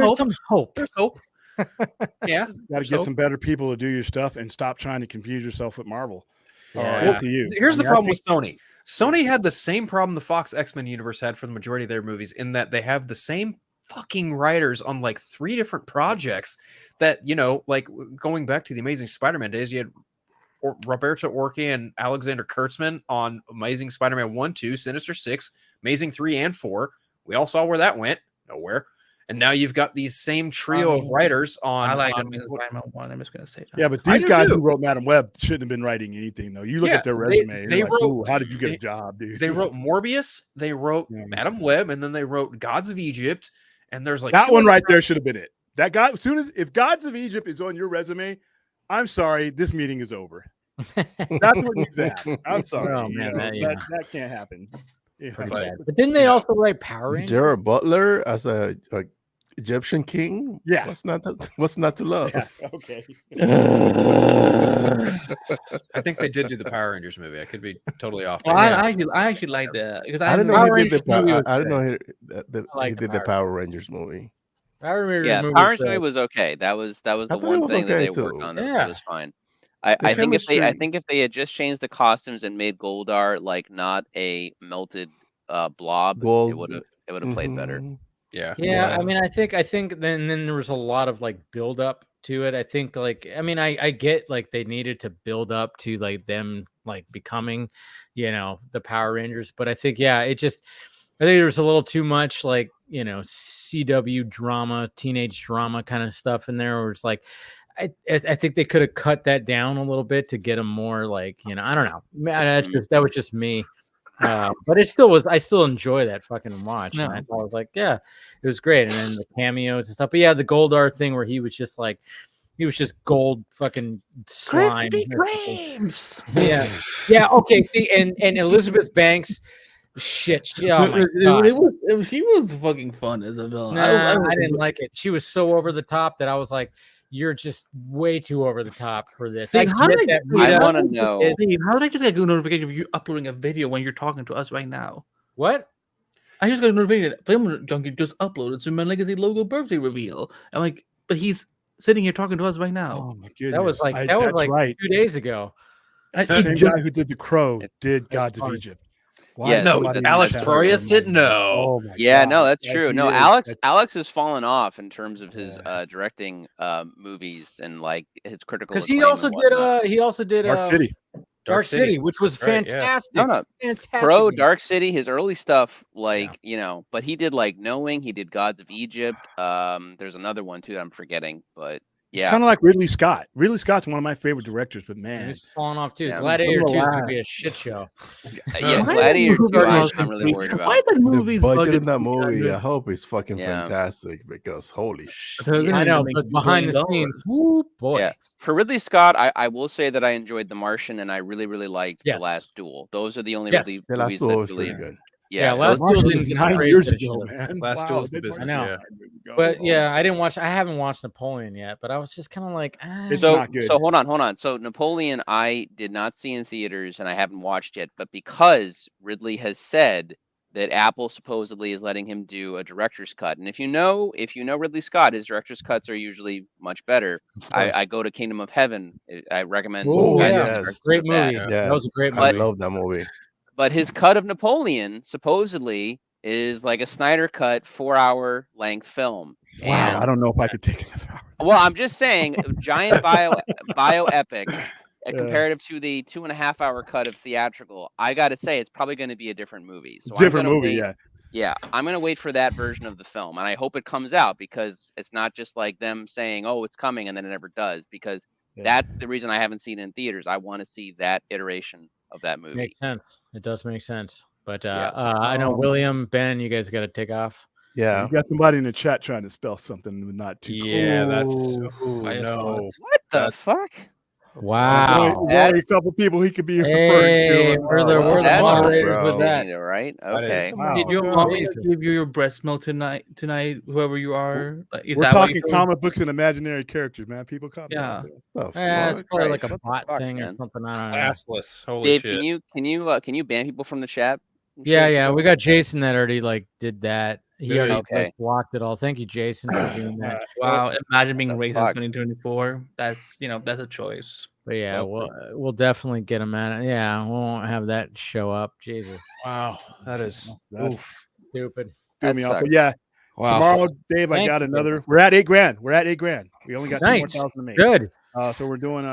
hope. There's hope. Yeah, got to get some better people to do your stuff and stop trying to confuse yourself with Marvel. Well, here's the problem with Sony. Sony had the same problem the Fox X-Men universe had for the majority of their movies, in that they have the same fucking writers on like 3 different projects. That, like going back to the Amazing Spider-Man days, you had Roberto Orci and Alexander Kurtzman on Amazing Spider-Man 1, 2, Sinister 6, Amazing 3 and 4. We all saw where that went. Nowhere. And now you've got these same trio of writers on. I like Spider-Man 1. I'm just gonna say that. Yeah, but these guys who wrote Madam Web shouldn't have been writing anything, though. You look at their resume. They wrote. How did you get a job, dude? They wrote Morbius. They wrote Madam Web, and then they wrote Gods of Egypt. And there's like that one right there should have been it. That guy. If Gods of Egypt is on your resume, I'm sorry, this meeting is over. That's what needs to happen. I'm sorry. Oh, man, that can't happen. But didn't they also write Power Rangers? Gerard Butler as a Egyptian king? Yeah. What's not to love? Yeah, okay. I think they did do the Power Rangers movie. I could be totally off. Well, I actually like that, because I didn't know he did I didn't know he did the Power Rangers movie. Power Rangers movie was okay. That was the one thing that they worked on. That was fine. I think if they had just changed the costumes and made Goldar like not a melted blob, it would have played better. Yeah. I mean, I think then there was a lot of like build up to it. I think I get like they needed to build up to like them like becoming, the Power Rangers, but I think I think there was a little too much like CW drama, teenage drama kind of stuff in there, where it's like. I think they could have cut that down a little bit to get them more like, I don't know. That was just me. But it still was. I still enjoy that fucking watch. And I thought, I was like, yeah, it was great. And then the cameos and stuff. But the Goldar thing where he was just gold fucking slime. Krispy Kremes. Yeah. Okay. See, and Elizabeth Banks. Shit. Oh my God. She was fucking fun as a villain. I didn't like it. She was so over the top that I was like, you're just way too over the top for this. Dave, I want to know. Dave, how did I just get a notification of you uploading a video when you're talking to us right now? What? I just got a notification that Film Junkie just uploaded Superman Legacy logo birthday reveal. I'm like, but he's sitting here talking to us right now. Oh my goodness. That was like 2 days ago. The same guy who did The Crow did Gods of Egypt. No, Alex Proyas didn't know. Oh my God. No, that's true. No, Alex has fallen off in terms of his directing movies and like his critical. Because he also did Dark City, which was fantastic. No, fantastic. Dark City, his early stuff, but he did like Knowing. He did Gods of Egypt. There's another one too that I'm forgetting, but. It's kind of like Ridley Scott. Ridley Scott's one of my favorite directors, but man, he's falling off too. Gladiator 2 is gonna be a shit show. Gladiator 2, I'm really worried about. Why the movie? The budget in that movie, I hope it's fucking fantastic, because holy shit. I know, but behind the scenes, whoo boy. Yeah. For Ridley Scott, I will say that I enjoyed The Martian, and I really, really liked The Last Duel. Those are the only The Last Duel was really good. Yeah, Last Duel didn't get 9 years ago, man. Last Duel was the business. I know. But I haven't watched Napoleon yet, but I was just kind of like, It's not good. So hold on. So Napoleon, I did not see in theaters, and I haven't watched yet. But because Ridley has said that Apple supposedly is letting him do a director's cut, and if you know Ridley Scott, his director's cuts are usually much better. I go to Kingdom of Heaven. I recommend. Oh yes, great movie. Yeah, that was a great movie. I love that movie. But his cut of Napoleon supposedly is like a Snyder cut 4-hour length film. Wow, and I don't know if I could take another hour. Well, I'm just saying, giant bio epic, comparative to the 2.5-hour cut of theatrical. I got to say, it's probably going to be a different movie. So different movie, yeah. I'm going to wait for that version of the film, and I hope it comes out, because it's not just like them saying, "Oh, it's coming," and then it never does. Because that's the reason I haven't seen it in theaters. I want to see that iteration of that movie. Makes sense. It does make sense. But I know William, Ben, you guys got to take off. Yeah, you got somebody in the chat trying to spell something not too. Yeah, that's. I know. What the fuck? Wow. There's only a couple people he could be referring Hey, to. we're the That's moderators with that. crazy, right? That is- Okay. Wow. Did your Wow. mom Jesus. give you your breast milk tonight? Whoever you are, like, is We're that what talking you feel? comic books and imaginary characters, man. People come. Yeah. The Yeah, it's fuck? probably Christ, like a what the bot fuck, thing or man? something. I don't know. Classless. Holy Dave, shit. can you ban people from the chat? and Yeah, shit? yeah, we got Jason that already like did that. He Good. already Okay. like, blocked it all. Thank you, Jason, for doing that. Wow, imagine being the raised in fuck? 2024. That's that's a choice. But yeah, Lovely. we'll definitely get him at it. Yeah, we won't have that show up. Jesus, Wow. That is oof. stupid. Threw That me off. sucks. But yeah, Wow. tomorrow, Dave, I Thank got you. another. We're at $8,000. We're at $8,000. We only got two more Nice. thousand to make. Good. So we're doing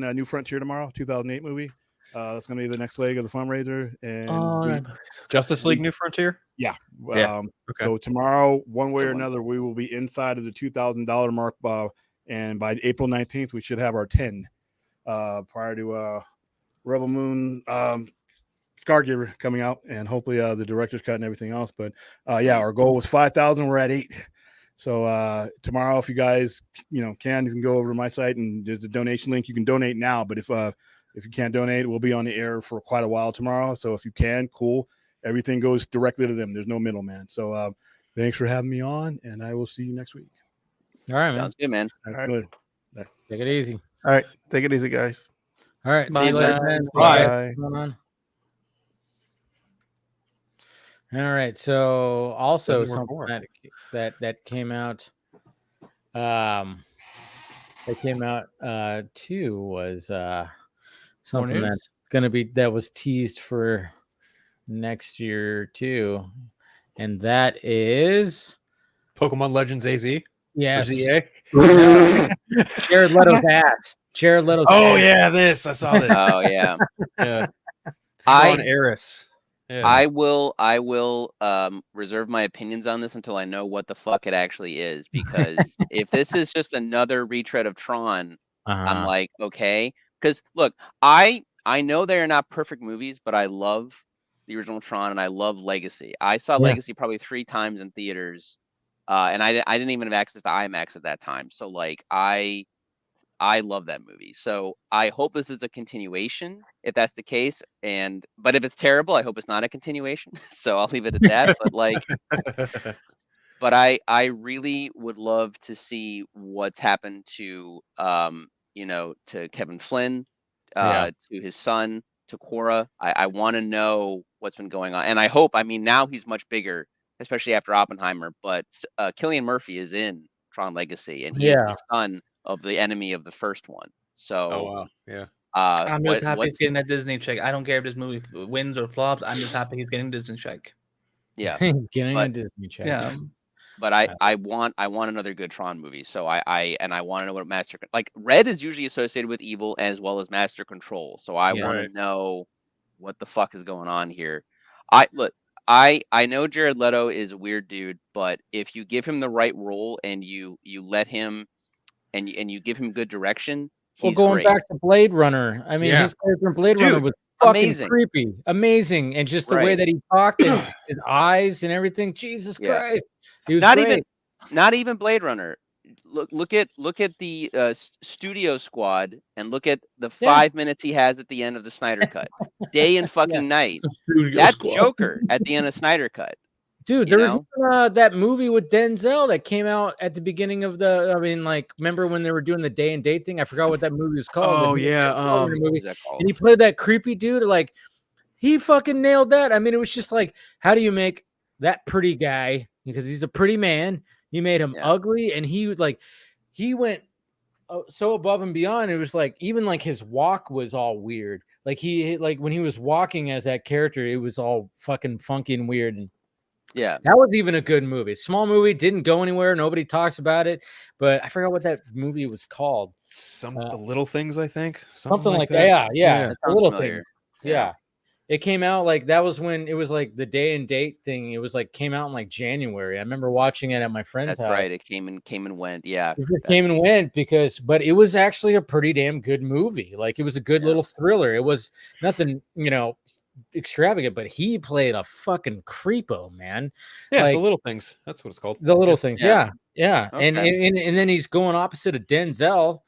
a New Frontier tomorrow, 2008 movie. That's gonna be the next leg of the fundraiser. And Oh, we- that movie's so Justice League New Frontier? yeah. Yeah. Okay. So tomorrow, one way Good or one. another, we will be inside of the $2,000 mark. And by April 19th, we should have our 10 prior to Rebel Moon Scargiver coming out, and hopefully the director's cut and everything else. But yeah, our goal was 5,000. We're at 8. So tomorrow, if you guys you can go over to my site and there's a donation link. You can donate now, but if you can't donate, we'll be on the air for quite a while tomorrow. So if you can, cool. Everything goes directly to them. There's no middleman. So thanks for having me on, and I will see you next week. All right, man. Sounds good, man. That's right. good. Take it easy. All right, take it easy, guys. All right. Bye, See you later, guys. man. Bye. Bye. Going on. All right. So also Seven more something more. that came out. That came out too was something news? that's gonna be that was teased for next year too, and that is Pokemon Legends AZ? Or yes, ZA? Jared Leto's ass. Jared Leto's. Oh ass. yeah, this. I saw this. Oh yeah. Yeah. I Tron Eris. Yeah. I will reserve my opinions on this until I know what the fuck it actually is, because if this is just another retread of Tron, I'm Uh-huh. like, okay. Because look, I know they are not perfect movies, but I love the original Tron and I love Legacy. I saw Yeah. Legacy probably 3 times in theaters, and I didn't even have access to IMAX at that time. So like I love that movie. So I hope this is a continuation, if that's the case. But if it's terrible, I hope it's not a continuation. So I'll leave it at that. But like, but I really would love to see what's happened to to Kevin Flynn, Yeah. to his son, to Cora. I want to know what's been going on, and I hope. I mean, now he's much bigger, especially after Oppenheimer. But Cillian Murphy is in Tron Legacy, and he is Yeah. the son of the enemy of the first one. So Oh wow. Yeah. I'm just happy he's what's getting that Disney check. I don't care if this movie wins or flops. I'm just happy he's getting Disney check. yeah. Getting a But- Disney check. Yeah. But I want another good Tron movie. So I want to know what like Red is usually associated with evil as well as Master Control. So I Yeah. want to know what the fuck is going on here. I know Jared Leto is a weird dude, but if you give him the right role and you let him and you give him good direction, Well, he's going great. back to Blade Runner, I mean, Yeah. his character in Blade Runner Dude, was fucking amazing. creepy, amazing, and just the way Right. that he talked and his eyes and everything. Jesus Yeah. Christ, he was Not great. even Blade Runner. Look at the studio squad and look at the Yeah. 5 minutes he has at the end of the Snyder cut. Day and fucking night. Studio That's squad. Joker at the end of Snyder cut. Dude, You there was know? even, that movie with Denzel that came out at the beginning of the. I mean, like, remember when they were doing the day and date thing? I forgot what that movie was called. Oh but he was yeah. Denzel in the movie, What's that called? and he played that creepy dude. Like, he fucking nailed that. I mean, it was just like, how do you make that pretty guy, because he's a pretty man? You made him Yeah. ugly, and he went so above and beyond. It was like, even like his walk was all weird. Like like when he was walking as that character, it was all fucking funky and weird. And Yeah. that was even a good movie. Small movie, didn't go anywhere. Nobody talks about it, but I forgot what that movie was called. The little things, I think. Something like that. Yeah, That the sounds little familiar. things. Yeah. It came out like that was when it was like the day and date thing. It was like came out in like January. I remember watching it at my friend's That's house. right. It came and went. Yeah. It just came and went but it was actually a pretty damn good movie. Like, it was a good Yeah. little thriller. It was nothing, extravagant, but he played a fucking creepo, man. Yeah, Like, the little things. That's what it's called. the little things. Yeah. Yeah. Okay. And then he's going opposite of Denzel.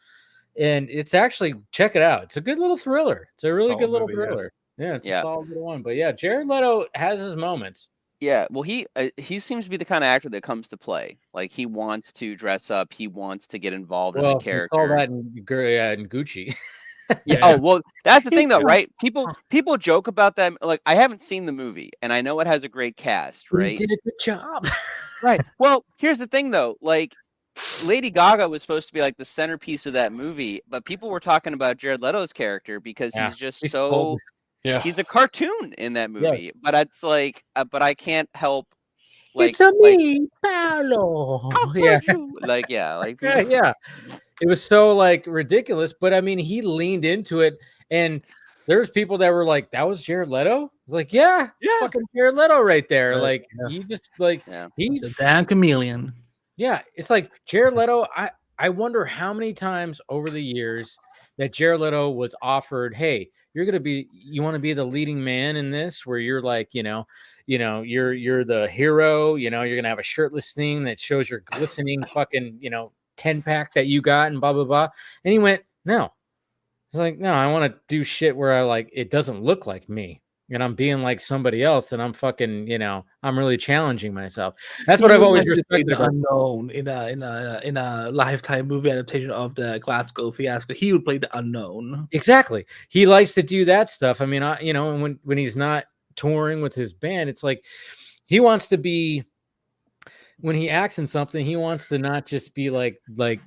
and it's actually, check it out. It's a good little thriller. It's a really Solid good little movie, yeah. thriller. Yeah, it's Yeah. a solid little one. But yeah, Jared Leto has his moments. Yeah, well, he seems to be the kind of actor that comes to play. Like he wants to dress up, he wants to get involved in the Well, we saw character. that in Gucci. Yeah. Oh, well, that's the thing though, right? People joke about that. Like I haven't seen the movie, and I know it has a great cast, He right? did a good job. Right. Well, here's the thing though, like Lady Gaga was supposed to be like the centerpiece of that movie, but people were talking about Jared Leto's character because Yeah, he's just he's so cold. Yeah. he's a cartoon in that Yeah. movie. But it's like, but I can't help like It's a like me, Paolo. how Yeah, could you? Like like yeah, yeah. It was so like ridiculous, but I mean, he leaned into it, and there was people that were like, "That was Jared Leto." Like, yeah, Yeah. fucking Jared Leto right there. Right, Like, yeah. he just like Yeah. he, The damn chameleon. yeah. It's like Jared Leto. I wonder how many times over the years that Jared Leto was offered, "Hey, you want to be the leading man in this, where you're like, you're the hero. You're gonna have a shirtless thing that shows your glistening fucking, 10-pack that you got and blah blah blah." And he went, "No." He's like, "No, I want to do shit where I like it doesn't look like me, and I'm being like somebody else, and I'm fucking, I'm really challenging myself." That's what I've always respected the about. unknown in a Lifetime movie adaptation of the Glasgow Fiasco. He would play the unknown. Exactly. He likes to do that stuff. I mean, and when he's not touring with his band, it's like he wants to be, when he acts in something, he wants to not just be like the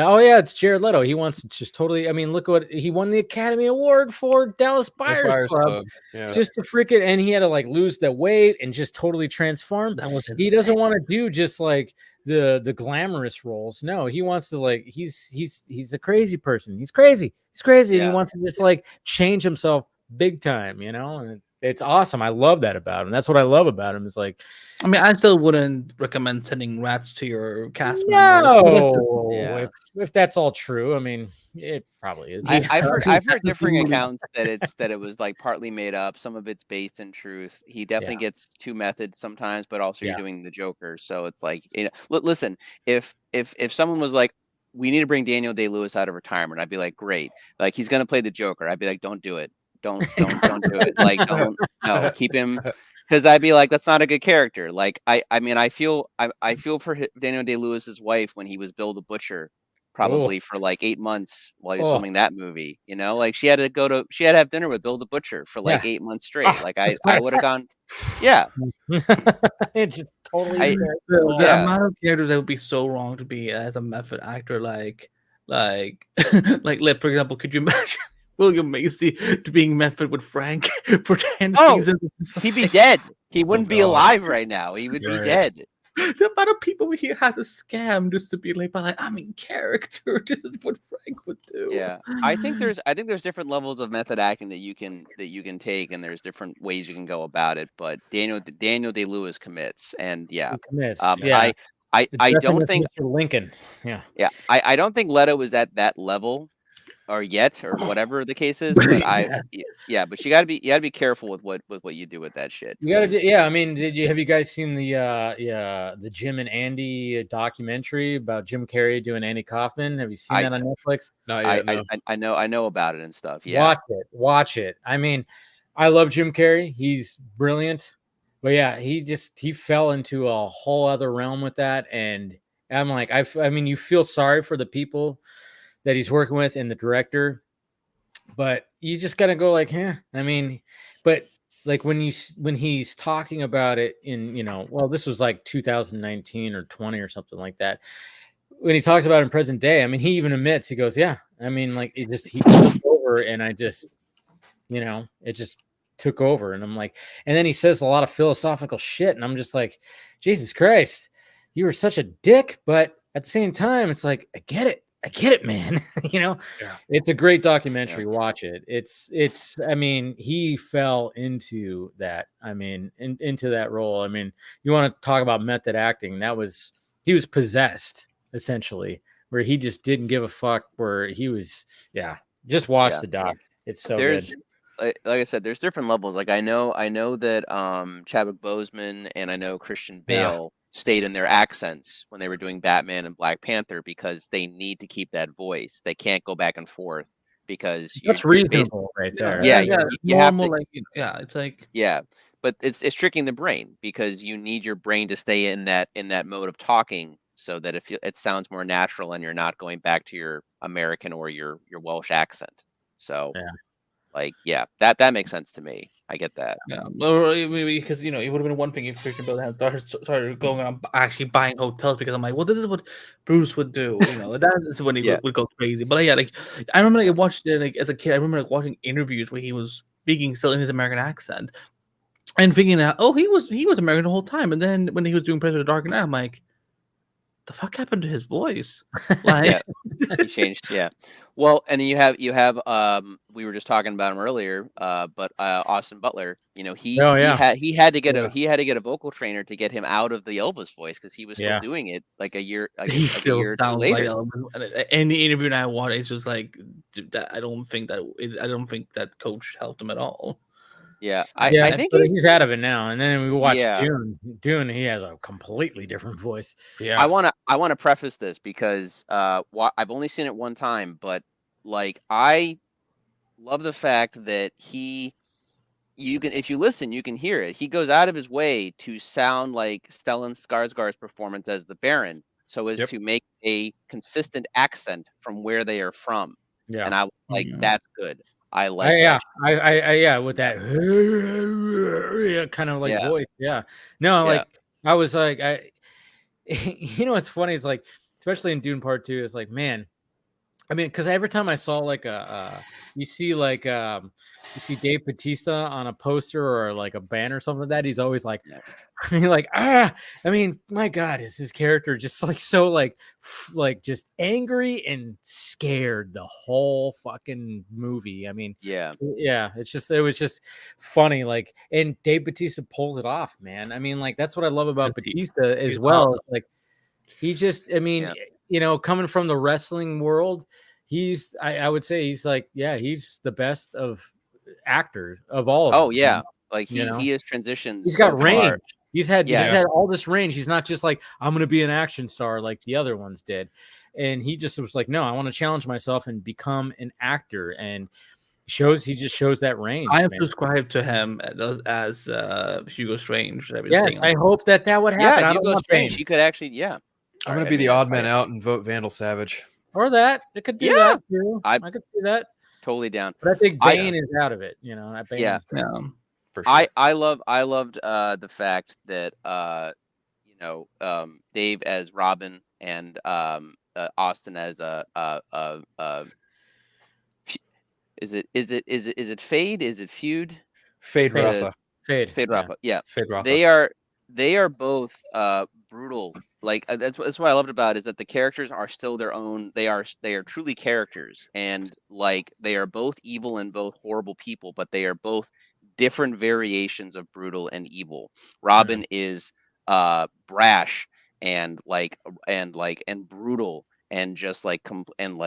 oh yeah, it's Jared Leto. He wants to just totally. I mean, look what he won the Academy Award for Dallas Buyers Club. Yeah. Just to freaking, and he had to like lose the weight and just totally transform. That was He doesn't want to do just like the glamorous roles. No, he wants to like he's a crazy person. He's crazy. And he Yeah. wants to just like change himself big time, and it's awesome. I love that about him. That's what I love about him. Is like, I mean, I still wouldn't recommend sending rats to your cast members. no, Yeah. if that's all true, I mean, it probably is. I've heard differing accounts that it was like partly made up. Some of it's based in truth. He definitely gets too method sometimes, but also Yeah. you're doing the Joker, so it's like, listen, if someone was like, we need to bring Daniel Day-Lewis out of retirement, I'd be like, great. Like he's gonna play the Joker. I'd be like, don't do it. Don't do it. Like no, keep him. Because I'd be like, that's not a good character. Like I mean, I feel for Daniel Day-Lewis's wife when he was Bill the Butcher, probably for like 8 months while he was filming that movie. Like she had to have dinner with Bill the Butcher for like 8 months straight. Like I would have gone, yeah. It's just totally The amount of characters that would be so wrong to be as a method actor, like for example, could you imagine William Macy to being method with Frank for 10 seasons? He'd be dead. He wouldn't be alive right now. He would be dead. The amount of people he had to scam just to be like, I'm in character. This is what Frank would do. Yeah, I think there's different levels of method acting that you can take, and there's different ways you can go about it. But Daniel Day-Lewis commits, and He commits. I don't think Mr. Lincoln. Yeah. I don't think Leto is at that level or yet, or whatever the case is. But but you gotta be careful with what you do with that shit. You gotta, yeah. I mean, have you guys seen the Jim and Andy documentary about Jim Carrey doing Andy Kaufman? Have you seen that on Netflix? Not yet, no. I know about it and stuff. Yeah, watch it. I mean, I love Jim Carrey. He's brilliant, but yeah, he fell into a whole other realm with that, and I'm like, I mean, you feel sorry for the people that he's working with and the director, but you just gotta go like, I mean, but like when he's talking about it in, well, this was like 2019 or 20 or something like that. When he talks about it in present day, I mean, he even admits, he goes, yeah, I mean, like he took over, and I just, it just took over, and I'm like, and then he says a lot of philosophical shit, and I'm just like, Jesus Christ, you were such a dick, but at the same time, it's like, I get it, man. It's a great documentary. Watch it. It's I mean, he fell into that. I mean, into that role. I mean, you want to talk about method acting? He was possessed, essentially, where he just didn't give a fuck, where he was, just watch the doc. It's so good. Like I said, there's different levels. Like I know that Chadwick Boseman and I know Christian Bale stayed in their accents when they were doing Batman and Black Panther because they need to keep that voice. They can't go back and forth because That's you're basically, reasonable right there. yeah, yeah, you more have and more to, like it's like yeah, but it's tricking the brain because you need your brain to stay in that mode of talking so that it sounds more natural and you're not going back to your American or your Welsh accent. So Yeah. like, yeah, that makes sense to me. I get that. yeah, or maybe because it would have been one thing if Christian Bale had started going on actually buying hotels because I'm like, well, this is what Bruce would do. That is when he Yeah. would go crazy. But yeah, like I remember like watched it like as a kid. I remember like watching interviews where he was speaking still in his American accent and thinking that he was American the whole time. And then when he was doing President of the Dark Knight, I'm like, the fuck happened to his voice? Like, Yeah, he changed. Yeah, well, and then you have we were just talking about him earlier, but Austin Butler, he Oh, he yeah. had to get Yeah. a vocal trainer to get him out of the Elvis voice because he was still Yeah. doing it like a year he like a still year or two sounds like later. Elvis. And any interview I watch, it's just like dude, that. I don't think that coach helped him at all. Yeah, Yeah, I think but he's out of it now. And then we watch Yeah. Dune, he has a completely different voice. Yeah. I want to preface this because I've only seen it one time, but like I love the fact that you can, if you listen, you can hear it. He goes out of his way to sound like Stellan Skarsgård's performance as the Baron, so as Yep. to make a consistent accent from where they are from. Yeah. And I was like, Mhm. that's good. I like yeah, that. with that kind of like Yeah. voice. Yeah. No, Yeah. like I was like, what's funny is like, especially in Dune Part Two, it's like, man, I mean, because every time I saw like you see Dave Bautista on a poster or like a banner or something like that, he's always like, Yeah. like I mean, my God, is his character just like so like just angry and scared the whole fucking movie? I mean, Yeah. yeah, it was just funny, like, and Dave Bautista pulls it off, man. I mean, like that's what I love about Bautista as he's well. awesome. Like he just, I mean, coming from the wrestling world, I would say he's like, yeah, he's the best of actors of all of them. Oh yeah. Like he has transitioned. He's got so range. far. He's had all this range. He's not just like, I'm going to be an action star like the other ones did. And he just was like, no, I want to challenge myself and become an actor. And he just shows that range. I have subscribed to him as Hugo Strange. Yes, I hope that would happen. Yeah, I Hugo don't Strange. want He could actually, yeah. I'm going to be the odd man out and vote Vandal Savage. Or that. It could do that too. I could see that. Totally down. But I think Bane is out of it. Bane Yeah. is For sure. I loved the fact that Dave as Robin and Austin as is it Fade? Is it Feud? Fade Rafa. Fade Rafa. Yeah. Fade Rafa. They are both brutal. Like that's what I loved about it, is that the characters are still their own. They are truly characters, and like they are both evil and both horrible people, but they are both different variations of brutal and evil. Robin is brash and brutal and just like and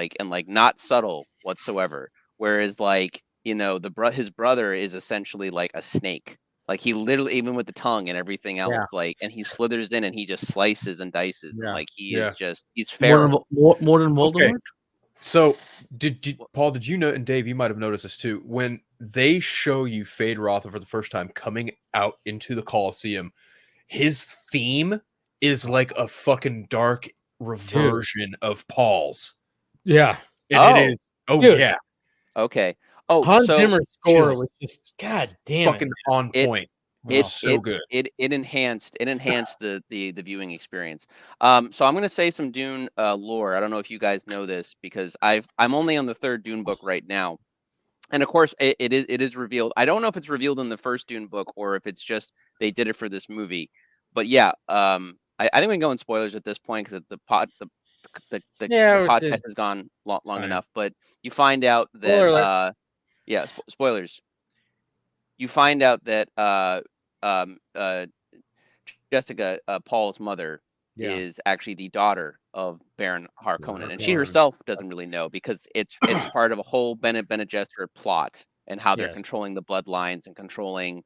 not subtle whatsoever. Whereas like his brother is essentially like a snake. Like he literally, even with the tongue and everything else, and he slithers in and he just slices and dices. And like he's feral. More than Voldemort. Okay. So Paul, did you know, and Dave, you might have noticed this too, when they show you Fade Rafa for the first time coming out into the Coliseum, his theme is like a fucking dark reversion of Paul's. Yeah. It is. Oh, Dude. yeah. Okay. Oh, Hans so Zimmer's score was just, God damn fucking on point. It's so good. It enhanced the viewing experience. So I'm going to say some Dune lore. I don't know if you guys know this because I'm only on the third Dune book right now, and of course it is revealed. I don't know if it's revealed in the first Dune book or if it's just they did it for this movie. But yeah, I think we can go in spoilers at this point because the podcast has gone long enough. But you find out that spoilers. You find out that Jessica, Paul's mother, is actually the daughter of Baron Harkonnen, and she herself doesn't really know because it's part of a whole Bene Gesserit plot and how they're controlling the bloodlines and controlling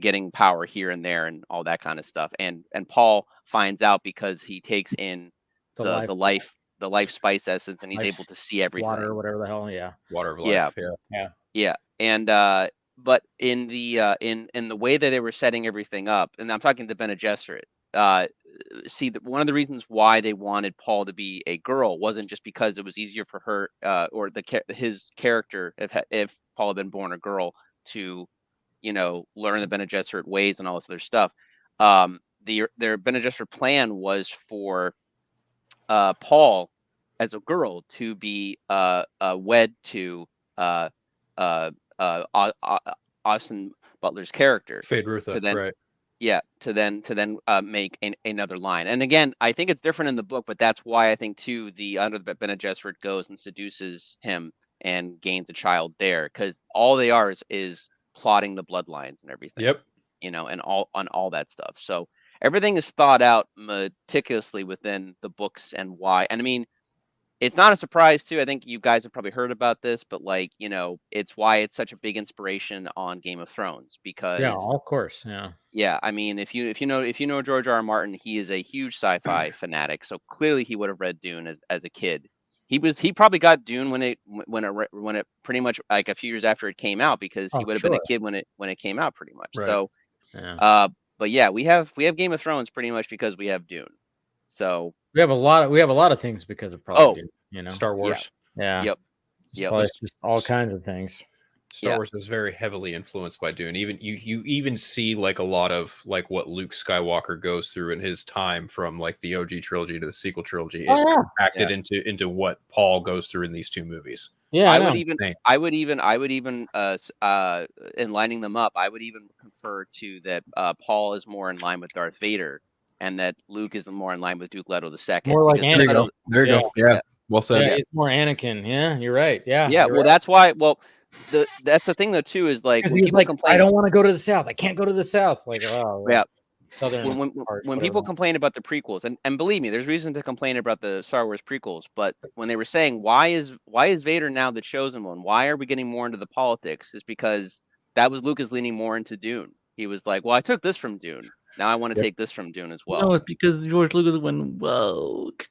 getting power here and there and all that kind of stuff. And Paul finds out because he takes in the life spice essence, and he's able to see everything. Water or whatever the hell. Yeah. Water of life. Yeah. And but in the in the way that they were setting everything up, and I'm talking to Bene Gesserit, see, one of the reasons why they wanted Paul to be a girl wasn't just because it was easier for her or his character, if Paul had been born a girl, to learn the Bene Gesserit ways and all this other stuff. Their Bene Gesserit plan was for Paul as a girl to be wed to Austin Butler's character, Feyd-Rautha, right? Yeah, to then make another line. And again, I think it's different in the book, but that's why I think too under the Bene Gesserit goes and seduces him and gains a child there, because all they are is plotting the bloodlines and everything. Yep. And all that stuff. So everything is thought out meticulously within the books and why. And I mean, it's not a surprise too. I think you guys have probably heard about this, but it's why it's such a big inspiration on Game of Thrones, because of course. Yeah, I mean, if you know George R. R. Martin, he is a huge sci-fi fanatic. So clearly he would have read Dune as a kid. He probably got Dune when it pretty much like a few years after it came out, because he would have been a kid when it came out pretty much. Right. So but yeah, we have Game of Thrones pretty much because we have Dune. So we have a lot of things because of probably Dune, Star Wars. Yeah. Yep. It's just all kinds of things. Star Wars is very heavily influenced by Dune. Even you even see like a lot of like what Luke Skywalker goes through in his time from like the OG trilogy to the sequel trilogy. It acted into what Paul goes through in these two movies. Yeah, I would even in lining them up, I would even confer to that Paul is more in line with Darth Vader, and that Luke is more in line with Duke Leto II. More like Anakin. There you go. Yeah. Well said. Yeah, it's more Anakin. Yeah, you're right. Yeah. Yeah. Well, that's why. Well, that's the thing though too, is like when people complain, I don't want to go to the South. I can't go to the South. Like, when people complain about the prequels, and believe me, there's reason to complain about the Star Wars prequels, but when they were saying why is Vader now the chosen one? Why are we getting more into the politics? Is because that was Lucas leaning more into Dune. He was like, well, I took this from Dune. Now I want to take this from Dune as well. No, it's because George Lucas went woke.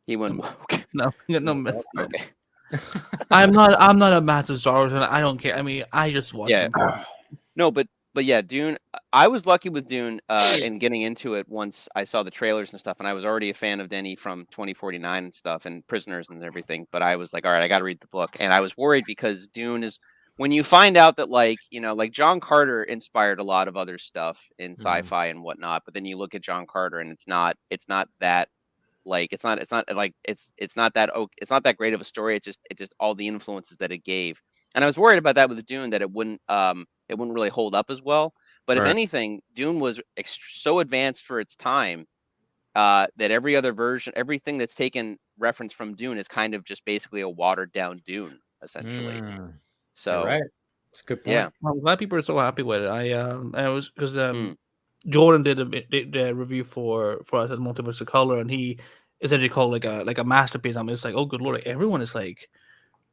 He went woke. No. Okay. I'm not a massive Star Wars fan. I don't care. I mean, I just watch them. No, but yeah, Dune. I was lucky with Dune in getting into it once I saw the trailers and stuff, and I was already a fan of Denny from 2049 and stuff, and Prisoners and everything. But I was like, all right, I got to read the book, and I was worried because Dune is, when you find out that like John Carter inspired a lot of other stuff in sci-fi and whatnot, but then you look at John Carter and it's not that. Like it's not that great of a story. It just all the influences that it gave, and I was worried about that with Dune, that it wouldn't really hold up as well. But if anything, Dune was so advanced for its time that every other version, everything that's taken reference from Dune is kind of just basically a watered down Dune essentially. So you're right, it's a good point. Yeah, I'm glad people are so happy with it. I was because Jordan did a review for us at Multiverse of Color, and he essentially called like a masterpiece. I mean, it's like, oh good lord, everyone is like,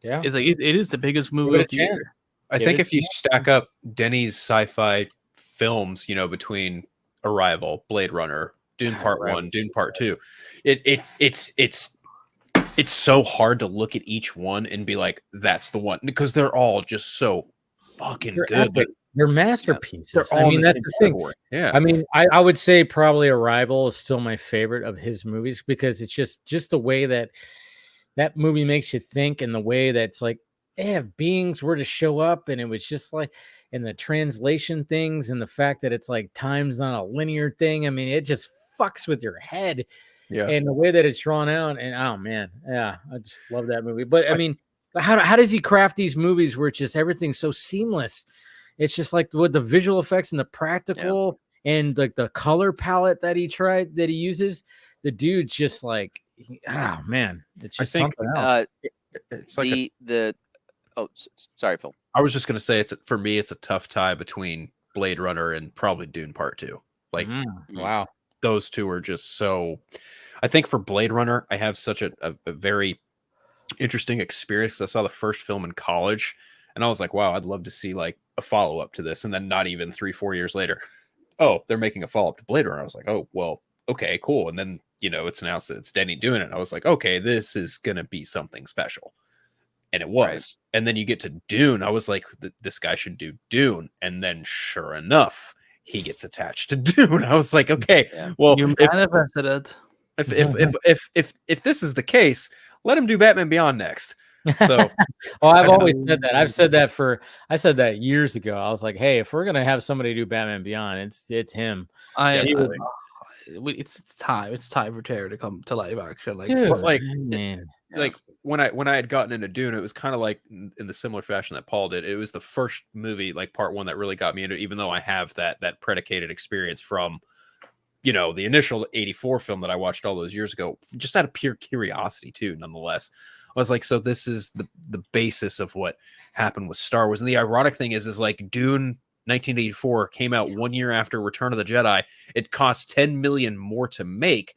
it's like it is the biggest movie of the year. I think if you stack up Denny's sci-fi films, between Arrival, Blade Runner, Dune Part 1, Dune Part 2, it's so hard to look at each one and be like, that's the one, because they're all just so fucking good. They're masterpieces. They're all that's the thing. Yeah. I mean, I would say probably Arrival is still my favorite of his movies, because it's just the way that movie makes you think, and the way that's like, if beings were to show up, and it was just like, and the translation things, and the fact that it's like time's not a linear thing. I mean, it just fucks with your head. Yeah. And the way that it's drawn out, and oh man, yeah, I just love that movie. But I mean, how does he craft these movies where it's just everything's so seamless? It's just like with the visual effects and the practical and like the color palette that he uses. The dude's just like, oh man, it's just something else. It's like sorry, Phil. I was just gonna say, for me, it's a tough tie between Blade Runner and probably Dune Part 2. Like, wow, those two are just so. I think for Blade Runner, I have such a very interesting experience. I saw the first film in college, And I was like, wow, I'd love to see like a follow up to this. And then not even 3-4 years later, oh, they're making a follow up to Blade Runner. I was like, oh, well, okay, cool. And then, it's announced that it's Denny doing it. I was like, okay, this is going to be something special. And it was. Right. And then you get to Dune. I was like, this guy should do Dune. And then sure enough, he gets attached to Dune. I was like, okay, well, you manifested it. If this is the case, let him do Batman Beyond next. So, I've always said that. I said that years ago. I was like, hey, if we're gonna have somebody do Batman Beyond, it's him. It's time. It's time for Terry to come to live action. Like, man. Like when I had gotten into Dune, it was kind of like in the similar fashion that Paul did. It was the first movie, like part one, that really got me into it, even though I have that predicated experience from, the initial 84 film that I watched all those years ago, just out of pure curiosity too, nonetheless. I was like, so this is the basis of what happened with Star Wars. And the ironic thing is like Dune 1984 came out 1 year after Return of the Jedi. It cost $10 million more to make.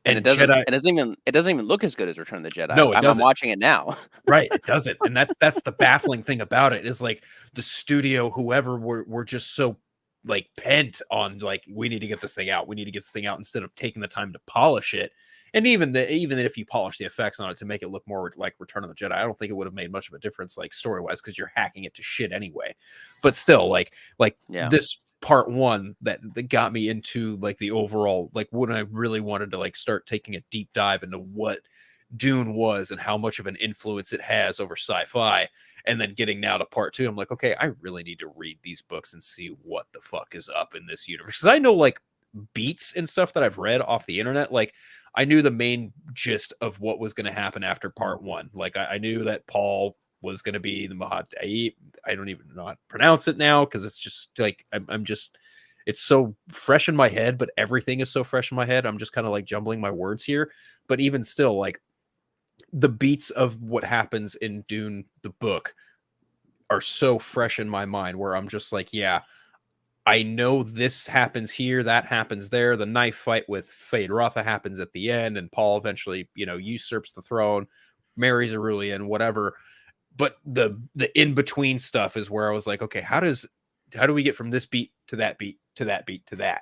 And it doesn't even look as good as Return of the Jedi. No, it doesn't. I'm watching it now. Right, it doesn't. And that's the baffling thing about it, is like the studio, whoever were just so like pent on like, we need to get this thing out. We need to get this thing out, instead of taking the time to polish it. And even if you polish the effects on it to make it look more like Return of the Jedi, I don't think it would have made much of a difference, like story-wise, because you're hacking it to shit anyway. But still, this part one that got me into like the overall, like when I really wanted to like start taking a deep dive into what Dune was and how much of an influence it has over sci-fi, and then getting now to part two, I'm like, okay, I really need to read these books and see what the fuck is up in this universe. Because I know like beats and stuff that I've read off the internet, like I knew the main gist of what was going to happen after part one. Like I knew that Paul was going to be the Mahad. I don't even know how to pronounce it now, because it's just like it's so fresh in my head, but everything is so fresh in my head. I'm just kind of like jumbling my words here. But even still, like the beats of what happens in Dune, the book, are so fresh in my mind, where I'm just like, yeah, I know this happens here, that happens there. The knife fight with Fade Rotha happens at the end, and Paul eventually, usurps the throne, marries Aurelian, whatever. But the in-between stuff is where I was like, okay, how do we get from this beat to that beat to that beat to that?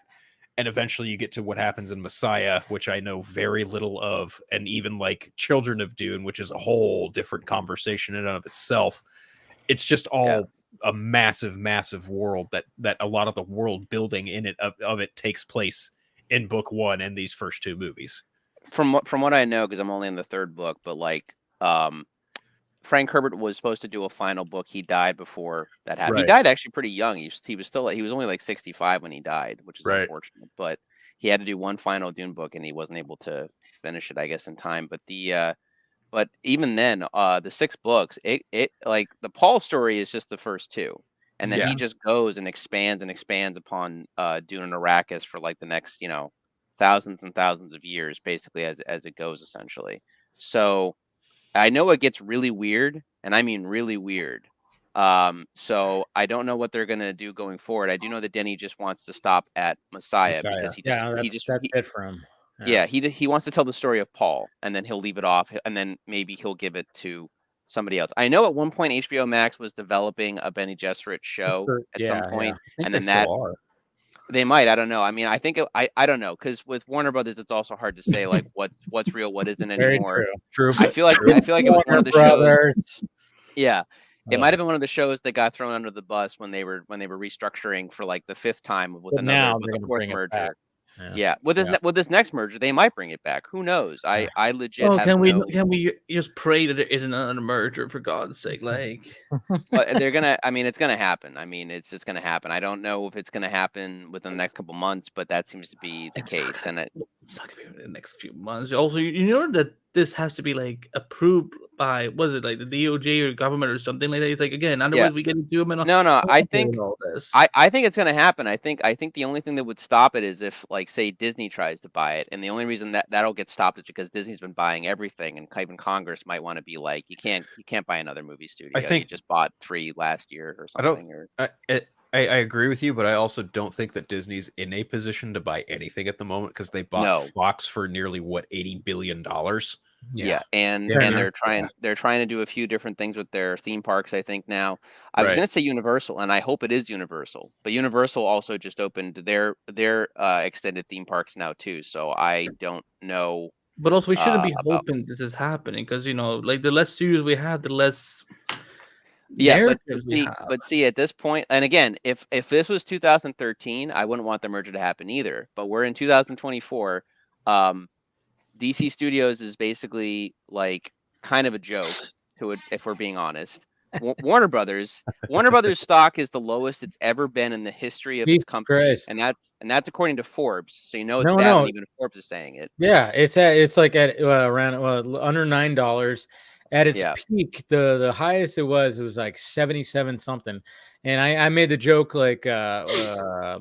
And eventually you get to what happens in Messiah, which I know very little of, and even like Children of Dune, which is a whole different conversation in and of itself. It's just all a massive, massive world that a lot of the world building in it of it takes place in book one and these first two movies. From what I know, because I'm only in the third book, but like Frank Herbert was supposed to do a final book. He died before that happened. Right. He died actually pretty young. He was only like 65 when he died, which is unfortunate. But he had to do one final Dune book, and he wasn't able to finish it, I guess, in time. But but even then, the 6 books, it like the Paul story is just the first 2, and then he just goes and expands upon Dune and Arrakis for like the next thousands and thousands of years, basically as it goes, essentially. So I know it gets really weird, and I mean really weird. So I don't know what they're gonna do going forward. I do know that Denny just wants to stop at Messiah. Because that's it for him. Yeah, he wants to tell the story of Paul, and then he'll leave it off, and then maybe he'll give it to somebody else. I know at one point HBO Max was developing a Bene Gesserit show at some point, and then that they might. I don't know. I mean, I think I don't know, because with Warner Brothers, it's also hard to say like what's real, what isn't anymore. Very true. I feel like it was one of the shows. Yeah, it might have been one of the shows that got thrown under the bus when they were restructuring for like the 5th time with the 4th merger. Yeah. With this next merger, they might bring it back. Who knows? I legit. Can we just pray that there isn't another merger, for God's sake? Like, but they're gonna. I mean, it's gonna happen. I mean, it's just gonna happen. I don't know if it's gonna happen within the next couple months, but that seems to be the case. It's not gonna be in the next few months. Also, you know that this has to be like approved by, what is it, like the DOJ or government or something like that? It's like, again, otherwise we get into them. No. I think all this. I think it's gonna happen. I think the only thing that would stop it is if, like, say Disney tries to buy it, and the only reason that'll get stopped is because Disney's been buying everything, and even Congress might want to be like, you can't buy another movie studio. I think you just bought 3 last year or something. I agree with you, but I also don't think that Disney's in a position to buy anything at the moment, because they bought Fox for nearly $80 billion. Yeah, and Fair and enough. they're trying to do a few different things with their theme parks. I think now I was Right. going to say Universal, and I hope it is Universal, but Universal also just opened their extended theme parks now too. So I don't know But also, we shouldn't be about. hoping this is happening because like the less studios we have, the less Yeah, narratives we have. but see, at this point, and again, if this was 2013, I wouldn't want the merger to happen either. But we're in 2024. DC Studios is basically like kind of a joke, if we're being honest. Warner Brothers stock is the lowest it's ever been in the history of its Jesus company, Christ. and that's according to Forbes. So you know it's No, bad no. when even Forbes is saying it. Yeah, it's like at around under $9. At its Yeah. peak, the highest it was like 77 something. And I made the joke like that,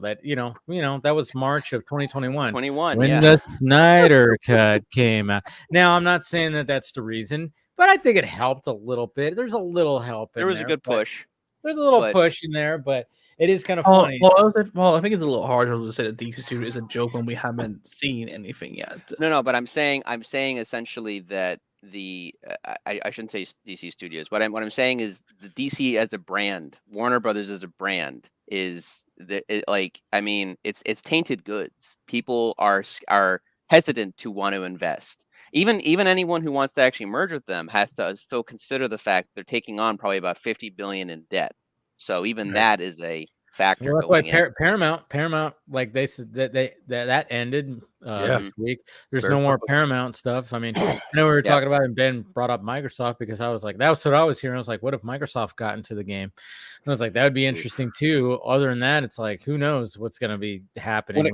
that was March of 2021 21, when yeah. the Snyder Cut came out. Now, I'm not saying that that's the reason, but I think it helped a little bit. There's a little help in There was a good but push. There's a little but- push in there, but it is kind of Oh, funny. well, I think it's a little hard to say that DC Studio is a joke when we haven't seen anything yet. No, but I'm saying essentially that I shouldn't say DC Studios. What I'm saying is the DC as a brand, Warner Brothers as a brand is it's tainted goods. People are hesitant to want to invest. Even anyone who wants to actually merge with them has to still consider the fact they're taking on probably about 50 billion in debt. So even that is a factor Well, that's why going in. Paramount, like they said that ended this week. There's Very no more quickly. Paramount stuff. I mean, I know we were talking about it, and Ben brought up Microsoft because I was like, that's what I was hearing. I was like, what if Microsoft got into the game? And I was like, that would be interesting too. Other than that, it's like, who knows what's going to be happening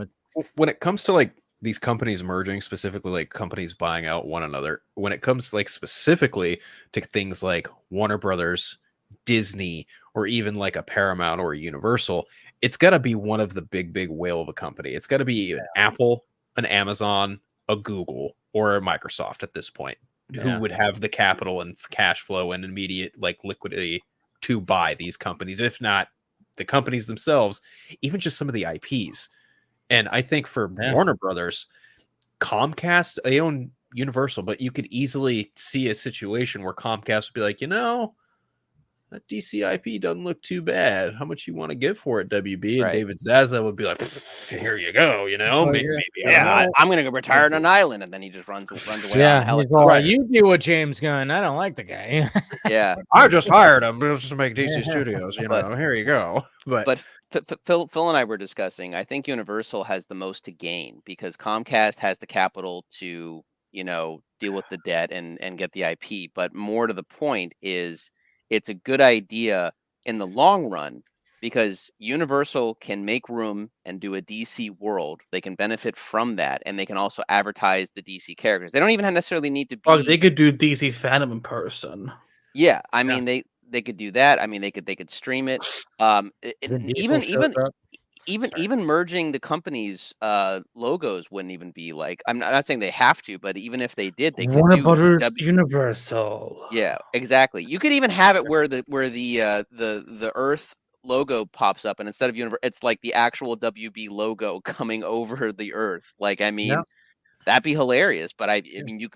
when it comes to like these companies merging, specifically like companies buying out one another, when it comes like specifically to things like Warner Brothers, Disney, or even like a Paramount or a Universal, it's got to be one of the big whale of a company. It's got to be an Apple, an Amazon, a Google, or a Microsoft at this point, who would have the capital and cash flow and immediate like liquidity to buy these companies, if not the companies themselves, even just some of the IPs. And I think for Warner Brothers, Comcast, they own Universal, but you could easily see a situation where Comcast would be like, that DC IP doesn't look too bad. How much you want to give for it, WB? And David Zaza would be like, here you go, maybe. I'm going to go retire on an island. And then he just runs away on a helicopter. Right. You do what James Gunn. I don't like the guy. Yeah. I just hired him just to make DC Studios, here you go. But Phil and I were discussing, I think Universal has the most to gain because Comcast has the capital to, deal with the debt and get the IP. But more to the point is it's a good idea in the long run because Universal can make room and do a DC world. They can benefit from that, and they can also advertise the DC characters. They don't even necessarily need to be. Oh, they could do DC fandom in person. Yeah, I mean they could do that. I mean they could stream it. Even merging the companies' logos wouldn't even be like. I'm not saying they have to, but even if they did, they could Warner do Brothers Universal. Yeah, exactly. You could even have it where the Earth logo pops up, and instead of it's like the actual WB logo coming over the Earth. Like, I mean, that'd be hilarious. But I mean, you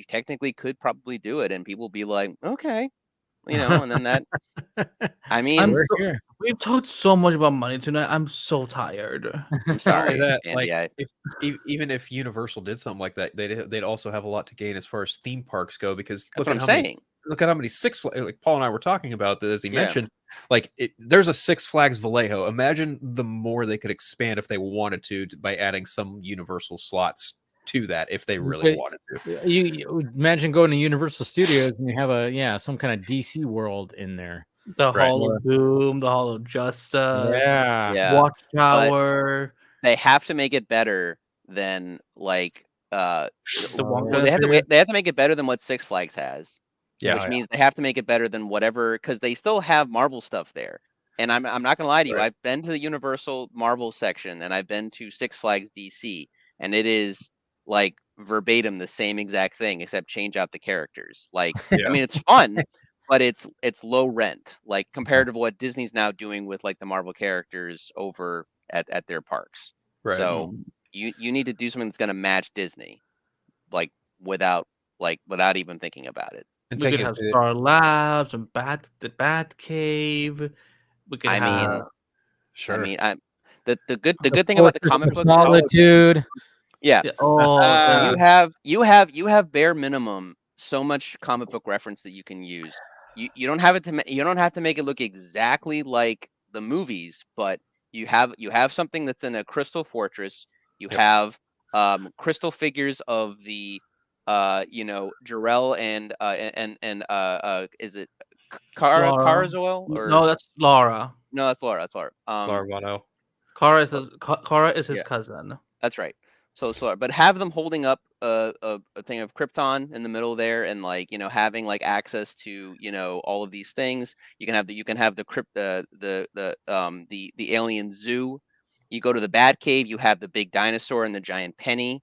technically could probably do it, and people be like, okay, and then that. I mean, we've talked so much about money tonight. I'm so tired. I'm sorry. That, like, even if Universal did something like that, they'd also have a lot to gain as far as theme parks go. Because look at how many Six Flags, like Paul and I were talking about this, as he mentioned, like there's a Six Flags Vallejo. Imagine the more they could expand if they wanted to by adding some Universal slots to that if they really wanted to. You imagine going to Universal Studios and you have some kind of DC world in there. The Hall of Doom, the Hall of Justice, Watchtower. But they have to make it better than like they have to make it better than what Six Flags has. Which means they have to make it better than whatever, because they still have Marvel stuff there. And I'm not gonna lie to you, I've been to the Universal Marvel section and I've been to Six Flags DC, and it is like verbatim the same exact thing except change out the characters. Like I mean, it's fun, but it's low rent, like compared to what Disney's now doing with like the Marvel characters over at their parks. So you need to do something that's gonna match Disney, like without like without even thinking about it. And We could taking have it to Star Labs and the Bat Cave. We could I have. mean, sure. I mean, the good The thing about the Fortress comic of book though, Solitude. yeah, Oh, you have bare minimum so much comic book reference that you can use. You don't have it to you don't have to make it look exactly like the movies, but you have something that's in a crystal fortress. You Yep. have crystal figures of the Jarell and is it Kara Laura. Karazoel or No, that's Laura. no, that's Laura. That's Laura. Larvano. Kara is his Yeah. cousin. That's right. So, but have them holding up a thing of Krypton in the middle there, and like having like access to all of these things. You can have the crypt the alien zoo. You go to the Bat Cave. You have the big dinosaur and the giant penny.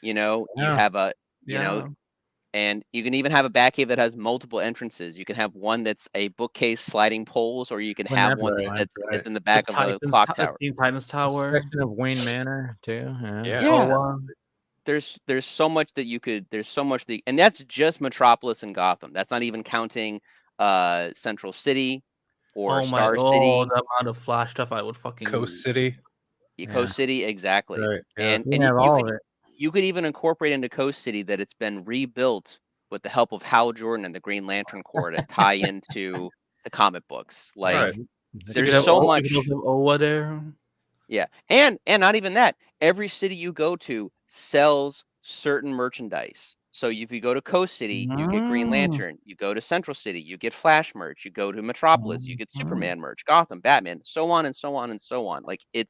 You Yeah. have a Yeah. and you can even have a Bat Cave that has multiple entrances. You can have one that's a bookcase sliding poles, or you can have Whenever, one right, that's right. in the back of a clock tower. Teen Titans A Tower. section of Wayne Manor too. Yeah. Yeah. Yeah. Oa. There's so much that you could and that's just Metropolis and Gotham. That's not even counting Central City or Oh my! Star Oh, City, the amount of Flash stuff I would fucking. Coast City. Coast City, exactly. Right. Yeah. And We have all of it. you could even incorporate into Coast City that it's been rebuilt with the help of Hal Jordan and the Green Lantern Corps to tie into the comic books. Like Right. there's You could have so O- much. You could have Oa there. Yeah. And not even that. Every city you go to sells certain merchandise. So if you go to Coast City, you get Green Lantern. You go to Central City, you get Flash merch. You go to Metropolis, you get Superman merch, Gotham, Batman, so on and so on and so on. Like it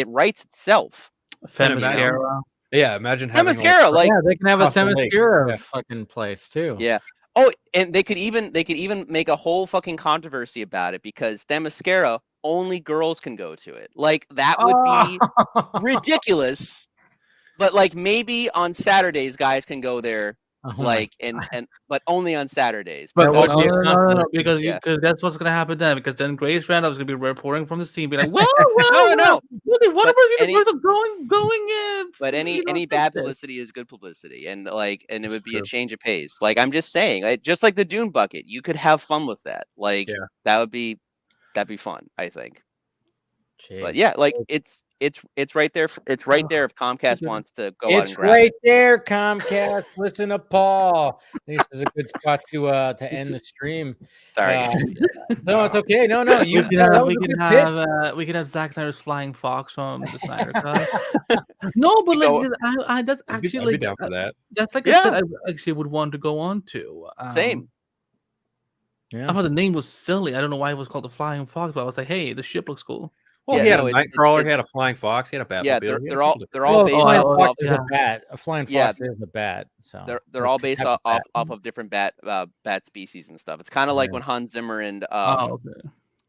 writes itself. Themyscira. Yeah. Imagine having Themyscira, like Yeah, they can have a Across the lake. Themyscira Yeah. fucking place too. yeah. Oh, and they could even make a whole fucking controversy about it because Themyscira only girls can go to it. Like that would be ridiculous. But like maybe on Saturdays guys can go there, Oh my like and but only on Saturdays. But because- what do you- No, because Yeah. because that's what's gonna happen then. Because then Grace Randolph's gonna be reporting from the scene, be like, "Well, No. look at what But about any- you going in?" But any bad publicity is good publicity, and it would be a change of pace. Like I'm just saying, just like the Dune bucket, you could have fun with that. Like Yeah. that'd be fun, I think. But Jeez. yeah, like it's right there. It's right there if Comcast Okay. wants to go out It's and grab right it. there, Comcast. Listen to Paul. I think this is a good spot to end the stream. Sorry. No, it's okay. No, you. We can have Zack Snyder's Flying Fox from the Snyder Cut. No, but go- like I that's I'd be actually like down for that. that's like Yeah. I said I actually would want to go on to. Same. Yeah. I thought the name was silly. I don't know why it was called the Flying Fox, but I was like, hey, the ship looks cool. Well, Yeah, he had no, a it's- Nightcrawler. it's- He had a flying fox. He had a Batmobile. Yeah, he had they're a all couple they're all Well, based Flying oh, Fox off. is yeah. a bat. A flying Yeah. fox is a bat. So They're all based type of off bat. of different bat species and stuff. It's kind of like when Hans Zimmer and Oh,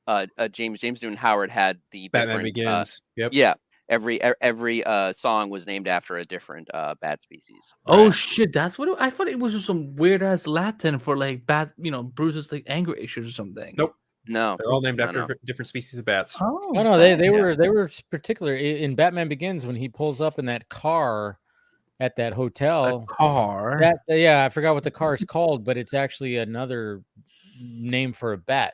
okay. James Newton Howard had the Batman different Begins. Yep. yeah, every song was named after a different bat species. Oh Right. shit, that's what I thought it was just some weird ass Latin for like bat, Bruce's like anger issues or something. Nope. No, They're all named No, after no. different species of bats. Oh, Oh no, they Yeah. were particular in Batman Begins when he pulls up in that car at that hotel. car. I forgot what the car is called, but it's actually another name for a bat.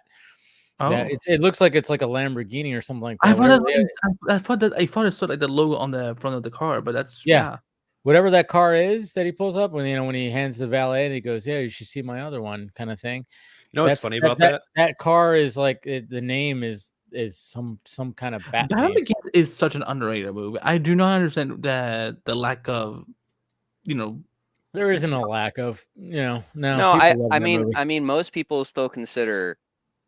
Oh. It looks like it's like a Lamborghini or something like that. I thought Whatever I thought it saw like the logo on the front of the car, but that's Yeah. whatever that car is that he pulls up when he hands the valet and he goes, "Yeah, you should see my other one," kind of thing. You know what's funny about that? That car is like the name is some kind of bat. Batman name. Begins is such an underrated movie. I do not understand the lack of, There isn't a lack of no. no. people love that movie. I mean, most people still consider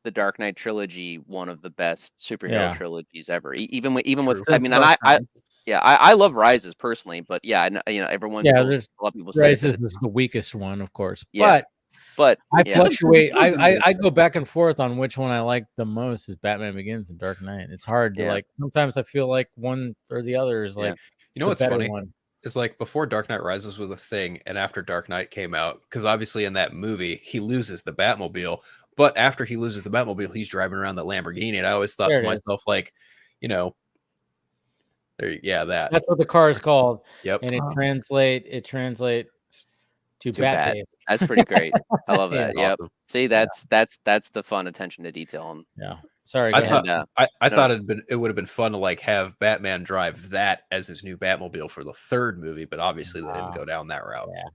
the Dark Knight trilogy one of the best superhero Yeah. trilogies ever. Even with True. I mean, and I love Rises personally, but yeah, I know, everyone. Yeah, still, there's a lot of people say Rises that, is the weakest one, of course. Yeah. but I yeah. fluctuate. I go back and forth on which one I like the most is Batman Begins and Dark Knight. It's hard to Yeah. like. Sometimes I feel like one or the other is Yeah. like You know the what's better funny? one. Is like before Dark Knight Rises was a thing, and after Dark Knight came out, because obviously in that movie he loses the Batmobile, but after he loses the Batmobile, he's driving around the Lamborghini, and I always thought There to it is. myself, like, that. That's what the car is called, Yep. and it translates Too Too bad. bad. Dave. That's pretty great. I love Yeah. that. Yep. Awesome. See, that's the fun attention to detail. Yeah. Sorry. I Go thought ahead. I No. thought it would have been fun to like have Batman drive that as his new Batmobile for the third movie, but obviously they didn't go down that route. Yeah.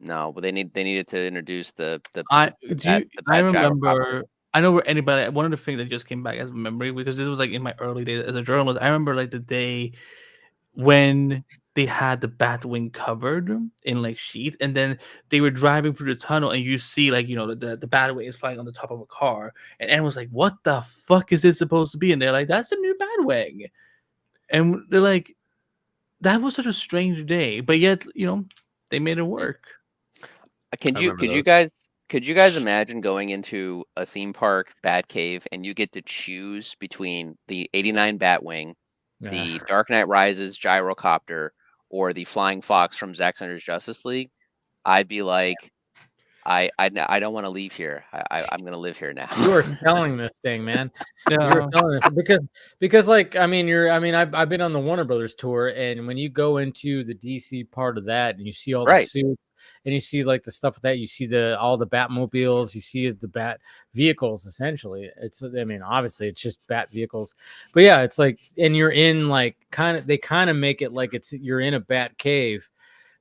No, but they needed to introduce the I bat remember. gyrocopter. I know where anybody. One of the things that just came back as a memory because this was like in my early days as a journalist. I remember like the day when they had the Batwing covered in like sheet, and then they were driving through the tunnel, and you see like the Batwing is flying on the top of a car, and everyone's like, "What the fuck is this supposed to be?" And they're like, "That's a new Batwing," and they're like, "That was such a strange day," but yet they made it work. Could I you remember could you guys imagine going into a theme park Batcave and you get to choose between the '89 Batwing, the Dark Knight Rises gyrocopter, or the Flying Fox from Zack Snyder's Justice League? I'd be like, I don't want to leave here. I'm gonna live here now. You are selling this thing, man. You Yeah. were selling this because like I've been on the Warner Brothers tour, and when you go into the DC part of that, and you see all the Right. suits, and you see like the stuff that you see all the Batmobiles, you see the Bat vehicles. Essentially, obviously it's just Bat vehicles, but yeah, it's like, and you're in like they kind of make it like you're in a Bat cave.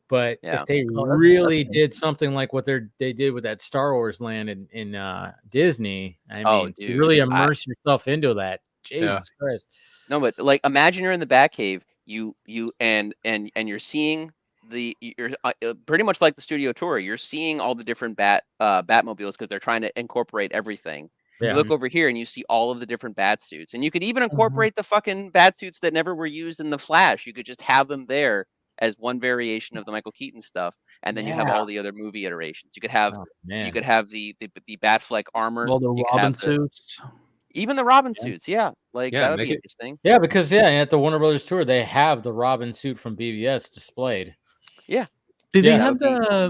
But Yeah. if they Oh, really did something like what they did with that Star Wars land in Disney, to dude, really immerse yourself into that, Jesus Christ. No, but like imagine you're in the Batcave, and you're seeing you're pretty much like the studio tour. You're seeing all the different Batmobiles because they're trying to incorporate everything. Yeah. You look over here and you see all of the different bat suits, and you could even incorporate the fucking bat suits that never were used in the Flash. You could just have them there as one variation of the Michael Keaton stuff, and then you have all the other movie iterations. You could have the Batfleck armor, All the you could Robin have suits. even the Robin suits. Yeah, like that would be interesting. Yeah, because at the Warner Brothers tour, they have the Robin suit from BVS displayed. Yeah. Did they have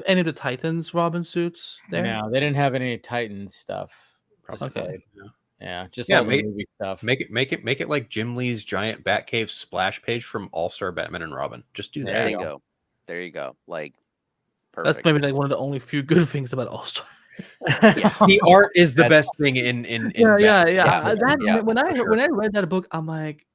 any of the Titans Robin suits there? No, they didn't have any Titans stuff displayed. Okay. Yeah, just all the movie stuff. Make it like Jim Lee's giant Batcave splash page from All Star Batman and Robin. Just do that. There you go. There you go. Like, perfect. That's maybe like one of the only few good things about All Star. The art is the best thing in That when I sure. read that book, I'm like,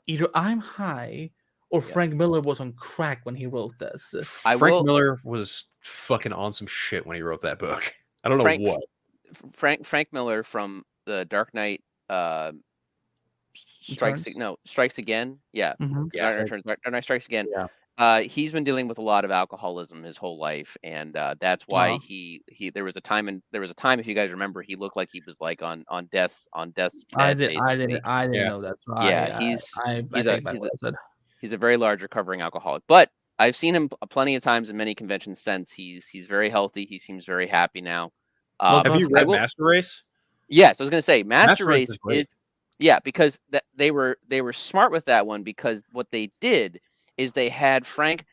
either I'm high or Frank Miller was on crack when he wrote this. Frank Miller was fucking on some shit when he wrote that book. I don't know what. Frank Miller from the Dark Knight Strikes Again. Yeah. Mm-hmm. Dark Knight Strikes Again. Yeah. He's been dealing with a lot of alcoholism his whole life, and that's why he there was a time if you guys remember, he looked like he was like on death's I bed, didn't know that. So yeah, he's a very large recovering alcoholic, but I've seen him plenty of times in many conventions since. He's very healthy. He seems very happy now. Have you read Master Race? Yes, I was going to say Master Race is because they were smart with that one, because what they did is they had Frank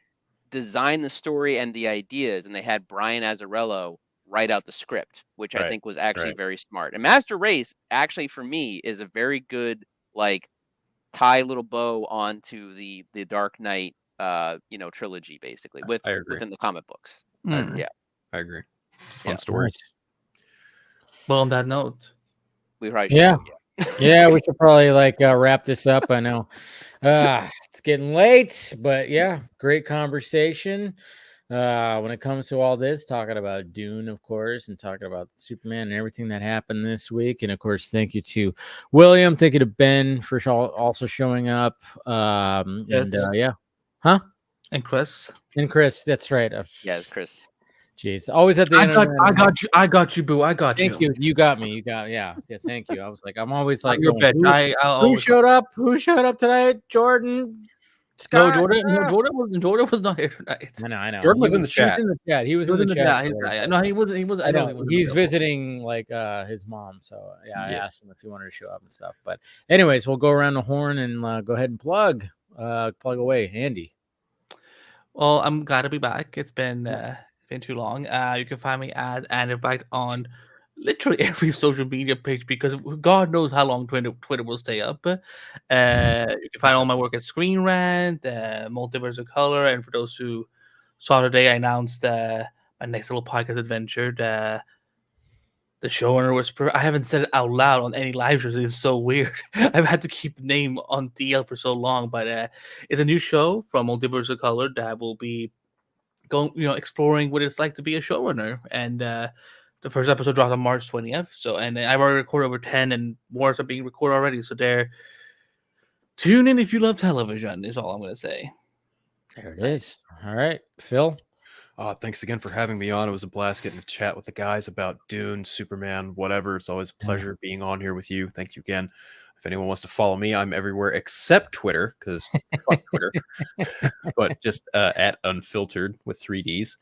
design the story and the ideas, and they had Brian Azzarello write out the script, which I think was actually very smart. And Master Race, actually, for me, is a very good like tie little bow onto the Dark Knight trilogy, basically within the comic books. Yeah, I agree. It's a fun story. Well, on that note, we probably should. Yeah, we should probably wrap this up. I know it's getting late, but yeah, great conversation. When it comes to all this, talking about Dune, of course, and talking about Superman and everything that happened this week. And of course, thank you to William, thank you to Ben for also showing up. Yes. And Chris. That's right. Yes, Chris. Jeez, always at the end. I got you, boo. I got you. Thank you. You got me. Yeah. Thank you. I was like, I'm always like, your bet. Who showed up? Who showed up tonight? Jordan. Scott? Jordan was not here tonight. I know. Jordan was in the chat. He was in the chat. No, he was. I know. He's visiting his mom. So yeah, I asked him if he wanted to show up and stuff. But anyways, we'll go around the horn and go ahead and plug away, Andy. Well, I'm glad to be back. It's been too long. You can find me at Anivite on literally every social media page, because God knows how long Twitter will stay up. You can find all my work at Screen Rant, Multiverse of Color, and for those who saw today, I announced my my next little podcast adventure. The showrunner was I haven't said it out loud on any live shows. It's so weird. I've had to keep the name on DL for so long, but it's a new show from Multiverse of Color that will be going, exploring what it's like to be a showrunner. And the first episode dropped on March 20th. So, and I've already recorded over 10, and more are being recorded already. So tune in if you love television. Is all I'm going to say. There it is. All right, Phil. Thanks again for having me on. It was a blast getting to chat with the guys about Dune, Superman, whatever. It's always a pleasure being on here with you. Thank you again. If anyone wants to follow me, I'm everywhere except Twitter, because fuck Twitter. But just at Unfiltered with 3Ds.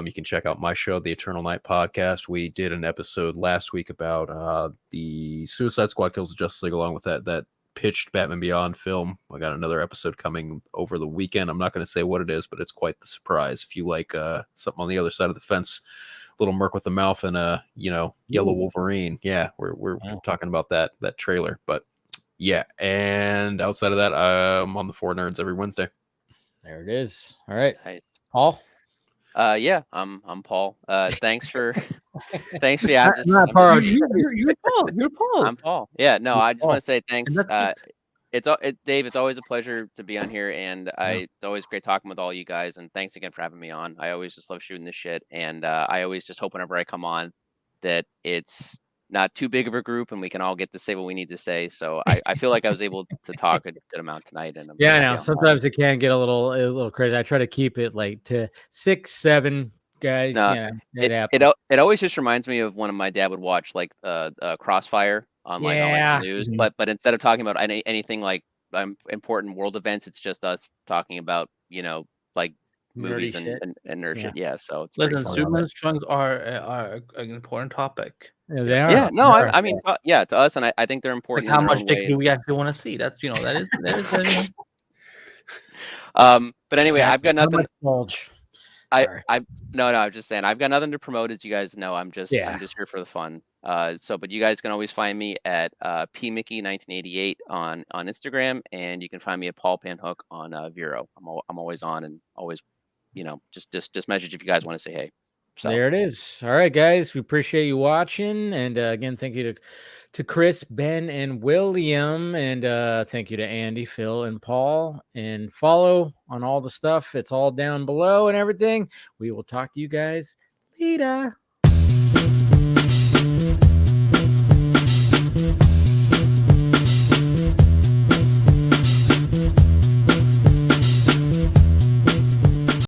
You can check out my show, the Eternal Night Podcast. We did an episode last week about the Suicide Squad Kills the Justice League, along with that pitched Batman Beyond film. I got another episode coming over the weekend. I'm not going to say what it is, but it's quite the surprise. If you like something on the other side of the fence, little Merc with the Mouth and Yellow Wolverine. Yeah, we're talking about that trailer. But yeah, and outside of that, I'm on the Four Nerds every Wednesday. There it is. All right, Nice. Paul. Yeah, I'm Paul. Thanks for yeah. You're Paul. You're Paul. I'm Paul. Yeah, no, I just want to say thanks. Dave, it's always a pleasure to be on here, and it's always great talking with all you guys. And thanks again for having me on. I always just love shooting this shit, and I always just hope whenever I come on that it's not too big of a group and we can all get to say what we need to say. So I feel like I was able to talk a good amount tonight. And I know sometimes it can get a little crazy. I try to keep it like to 6, 7 guys. No, it always just reminds me of when my dad would watch like Crossfire on like the news, but instead of talking about anything like important world events, it's just us talking about like movies and nerd shit. Yeah, so it's listen, Superman's trunks are an important topic. Yeah, they are. Yeah, no, I mean, to us, and I think they're important. Like how much dick do we actually want to see? That's that is. But anyway, I've got nothing. I'm just saying I've got nothing to promote, as you guys know. I'm just here for the fun. But you guys can always find me at pmickey1988 on Instagram, and you can find me at Paul Panhook on Vero. I'm always on, and always, just message if you guys want to say hey. So there it is. All right, guys, we appreciate you watching, and again, thank you to Chris, Ben, and William, and thank you to Andy, Phil, and Paul. And follow on all the stuff; it's all down below and everything. We will talk to you guys later.